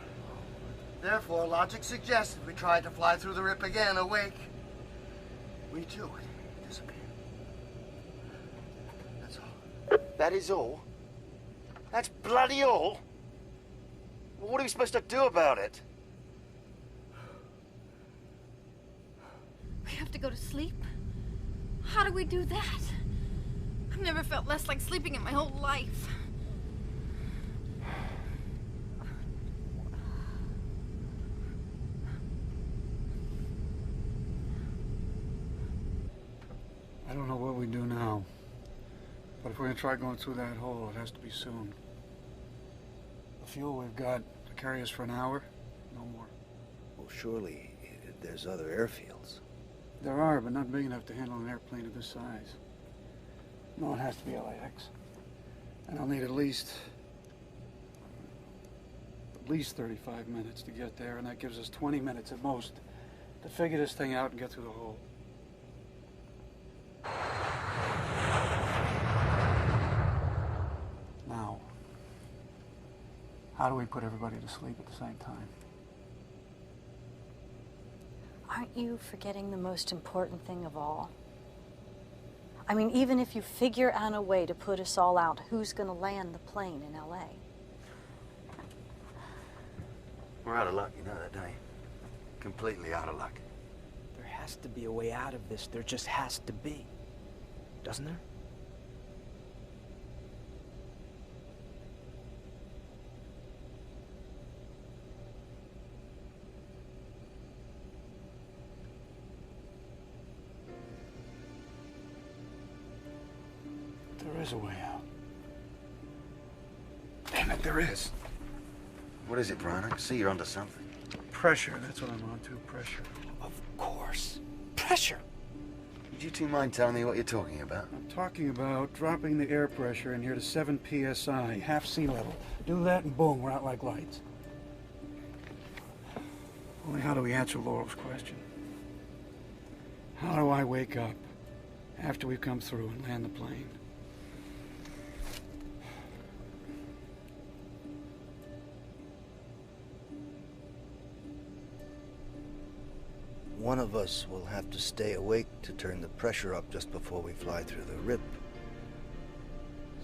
Therefore, logic suggests if we tried to fly through the rip again awake, we too would disappear. That's all. That is all? That's bloody all? Well, what are we supposed to do about it? We have to go to sleep? How do we do that? I've never felt less like sleeping in my whole life. I don't know what we do now. But if we're gonna try going through that hole, it has to be soon. The fuel we've got to carry us for an hour, no more. Well, surely there's other airfields. There are, but not big enough to handle an airplane of this size. No, it has to be LAX. And I'll need at least 35 minutes to get there, and that gives us 20 minutes at most to figure this thing out and get through the hole. Now, how do we put everybody to sleep at the same time? Aren't you forgetting the most important thing of all? I mean, even if you figure out a way to put us all out, who's going to land the plane in L.A.? We're out of luck, you know that, don't you? Completely out of luck. There has to be a way out of this. There just has to be. Doesn't there? There is a way out. Damn it, there is. What is it, Brian? I can see you're onto something. Pressure, that's what I'm on to, pressure. Of course. Pressure. Would you two mind telling me what you're talking about? I'm talking about dropping the air pressure in here to 7 psi, half sea level. Do that and boom, we're out like lights. Only how do we answer Laurel's question? How do I wake up after we've come through and land the plane? One of us will have to stay awake to turn the pressure up just before we fly through the rip.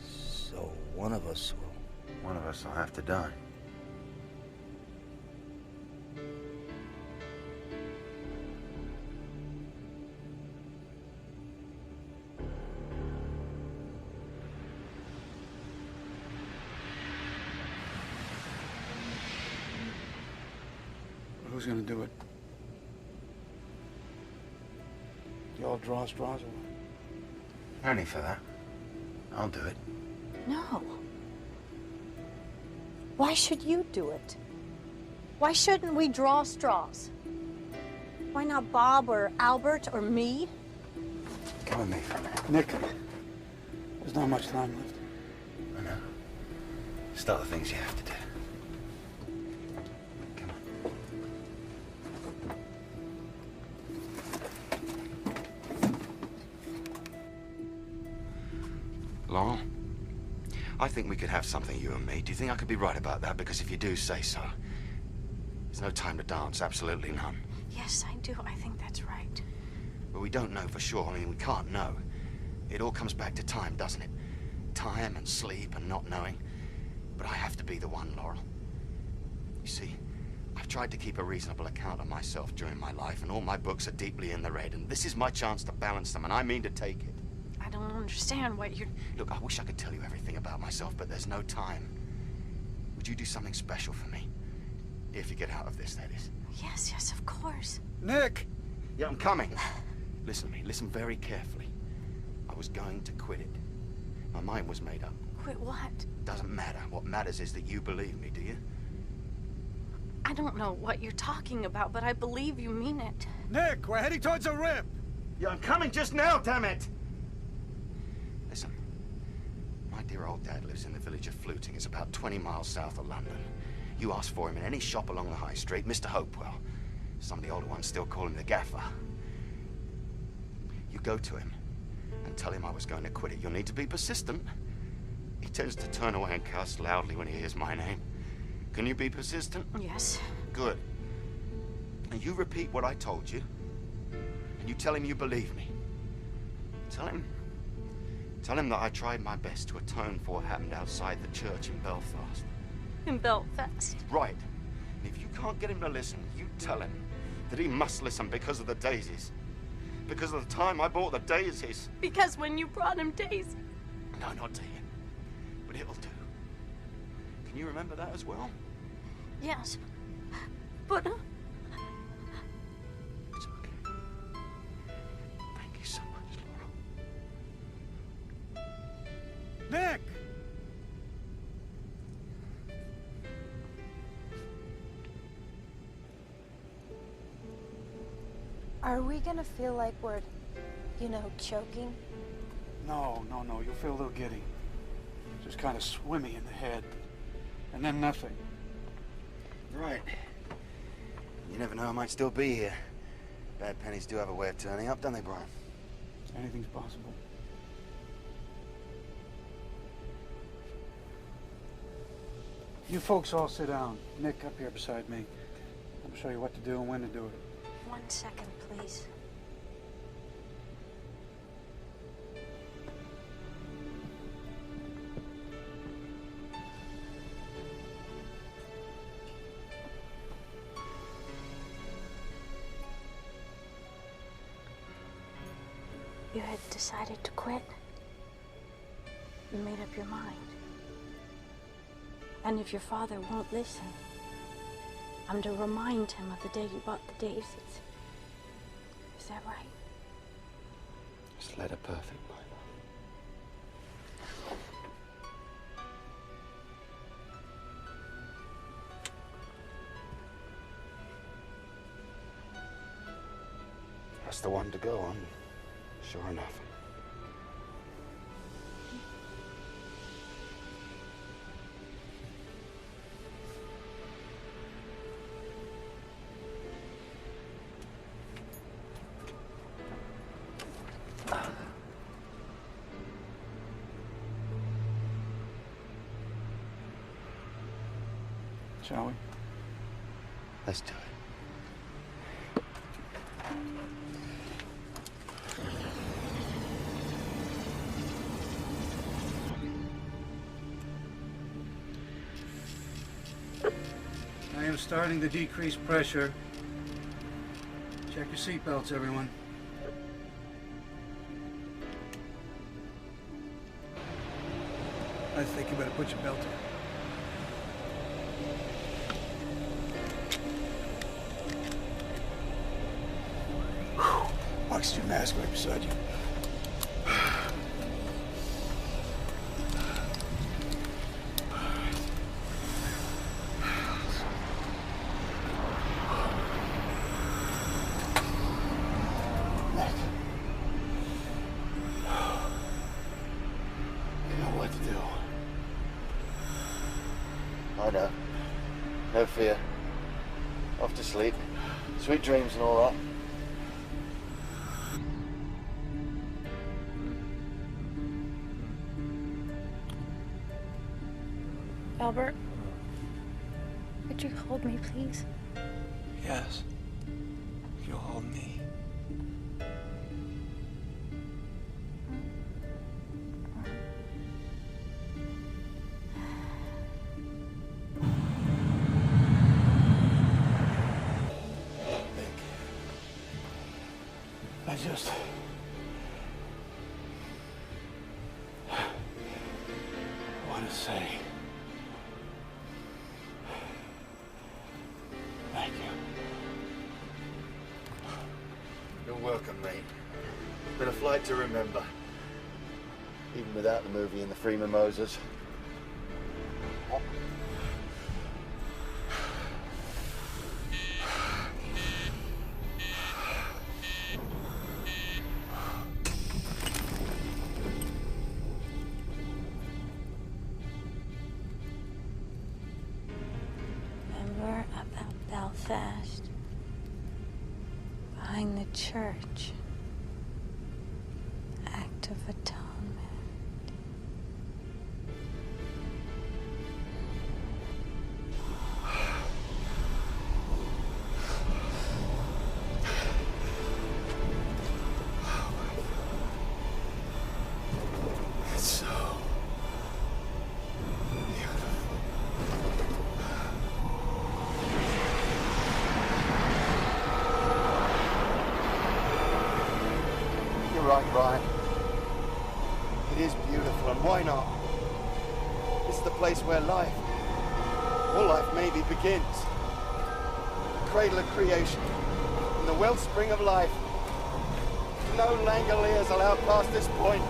So one of us will... One of us will have to die. Who's gonna do it? Y'all draw straws or what? No need for that. I'll do it. No. Why should you do it? Why shouldn't we draw straws? Why not Bob or Albert or me? Come with me for a minute. Nick, there's not much time left. I know. Start the things you have to do. Laurel, I think we could have something, you and me. Do you think I could be right about that? Because if you do, say so. There's no time to dance, absolutely none. Yes, I do. I think that's right. But we don't know for sure. I mean, we can't know. It all comes back to time, doesn't it? Time and sleep and not knowing. But I have to be the one, Laurel. You see, I've tried to keep a reasonable account of myself during my life, and all my books are deeply in the red, and this is my chance to balance them, and I mean to take it. I don't understand what you're... Look, I wish I could tell you everything about myself, but there's no time. Would you do something special for me? If you get out of this, that is. Yes, yes, of course. Nick! Yeah, I'm coming. Listen to me. Listen very carefully. I was going to quit it. My mind was made up. Quit what? Doesn't matter. What matters is that you believe me, do you? I don't know what you're talking about, but I believe you mean it. Nick, we're heading towards a rip! Yeah, I'm coming just now, damn it! Listen. My dear old dad lives in the village of Fluting. It's about 20 miles south of London. You ask for him in any shop along the high street, Mr. Hopewell. Some of the older ones still call him the gaffer. You go to him and tell him I was going to quit it. You'll need to be persistent. He tends to turn away and cuss loudly when he hears my name. Can you be persistent? Yes. Good. And you repeat what I told you, and you tell him you believe me. Tell him that I tried my best to atone for what happened outside the church in Belfast. In Belfast? Right. And if you can't get him to listen, you tell him that he must listen because of the daisies. Because of the time I bought the daisies. Because when you brought him daisies. No, not to him. But it'll do. Can you remember that as well? Yes. But... It's okay. Thank you so much, Laura. Nick! Are we gonna feel like we're, choking? No. You'll feel a little giddy. Just kind of swimmy in the head. And then nothing. Right. You never know, I might still be here. Bad pennies do have a way of turning up, don't they, Brian? Anything's possible. You folks all sit down. Nick, up here beside me. I'll show you what to do and when to do it. 1 second, please. You had decided to quit. You made up your mind. And if your father won't listen, I'm to remind him of the day you bought the daisies. Is that right? Just let her perfect, my love. That's the one to go on, sure enough. Shall we? Let's do it. I am starting to decrease pressure. Check your seatbelts, everyone. I think you better put your belt on. Oxygen mask right beside you. I know. No fear. Off to sleep. Sweet dreams and all that. Albert, would you hold me, please? Yes. You'll hold me. I just... want to say... thank you. night to remember. Even without the movie and the free mimosas. Remember about Belfast? Behind the church. Act of Atonement. It's so You're right, Brian. It is beautiful, and why not? It's the place where life, all life maybe, begins. The cradle of creation, and the wellspring of life. No Langoliers allowed past this point.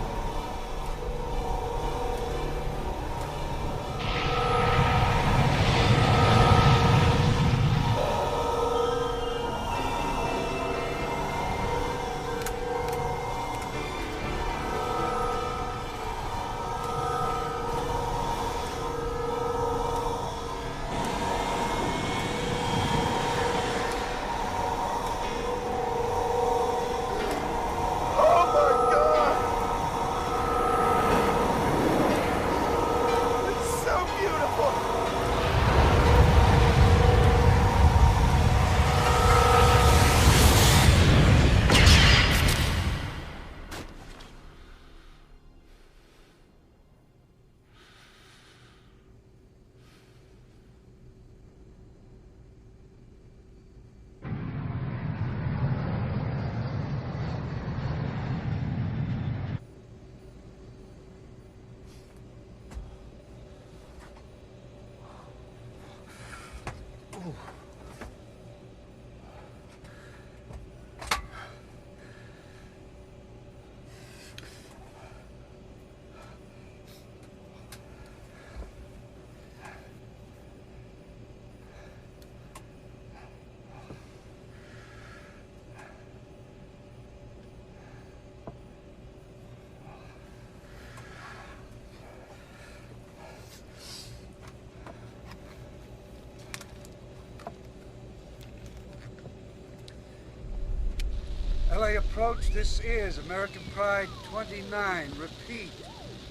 LA approach, this is American Pride 29. Repeat,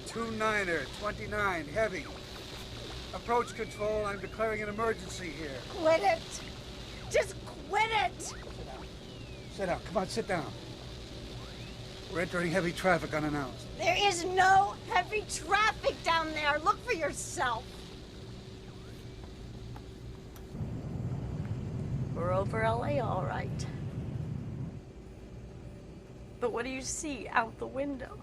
29er, 29, heavy. Approach control, I'm declaring an emergency here. Quit it! Just quit it! Sit down, come on, sit down. We're entering heavy traffic unannounced. There is no heavy traffic down there. Look for yourself. We're over LA, all right. But what do you see out the window?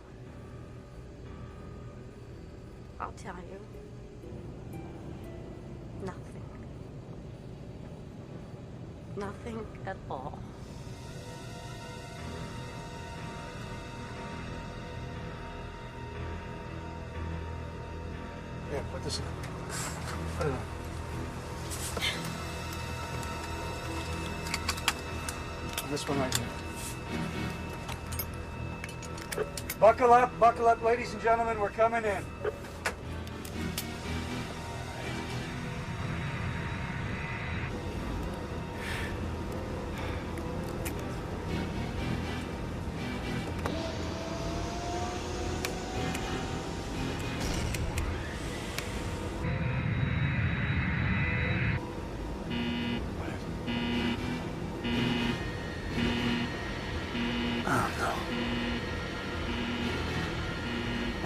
I'll tell you. Nothing. Nothing at all. Yeah, put this in. Put it on. And this one right here. Buckle up, ladies and gentlemen, we're coming in. Oh, no.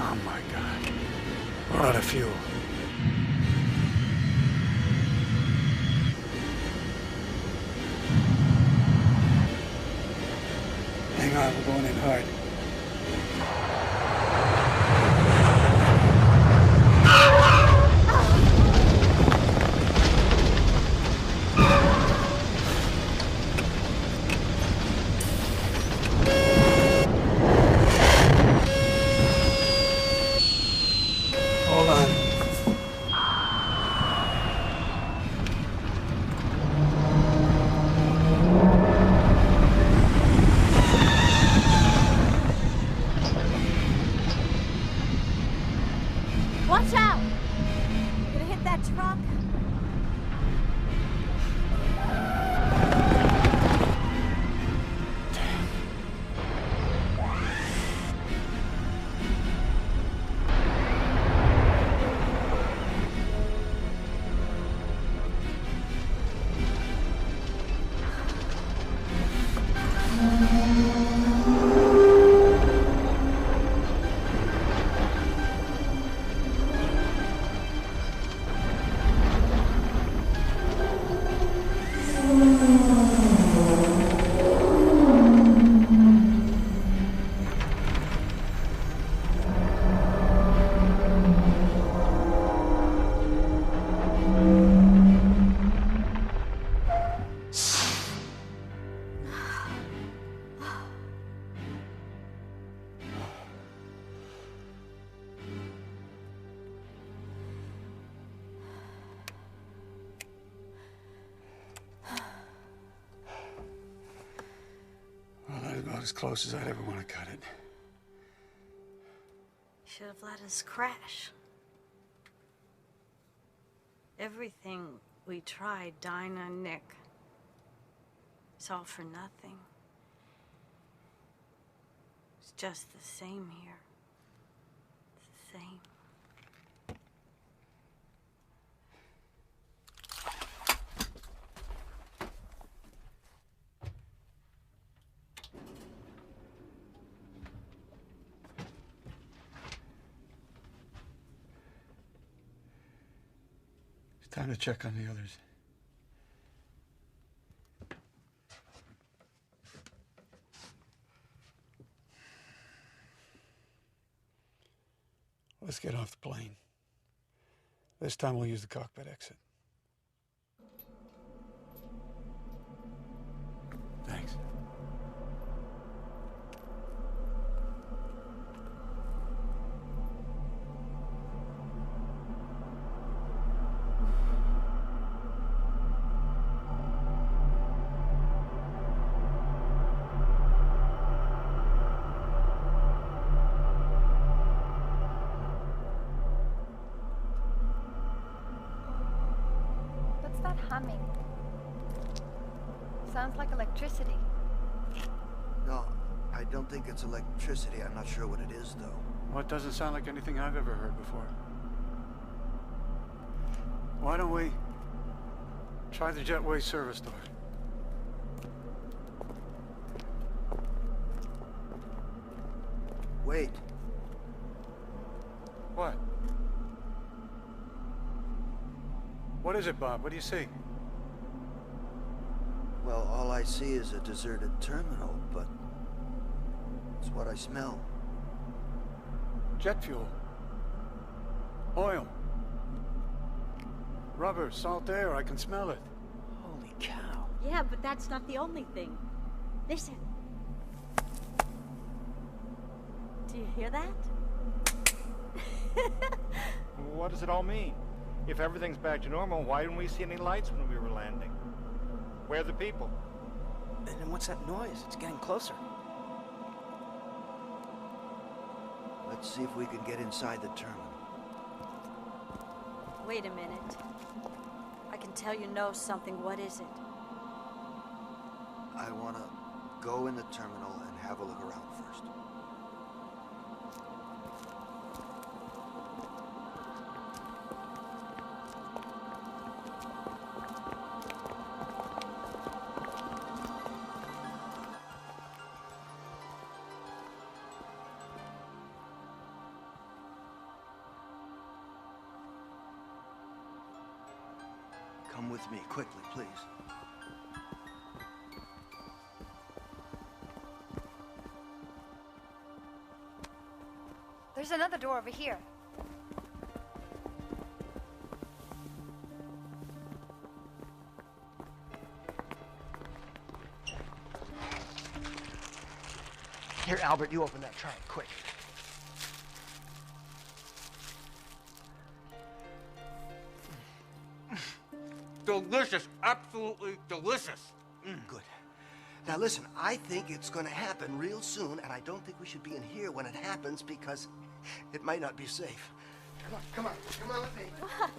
Oh, my God. We're out of fuel. Hang on, we're going in hard. Watch out! You gonna hit that truck? As close as I'd ever want to cut it. Should have let us crash. Everything we tried, Dinah and Nick, it's all for nothing. It's just the same here. It's the same. Time to check on the others. Let's get off the plane. This time we'll use the cockpit exit. Thanks. What's that humming? Sounds like electricity. No, I don't think it's electricity. I'm not sure what it is, though. Well, it doesn't sound like anything I've ever heard before. Why don't we try the jetway service door? Wait. What? What is it, Bob? What do you see? Well, all I see is a deserted terminal, but it's what I smell. Jet fuel. Oil. Rubber, salt air, I can smell it. Holy cow. Yeah, but that's not the only thing. Listen. Do you hear that? What does it all mean? If everything's back to normal, why didn't we see any lights when we were landing? Where are the people? And then what's that noise? It's getting closer. Let's see if we can get inside the terminal. Wait a minute. I can tell you know something. What is it? I want to go in the terminal and have a look around first. Come with me, quickly, please. There's another door over here. Here, Albert, you open that. Try it, quick. Delicious, absolutely delicious. Good. Now listen, I think it's going to happen real soon, and I don't think we should be in here when it happens because it might not be safe. Come on with me. What?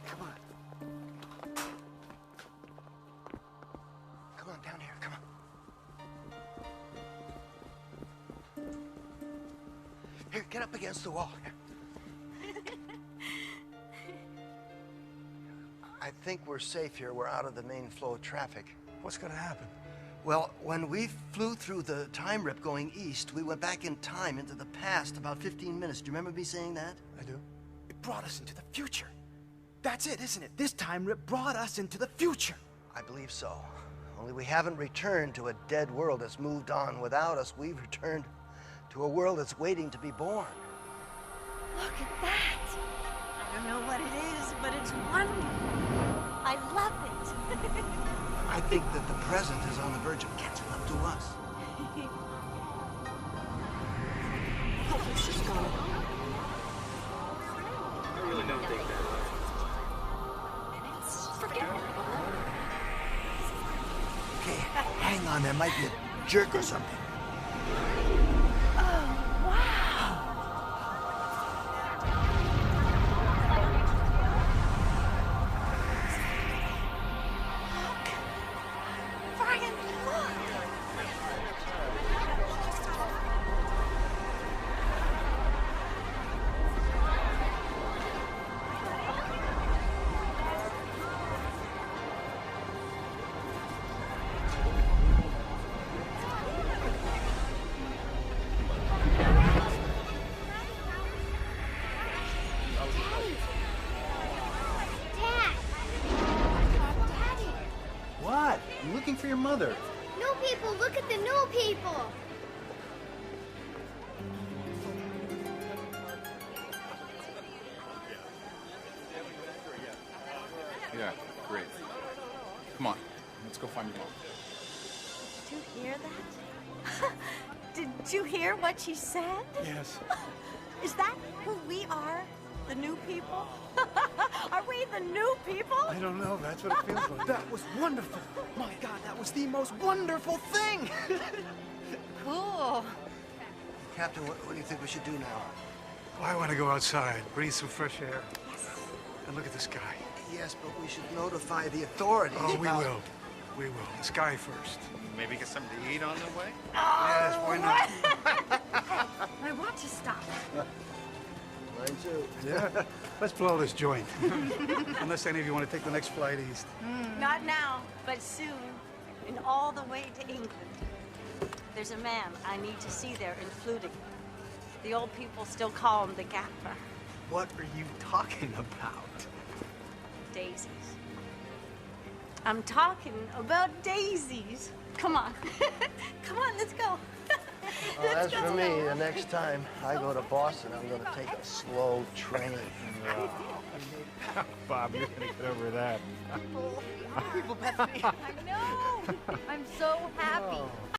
Come on. Come on, down here, come on. Here, get up against the wall. Here. I think we're safe here. We're out of the main flow of traffic. What's gonna happen? Well, when we flew through the time rip going east, we went back in time into the past about 15 minutes. Do you remember me saying that? I do. It brought us into the future. That's it, isn't it? This time rip brought us into the future. I believe so. Only we haven't returned to a dead world that's moved on without us. We've returned to a world that's waiting to be born. Look at that. I don't know what it is, but it's wonderful. I love it. I think that the present is on the verge of catching up to us. Oh, this is gone. I really don't think that. Forget it. Okay, hang on. There might be a jerk or something. What? I'm looking for your mother. New people, look at the new people. Yeah, great. Come on, let's go find your mom. Did you hear that? Did you hear what she said? Yes. Is that who we are? The new people? Are we the new people? I don't know. That's what it feels like. That was wonderful. My God, that was the most wonderful thing. Cool. Captain, what do you think we should do now? Well, I want to go outside, breathe some fresh air. And look at the sky. Yes, but we should notify the authorities. Oh, we will. We will. The sky first. Maybe get something to eat on the way? Yes, why not? I want to stop. Mine too. Yeah? Let's blow this joint. Unless any of you want to take the next flight east. Not now, but soon. And all the way to England. There's a man I need to see there in Fluting. The old people still call him the Gaffer. What are you talking about? Daisies. I'm talking about daisies. Come on. Come on, let's go. Well, as for me, the next time I go to Boston, I'm going to take a slow train. Bob, you're gonna get over that. I know. I'm so happy.